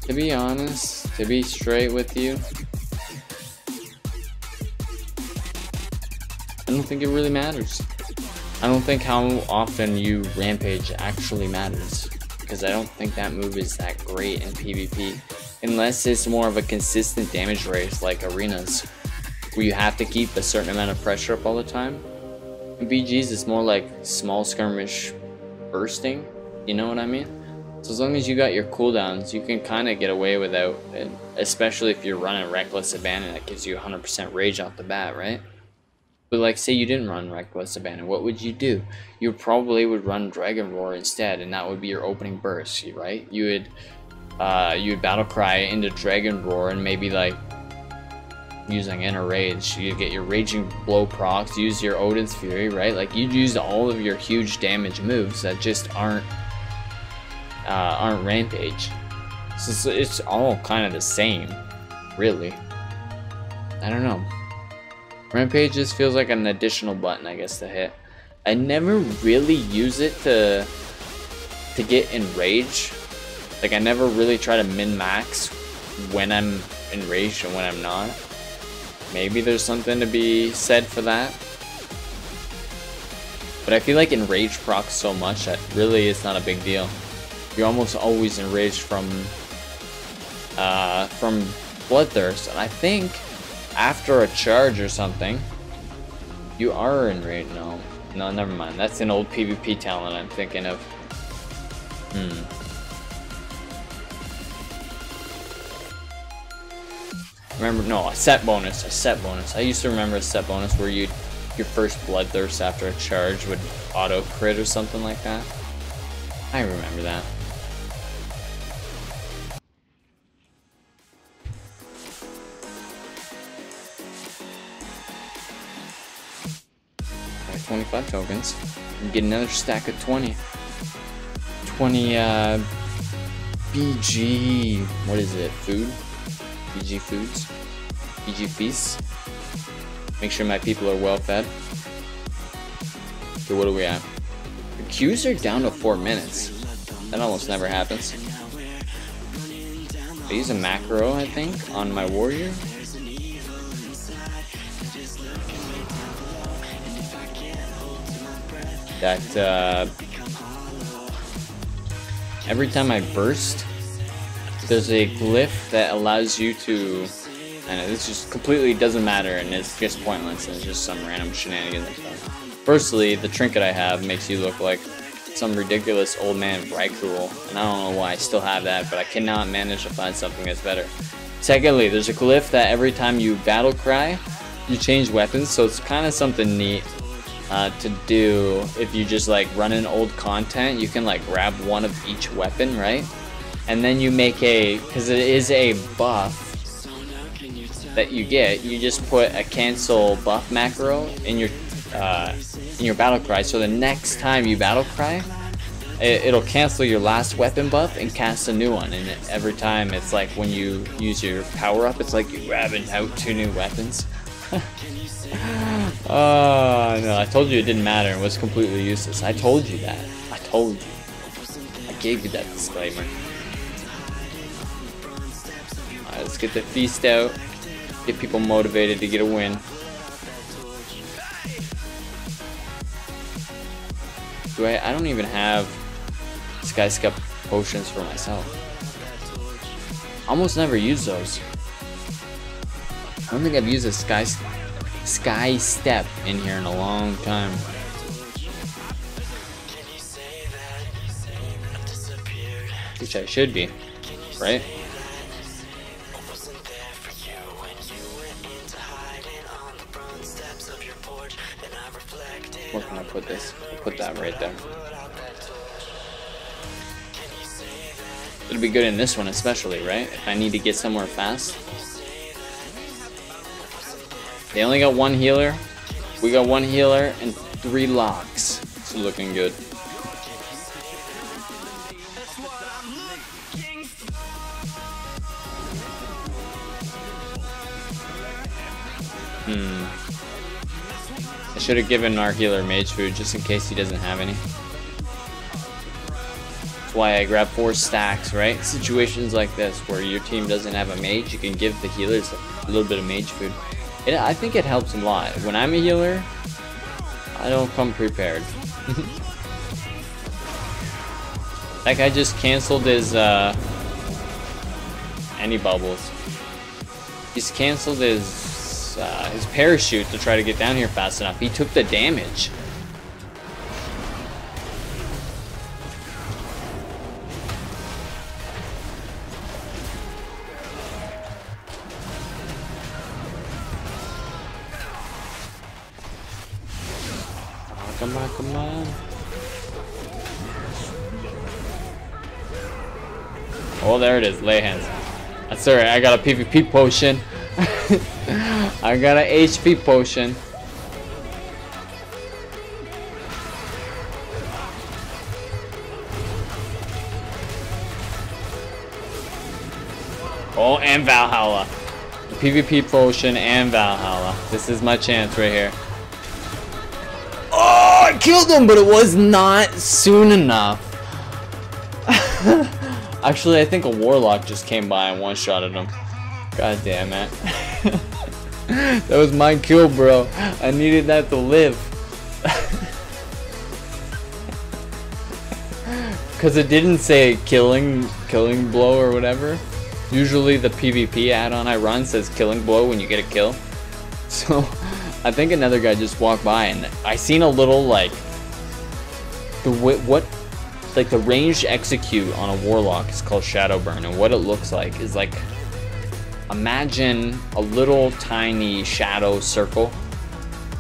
to be honest, to be straight with you, I don't think it really matters. I don't think how often you rampage actually matters, because I don't think that move is that great in PvP, unless it's more of a consistent damage race like arenas, where you have to keep a certain amount of pressure up all the time. In BGs, it's more like small skirmish bursting, you know what I mean? So as long as you got your cooldowns, you can kind of get away without it, especially if you're running Reckless Abandon. That gives you 100% rage off the bat, right? But like, say you didn't run Reckless Abandon, what would you do? You probably would run Dragon Roar instead, and that would be your opening burst, right? You would Battle Cry into Dragon Roar, and maybe like using Inner Rage, you get your Raging Blow procs, use your Odin's Fury, right? Like, you'd use all of your huge damage moves that just aren't Rampage. So it's all kind of the same, really. I don't know. Rampage just feels like an additional button, I guess, to hit. I never really use it to get enraged. Like, I never really try to min-max when I'm enraged and when I'm not. Maybe there's something to be said for that. But I feel like enraged procs so much that really it's not a big deal. You're almost always enraged from Bloodthirst, and I think after a charge or something, you are enraged. No, never mind. That's an old PvP talent I'm thinking of. Remember, no, a set bonus. I used to remember a set bonus where your first Bloodthirst after a charge would auto crit or something like that. I remember that. 25 tokens. And get another stack of 20. 20 BG. What is it? Food? BG foods? BG feasts? Make sure my people are well fed. Okay, what do we have? The queues are down to 4 minutes. That almost never happens. I use a macro, I think, on my warrior. That every time I burst, there's a glyph that allows you to, I know this just completely doesn't matter and it's just pointless and it's just some random shenanigans and stuff. Firstly, the trinket I have makes you look like some ridiculous old man Vrykul, and I don't know why I still have that, but I cannot manage to find something that's better. Secondly, there's a glyph that every time you battle cry, you change weapons, so it's kind of something neat to do. If you just like run in old content, you can like grab one of each weapon, right? And then you make because it is a buff that you get, you just put a cancel buff macro in your battle cry, so the next time you battle cry, it'll cancel your last weapon buff and cast a new one. And every time it's like when you use your power up, it's like you're grabbing out 2 new weapons. Oh no, I told you it didn't matter and was completely useless. I told you that. I told you. I gave you that disclaimer. Alright, let's get the feast out. Get people motivated to get a win. I don't even have Sky Step potions for myself. Almost never use those. I don't think I've used a Sky Step in here in a long time. Which I should be, right? Where can I put this? I'll put that right there. It'll be good in this one especially, right? If I need to get somewhere fast. They only got 1 healer. We got 1 healer and 3 locks. It's looking good. I should have given our healer mage food just in case he doesn't have any. That's why I grabbed 4 stacks, right? Situations like this where your team doesn't have a mage, you can give the healers a little bit of mage food. I think it helps a lot. When I'm a healer, I don't come prepared. That guy just canceled his any bubbles. He's canceled his parachute to try to get down here fast enough. He took the damage. Come on, come on. Oh, there it is. Lay hands. That's alright. I got a PvP potion. I got an HP potion. Oh, and Valhalla. PvP potion and Valhalla. This is my chance right here. Oh, I killed him, but it was not soon enough. Actually, I think a warlock just came by and one-shotted him. God damn it. That was my kill, bro. I needed that to live. Because it didn't say killing blow or whatever. Usually the PvP add-on I run says killing blow when you get a kill. So I think another guy just walked by and I seen a little like the ranged execute on a warlock is called shadow burn, and what it looks like is like, imagine a little tiny shadow circle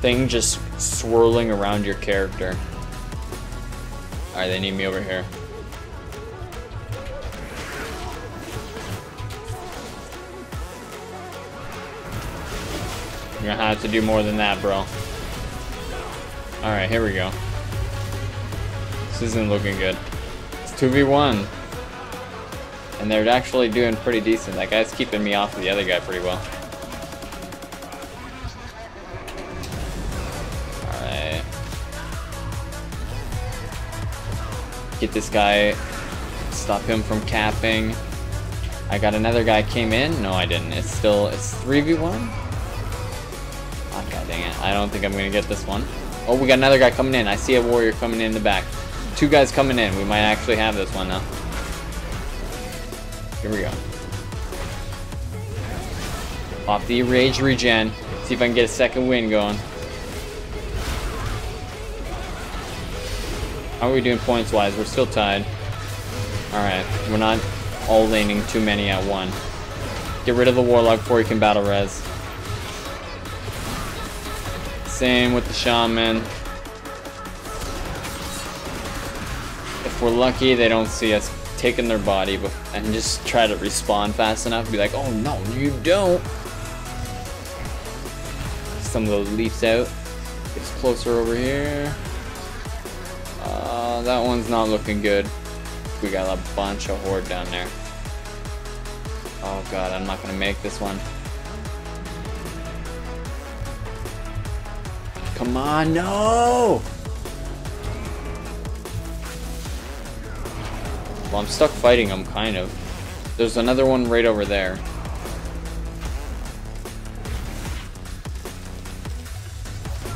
thing just swirling around your character. Alright, they need me over here. You're gonna have to do more than that, bro. Alright, here we go. This isn't looking good. It's 2v1. And they're actually doing pretty decent. That guy's keeping me off of the other guy pretty well. Alright. Get this guy. Stop him from capping. I got another guy came in. No, I didn't. It's 3v1? Oh, god dang it. I don't think I'm gonna get this one. Oh, we got another guy coming in. I see a warrior coming in the back. 2 guys coming in. We might actually have this one now. Here we go. Off the rage regen. See if I can get a second win going. How are we doing points wise? We're still tied. Alright. We're not all laning too many at one. Get rid of the warlock before you can battle res. Same with the shaman. If we're lucky, they don't see us taking their body and just try to respawn fast enough. Be like, oh no, you don't. Some of those leaps out. Gets closer over here. That one's not looking good. We got a bunch of horde down there. Oh god, I'm not gonna make this one. Come on, no! Well, I'm stuck fighting him, kind of. There's another one right over there.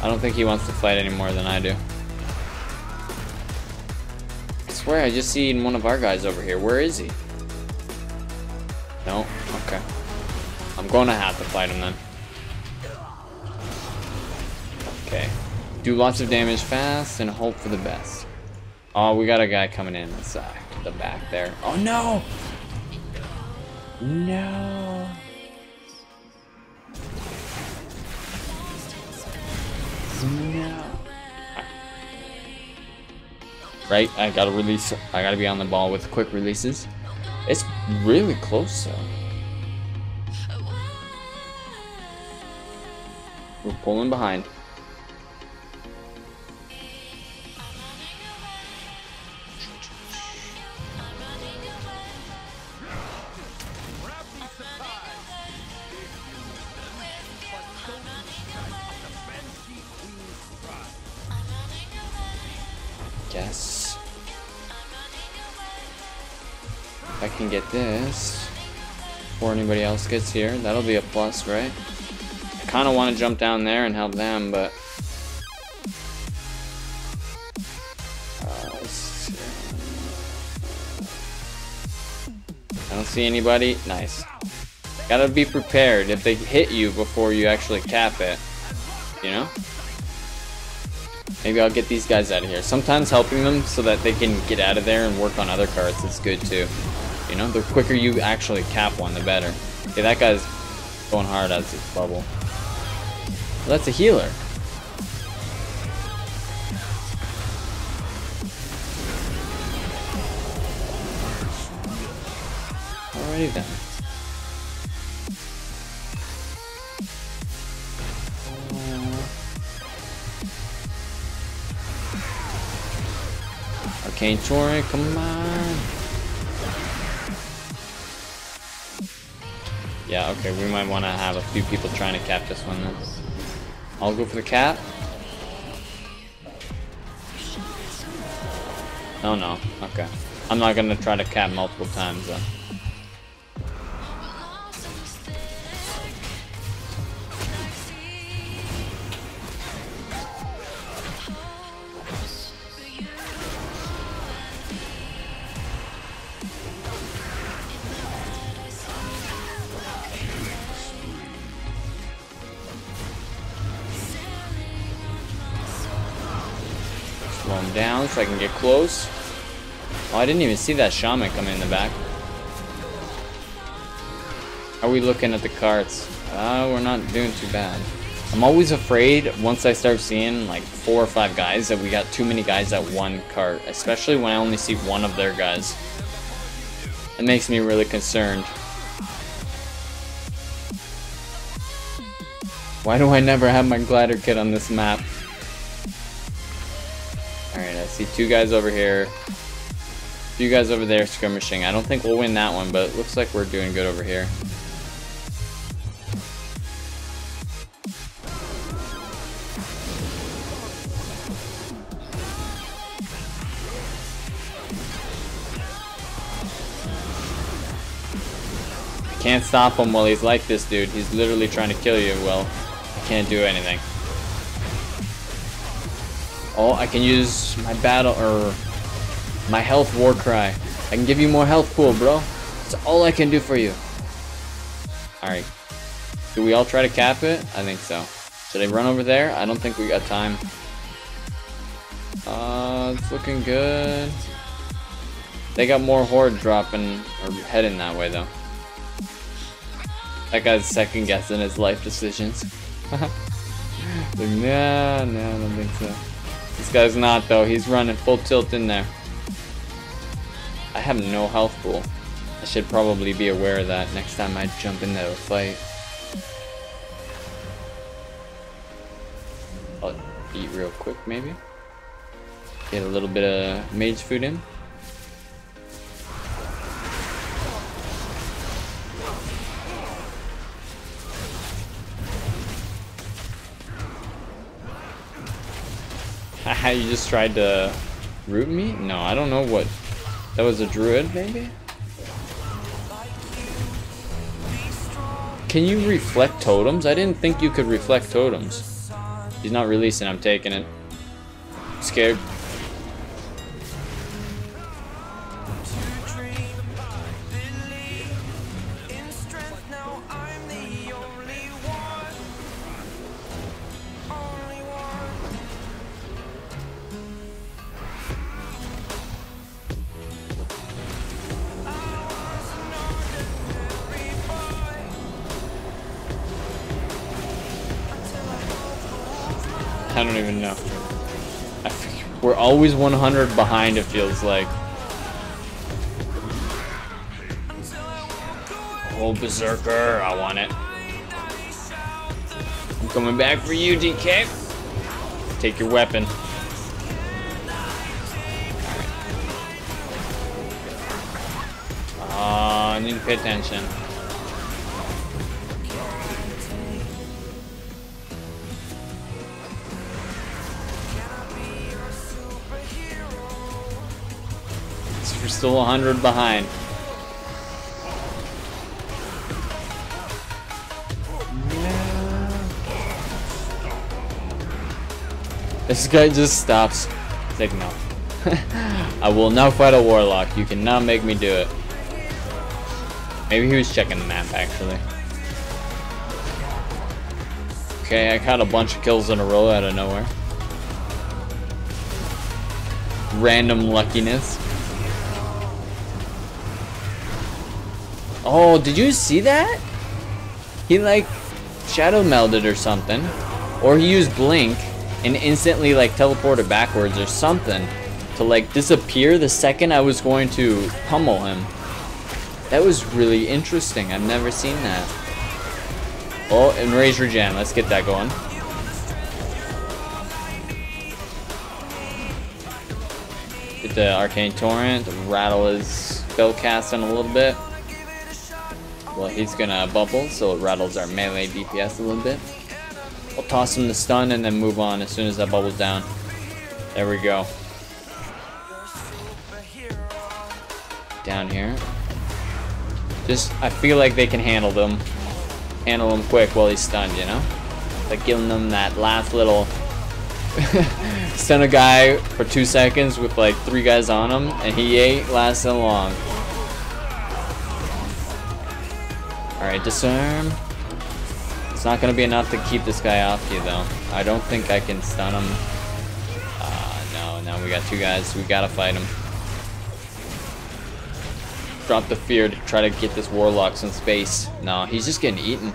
I don't think he wants to fight any more than I do. I swear I just seen one of our guys over here. Where is he? No? Okay. I'm going to have to fight him then. Okay. Do lots of damage fast and hope for the best. Oh, we got a guy coming in the back there. Oh no! No! No! Right? I gotta release. I gotta be on the ball with quick releases. It's really close though. We're pulling behind. Guess if I can get this before anybody else gets here, that'll be a plus, right? I kind of want to jump down there and help them, but I don't see anybody. Nice. Gotta be prepared if they hit you before you actually cap it, you know? Maybe I'll get these guys out of here. Sometimes helping them so that they can get out of there and work on other cards is good too. You know, the quicker you actually cap one, the better. Okay, that guy's going hard as his bubble. Well, that's a healer. Alrighty then. Arcane Torrent, come on. Yeah, okay, we might want to have a few people trying to cap this one then. I'll go for the cap. Oh no, okay. I'm not gonna try to cap multiple times though. Slow him down so I can get close. Oh, I didn't even see that shaman come in the back. Are we looking at the carts? We're not doing too bad. I'm always afraid once I start seeing like 4 or 5 guys that we got too many guys at one cart, especially when I only see one of their guys. It makes me really concerned. Why do I never have my glider kit on this map? Alright, I see 2 guys over here. You guys over there skirmishing. I don't think we'll win that one, but it looks like we're doing good over here. I can't stop him while he's like this, dude. He's literally trying to kill you. Well, I can't do anything. Oh, I can use my battle or my health war cry. I can give you more health pool, bro. That's all I can do for you. Alright. Do we all try to cap it? I think so. Should I run over there? I don't think we got time. It's looking good. They got more horde dropping or heading that way though. That guy's second guessing his life decisions. Like, nah, I don't think so. This guy's not though. He's running full tilt in there. I have no health pool. I should probably be aware of that next time I jump into a fight. I'll eat real quick maybe. Get a little bit of mage food in. Haha, you just tried to root me? No, I don't know what. That was a druid, maybe? Can you reflect totems? I didn't think you could reflect totems. He's not releasing, I'm taking it. I'm scared. I don't even know. We're always 100 behind, it feels like. Oh, Berserker, I want it. I'm coming back for you, DK. Take your weapon. I need to pay attention. We're still 100 behind. This guy just stops. It's like, no. I will not fight a warlock. You cannot make me do it. Maybe he was checking the map, actually. Okay, I caught a bunch of kills in a row out of nowhere. Random luckiness. Oh, did you see that? He like shadow melded or something. Or he used blink and instantly like teleported backwards or something to like disappear the second I was going to pummel him. That was really interesting. I've never seen that. Oh, and raise regen. Let's get that going. Get the Arcane Torrent. Rattle his spell casting a little bit. Well, he's gonna bubble, so it rattles our melee DPS a little bit. We'll toss him the stun and then move on as soon as that bubbles down. There we go. Down here. Just, I feel like they can handle them. Handle him quick while he's stunned, you know? Like giving them that last little stun a guy for 2 seconds with like 3 guys on him, and he ain't lasting long. Alright, disarm. It's not gonna be enough to keep this guy off you though. I don't think I can stun him. No, we got 2 guys. We gotta fight him. Drop the fear to try to get this warlock some space. No, he's just getting eaten.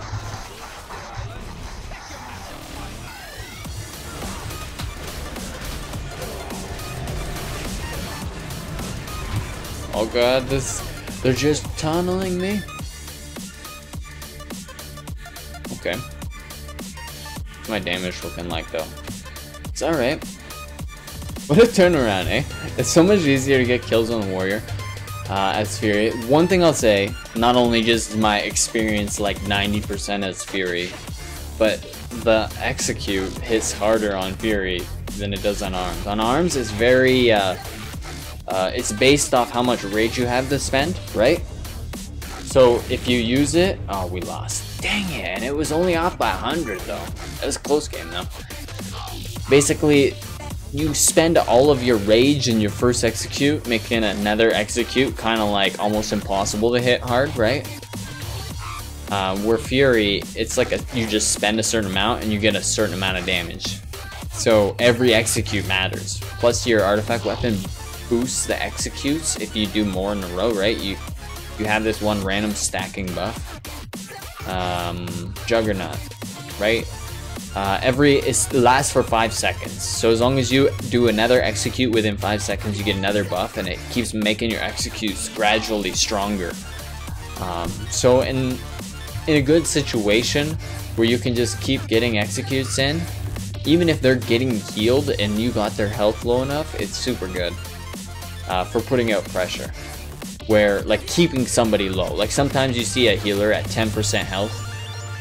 Oh god, they're just tunneling me. Okay. What's my damage looking like though? It's alright. What a turnaround, eh? It's so much easier to get kills on the warrior. As Fury. One thing I'll say, not only just my experience like 90% as Fury, but the execute hits harder on Fury than it does on Arms. On Arms, it's very, it's based off how much rage you have to spend, right? So if you use it, oh, we lost. Dang it, and it was only off by 100 though. It was a close game though. Basically, you spend all of your rage in your first execute, making another execute kind of like almost impossible to hit hard, right? Where Fury, it's like you just spend a certain amount and you get a certain amount of damage. So every execute matters. Plus your artifact weapon boosts the executes if you do more in a row, right? You have this one random stacking buff. Juggernaut, right? It lasts for 5 seconds. So as long as you do another execute within 5 seconds, you get another buff, and it keeps making your executes gradually stronger. So in a good situation where you can just keep getting executes in, even if they're getting healed and you got their health low enough, it's super good for putting out pressure. Where like keeping somebody low. Like sometimes you see a healer at 10% health,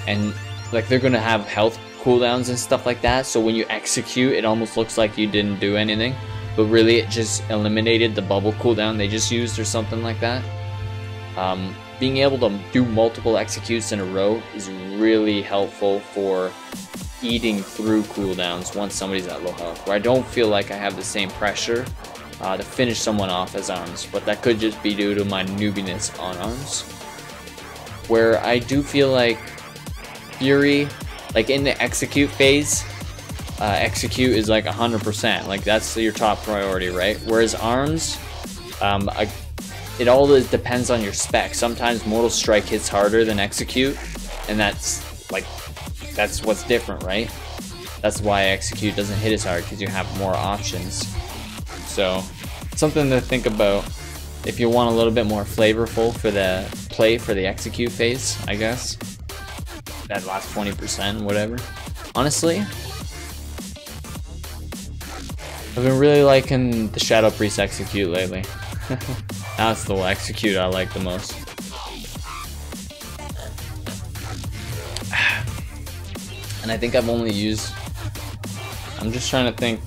and like they're gonna have health cooldowns and stuff like that, so when you execute it almost looks like you didn't do anything, but really it just eliminated the bubble cooldown they just used or something like that. Being able to do multiple executes in a row is really helpful for eating through cooldowns once somebody's at low health, where I don't feel like I have the same pressure to finish someone off as Arms, but that could just be due to my newbiness on Arms, where I do feel like Fury, like in the execute phase, execute is like 100%, like that's your top priority, right? Whereas Arms, it all depends on your spec. Sometimes Mortal Strike hits harder than execute, and that's what's different, right? That's why execute doesn't hit as hard, because you have more options. So something to think about if you want a little bit more flavorful for the play for the execute phase, I guess. That last 20%, whatever. Honestly, I've been really liking the Shadow Priest execute lately. That's the execute I like the most. And I think I've only used... I'm just trying to think...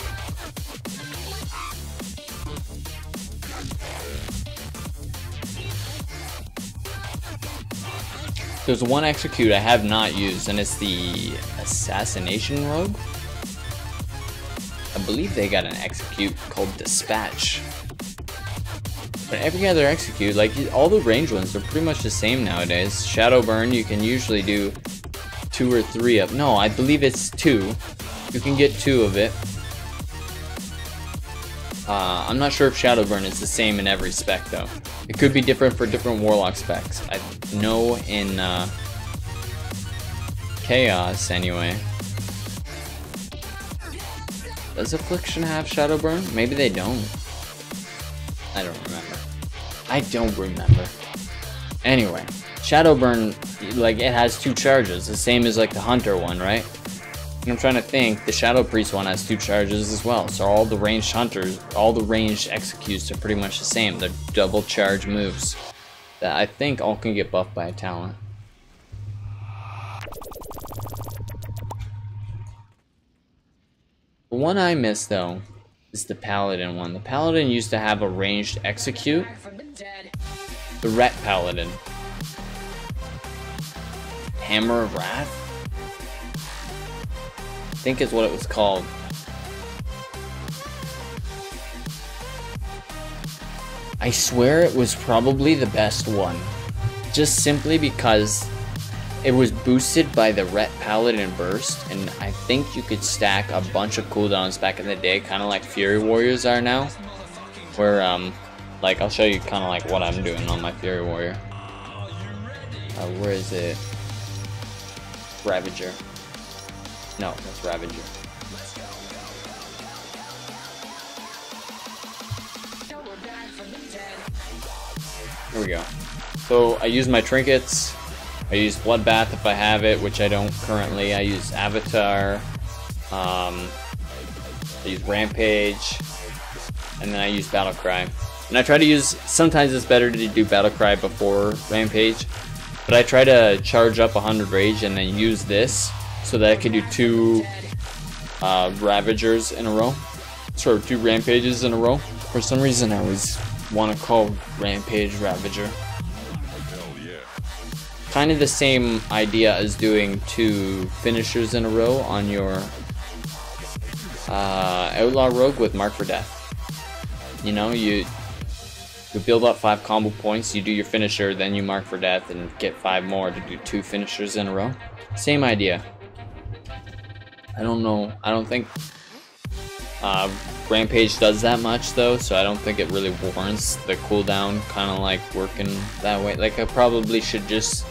There's one execute I have not used, and it's the Assassination Rogue. I believe they got an execute called Dispatch. But every other execute, like all the range ones, are pretty much the same nowadays. Shadow Burn, you can usually do 2 or 3 of. No, I believe it's 2. You can get 2 of it. I'm not sure if Shadow Burn is the same in every spec though. It could be different for different Warlock specs. I know in Chaos anyway. Does Affliction have Shadow Burn? Maybe they don't. I don't remember. Anyway, Shadowburn, like, it has 2 charges, the same as like the Hunter one, right? And I'm trying to think, the Shadow Priest one has 2 charges as well, so all the ranged Hunters, all the ranged executes are pretty much the same. They're double charge moves that I think all can get buffed by a talent. The one I miss though is the Paladin one. The Paladin used to have a ranged execute. The Ret Paladin. Hammer of Wrath? I think is what it was called. I swear it was probably the best one. Just simply because it was boosted by the Ret Paladin burst, and I think you could stack a bunch of cooldowns back in the day, kind of like Fury Warriors are now. Where, like, I'll show you kind of like what I'm doing on my Fury Warrior. Where is it? Ravager. No, that's Ravager. Here we go. So I use my trinkets. I use Bloodbath if I have it, which I don't currently. I use Avatar. I use Rampage. And then I use Battlecry. And I try to use, sometimes it's better to do Battlecry before Rampage. But I try to charge up 100 Rage and then use this so that I can do 2 Ravagers in a row. Or 2 Rampages in a row. For some reason I always want to call Rampage Ravager. Kind of the same idea as doing 2 finishers in a row on your Outlaw Rogue with Mark for Death. You know, you build up 5 combo points, you do your finisher, then you mark for death and get 5 more to do 2 finishers in a row. Same idea. I don't know, I don't think Rampage does that much though, so I don't think it really warrants the cooldown kind of like working that way. Like I probably should just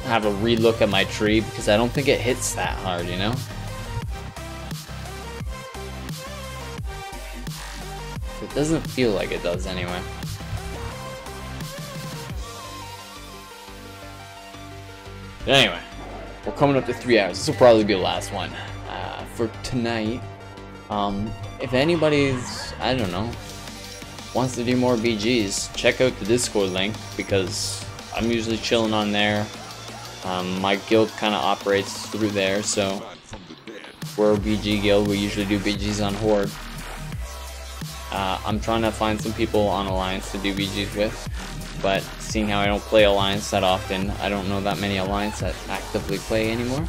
have a relook at my tree because I don't think it hits that hard, you know? It doesn't feel like it does anyway. But anyway, we're coming up to 3 hours. This will probably be the last one for tonight. If anybody's, I don't know, wants to do more BGs, check out the Discord link because I'm usually chilling on there. My guild kind of operates through there, so we're a BG guild. We usually do BGs on Horde. I'm trying to find some people on Alliance to do BGs with, but seeing how I don't play Alliance that often, I don't know that many Alliance that actively play anymore.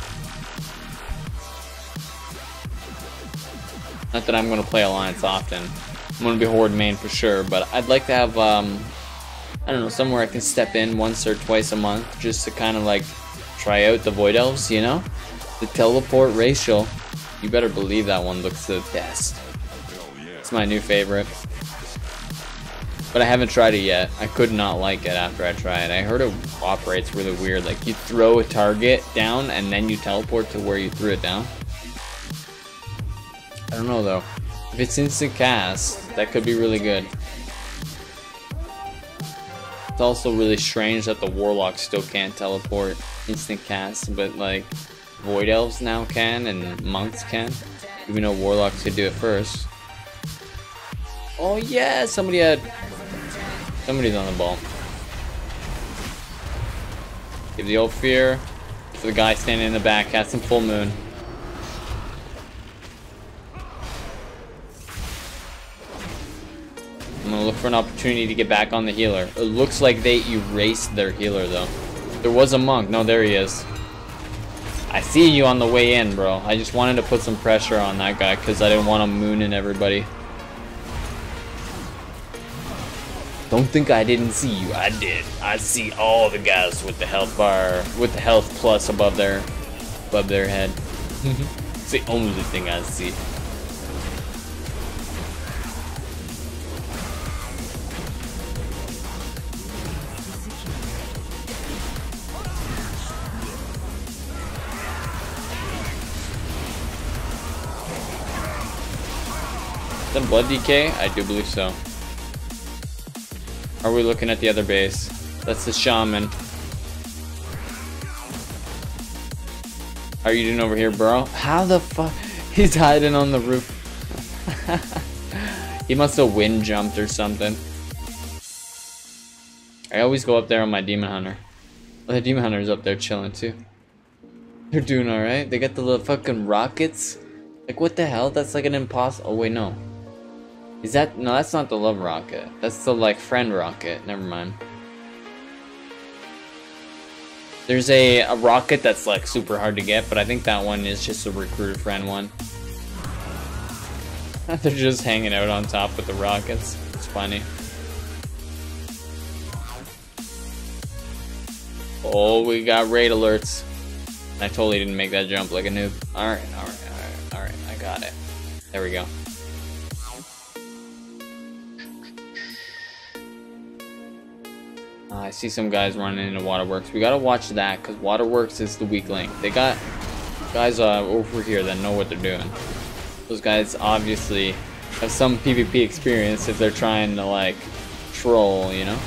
Not that I'm going to play Alliance often. I'm going to be Horde main for sure, but I'd like to have, I don't know, somewhere I can step in once or twice a month just to kind of like try out the Void Elves, you know? The teleport racial. You better believe that one looks the best. It's my new favorite. But I haven't tried it yet. I could not like it after I try it. I heard it operates really weird. Like you throw a target down and then you teleport to where you threw it down. I don't know though. If it's instant cast, that could be really good. It's also really strange that the Warlocks still can't teleport instant cast, but like Void Elves now can and Monks can. Even though Warlocks could do it first. Oh yeah, somebody's on the ball. Give the old fear for the guy standing in the back, casting Full Moon. I'm gonna look for an opportunity to get back on the healer. It looks like they erased their healer though. There was a monk. No, there he is. I see you on the way in, bro. I just wanted to put some pressure on that guy because I didn't want him mooning everybody. Don't think I didn't see you. I did. I see all the guys with the health bar, with the health plus above their head. It's the only thing I see. Is that blood DK? I do believe so. Are we looking at the other base? That's the shaman. How are you doing over here, bro? How the fuck? He's hiding on the roof. He must have wind jumped or something. I always go up there on my demon hunter. Well, the demon hunter's up there chilling too. They're doing alright. They got the little fucking rockets. Like, what the hell? That's like an impossible. Oh, wait, no. Is that? No, that's not the love rocket. That's the, like, friend rocket. Never mind. There's a rocket that's, like, super hard to get, but I think that one is just a recruiter friend one. They're just hanging out on top with the rockets. It's funny. Oh, we got raid alerts. I totally didn't make that jump like a noob. Alright. I got it. There we go. I see some guys running into waterworks. We gotta watch that, because waterworks is the weak link. They got guys over here that know what they're doing. Those guys obviously have some PvP experience if they're trying to, like, troll, you know?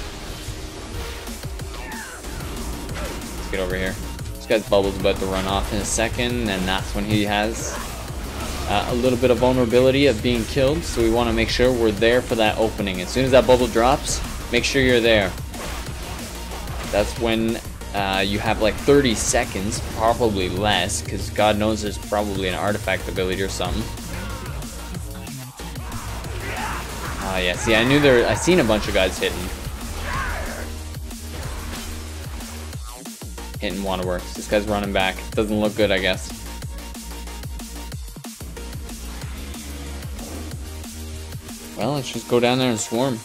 Let's get over here. This guy's bubble's about to run off in a second, and that's when he has a little bit of vulnerability of being killed, so we want to make sure we're there for that opening. As soon as that bubble drops, make sure you're there. That's when you have like 30 seconds, probably less, because God knows there's probably an artifact ability or something. Yeah, see, I seen a bunch of guys hitting waterworks. This guy's running back. Doesn't look good, I guess. Well, let's just go down there and swarm.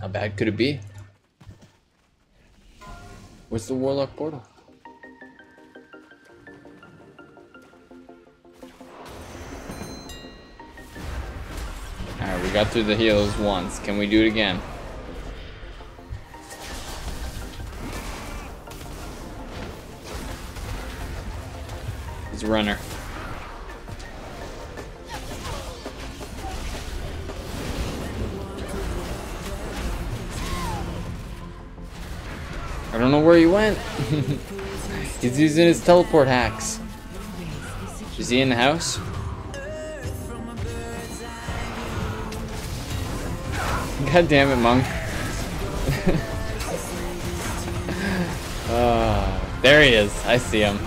How bad could it be? What's the Warlock portal? Alright, we got through the heals once. Can we do it again? He's a runner. I don't know where he went. He's using his teleport hacks. Is he in the house? God damn it, Monk. There he is. I see him.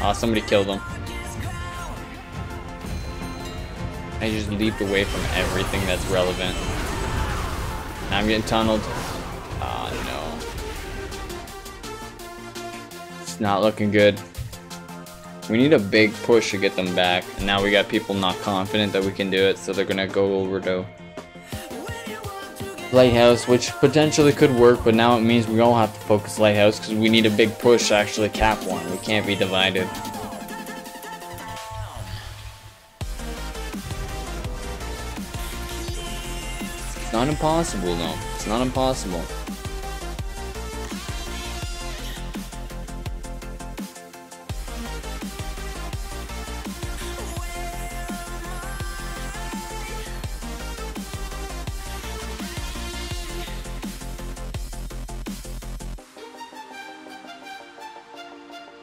Oh, somebody killed him. I just leaped away from everything that's relevant. Now I'm getting tunneled. Oh no. It's not looking good. We need a big push to get them back. And now we got people not confident that we can do it, so they're gonna go over to Lighthouse, which potentially could work, but now it means we all have to focus Lighthouse because we need a big push to actually cap one. We can't be divided. It's not impossible though. It's not impossible.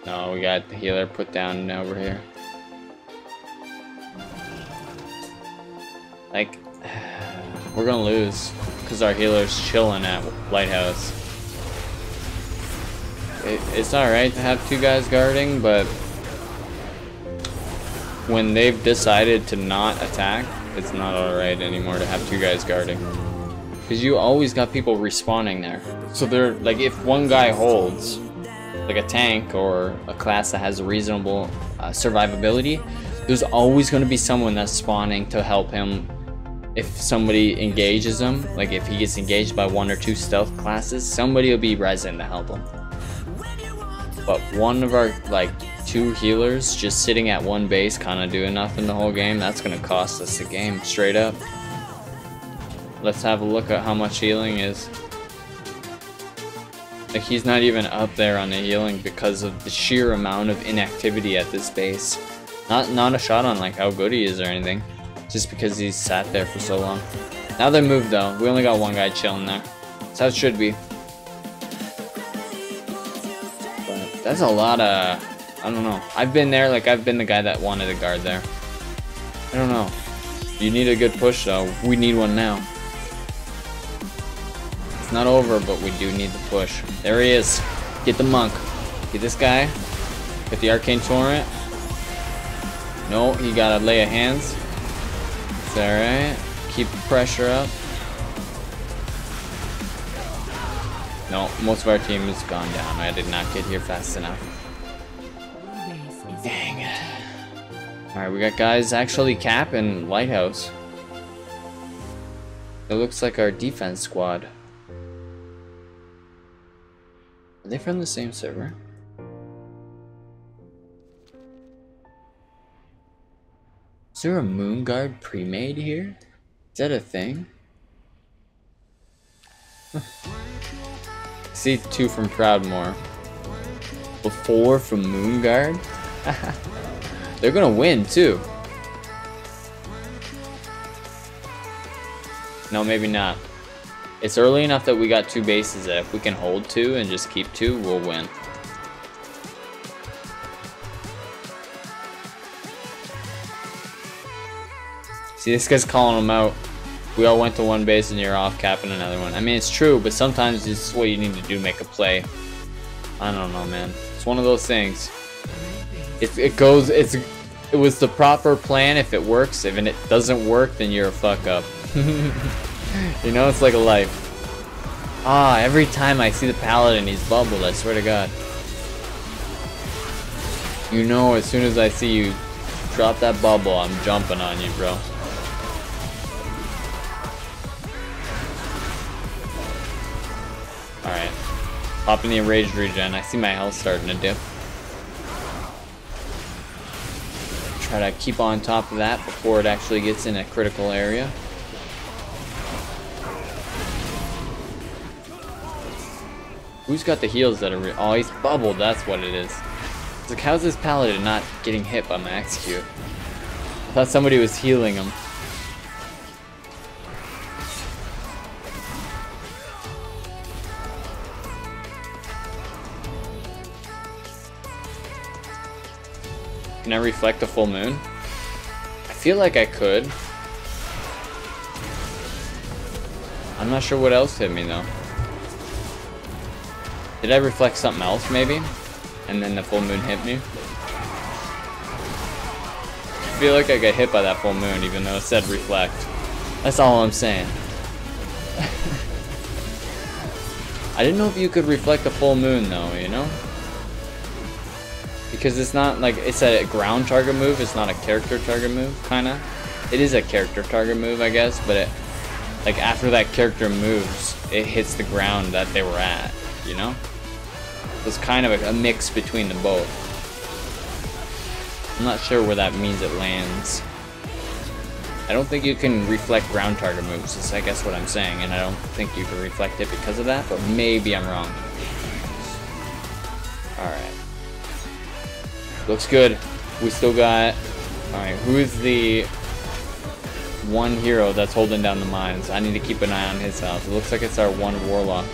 No, we got the healer put down over here. Like, we're gonna lose because our healer's chilling at Lighthouse. It's alright to have two guys guarding, but when they've decided to not attack, it's not alright anymore to have two guys guarding. Because you always got people respawning there. So they're like, if one guy holds, like a tank or a class that has a reasonable survivability, there's always going to be someone that's spawning to help him if somebody engages him. Like if he gets engaged by one or two stealth classes, somebody will be resin to help him. But one of our like two healers just sitting at one base kind of doing nothing the whole game, that's going to cost us the game straight up. Let's have a look at how much healing is. Like, he's not even up there on the healing because of the sheer amount of inactivity at this base. Not a shot on like how good he is or anything, just because he's sat there for so long. Now they moved though. We only got one guy chilling there. That's how it should be. But that's a lot of... I don't know. I've been there, like I've been the guy that wanted a guard there. I don't know. You need a good push though. We need one now. It's not over, but we do need the push. There he is. Get the monk. Get this guy. Get the arcane torrent. No, he got a lay of hands. It's alright. Keep the pressure up. No, most of our team has gone down. I did not get here fast enough. Dang. Alright, we got guys actually cap and lighthouse. It looks like our defense squad. Are they from the same server? Is there a moon guard pre-made here? Is that a thing? See 2 from Proudmoore. Before from Moonguard? They're gonna win too. No, maybe not. It's early enough that we got 2 bases that if we can hold 2 and just keep 2, we'll win. See, this guy's calling them out. We all went to 1 base and you're off capping another one. I mean, it's true, but sometimes this is what you need to do, make a play. I don't know, man. It's one of those things. It was the proper plan if it works. If it doesn't work, then you're a fuck up. You know, it's like a life. Ah, every time I see the paladin, he's bubbled, I swear to God. You know, as soon as I see you drop that bubble, I'm jumping on you, bro. Alright. Popping the enraged regen. I see my health starting to dip. Try to keep on top of that before it actually gets in a critical area. Who's got the heals that are oh, he's bubbled, that's what it is. It's like, how's this paladin not getting hit by my execute? I thought somebody was healing him. Can I reflect the full moon? I feel like I could. I'm not sure what else hit me though. Did I reflect something else maybe? And then the full moon hit me? I feel like I got hit by that full moon even though it said reflect. That's all I'm saying. I didn't know if you could reflect a full moon though, you know? Because it's not like, it's a ground target move, it's not a character target move, kinda. It is a character target move, I guess, but it, like after that character moves, it hits the ground that they were at, you know? It's kind of a mix between the both. I'm not sure where that means it lands. I don't think you can reflect ground target moves, is I guess what I'm saying, and I don't think you can reflect it because of that, but maybe I'm wrong. Alright. Looks good. We still got... Alright, who is the one hero that's holding down the mines? I need to keep an eye on his health. It looks like it's our one warlock.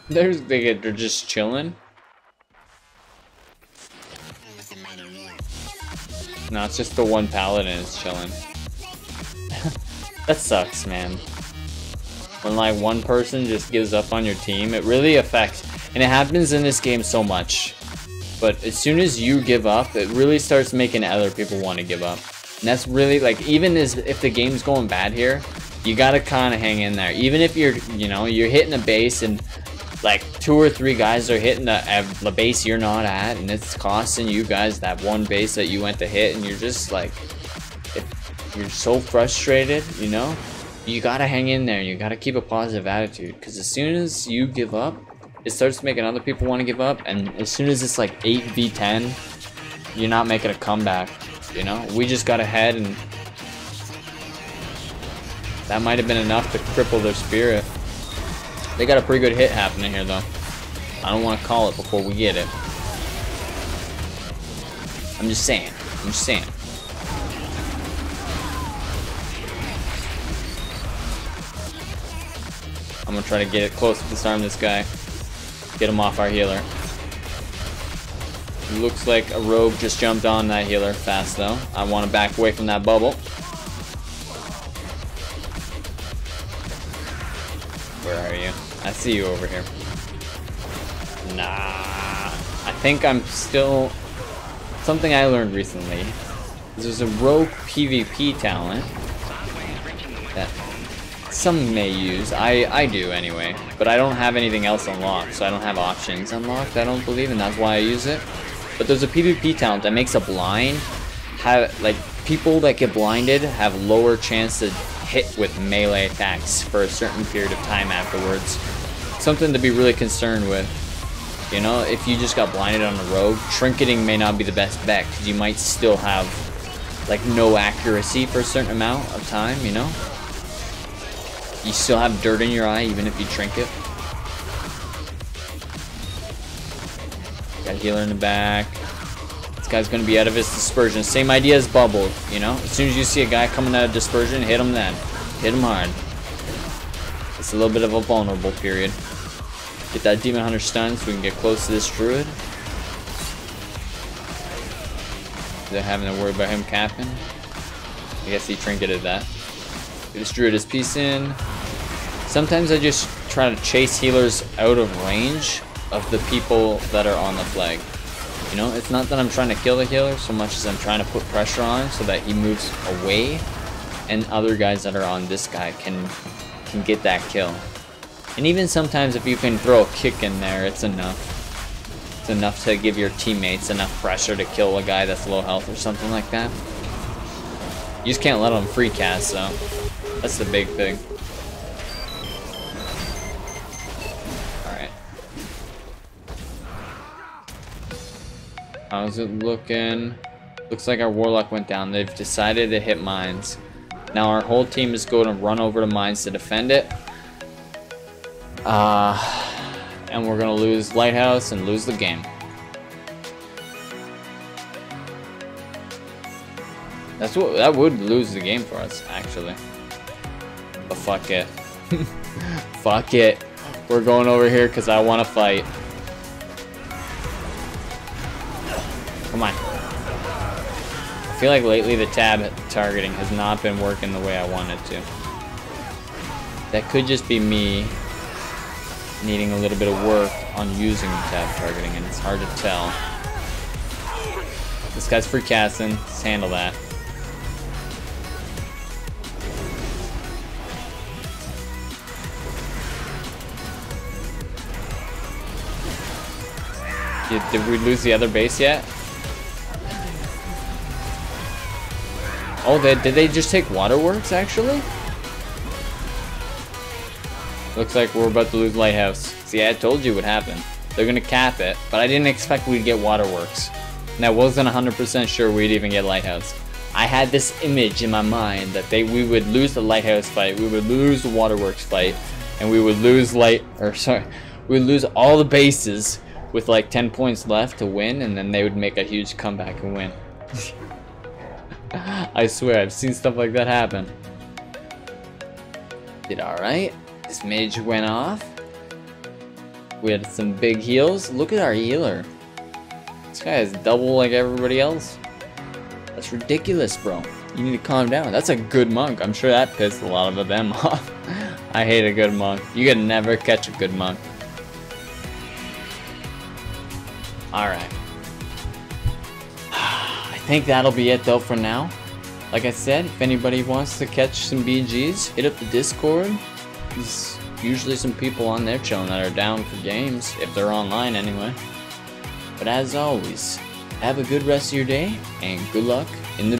They're just chilling. No, it's just the one paladin is chilling. That sucks, man. When like one person just gives up on your team, it really affects, and it happens in this game so much. But as soon as you give up, it really starts making other people want to give up. And that's really like, even as if the game's going bad here, you gotta kind of hang in there. Even if you're, you know, you're hitting a base and like 2 or 3 guys are hitting the base you're not at, and it's costing you guys that one base that you went to hit, and you're just like, you're so frustrated, you know? You gotta hang in there. You gotta keep a positive attitude, because as soon as you give up, it starts making other people want to give up, and as soon as it's like 8v10, you're not making a comeback, you know? We just got ahead, and that might have been enough to cripple their spirit. They got a pretty good hit happening here, though. I don't want to call it before we get it. I'm just saying. I'm just saying. I'm gonna try to get it close to disarm this guy. Get him off our healer. Looks like a rogue just jumped on that healer fast though. I want to back away from that bubble. Where are you? I see you over here. Nah. I think I'm still... Something I learned recently. There's a rogue PvP talent that some may use. I do anyway. But I don't have anything else unlocked, so I don't have options unlocked, I don't believe, and that's why I use it. But there's a PvP talent that makes a blind have, like, people that get blinded have lower chance to hit with melee attacks for a certain period of time afterwards. Something to be really concerned with. You know, if you just got blinded on a rogue, trinketing may not be the best bet, because you might still have, like, no accuracy for a certain amount of time, you know? You still have dirt in your eye even if you trinket. Got a healer in the back. This guy's gonna be out of his dispersion. Same idea as bubble, you know? As soon as you see a guy coming out of dispersion, hit him then. Hit him hard. It's a little bit of a vulnerable period. Get that demon hunter stunned so we can get close to this druid. They're having to worry about him capping. I guess he trinketed that. Get this druid his piece in. Sometimes I just try to chase healers out of range of the people that are on the flag. You know, it's not that I'm trying to kill the healer so much as I'm trying to put pressure on him so that he moves away and other guys that are on this guy can get that kill. And even sometimes if you can throw a kick in there, it's enough. It's enough to give your teammates enough pressure to kill a guy that's low health or something like that. You just can't let them free cast, so that's the big thing. Alright. How's it looking? Looks like our warlock went down. They've decided to hit mines. Now our whole team is going to run over to mines to defend it. And we're gonna lose lighthouse and lose the game. That would lose the game for us, actually. But fuck it. Fuck it. We're going over here because I want to fight. Come on. I feel like lately the tab targeting has not been working the way I want it to. That could just be me needing a little bit of work on using tab targeting, and it's hard to tell. This guy's free casting. Let's handle that. Did we lose the other base yet? Oh, did they just take waterworks, actually? Looks like we're about to lose lighthouse. See, I told you what happened. They're gonna cap it, but I didn't expect we'd get waterworks. And I wasn't 100% sure we'd even get lighthouse. I had this image in my mind that we would lose the lighthouse fight, we would lose the waterworks fight, and we would lose we would lose all the bases with like 10 points left to win, and then they would make a huge comeback and win. I swear, I've seen stuff like that happen. Did alright. This mage went off. We had some big heals. Look at our healer. This guy is double like everybody else. That's ridiculous, bro. You need to calm down. That's a good monk. I'm sure that pissed a lot of them off. I hate a good monk. You can never catch a good monk. Alright. I think that'll be it though for now. Like I said, if anybody wants to catch some BGs, hit up the Discord. There's usually some people on there chilling that are down for games, if they're online anyway. But as always, have a good rest of your day, and good luck in the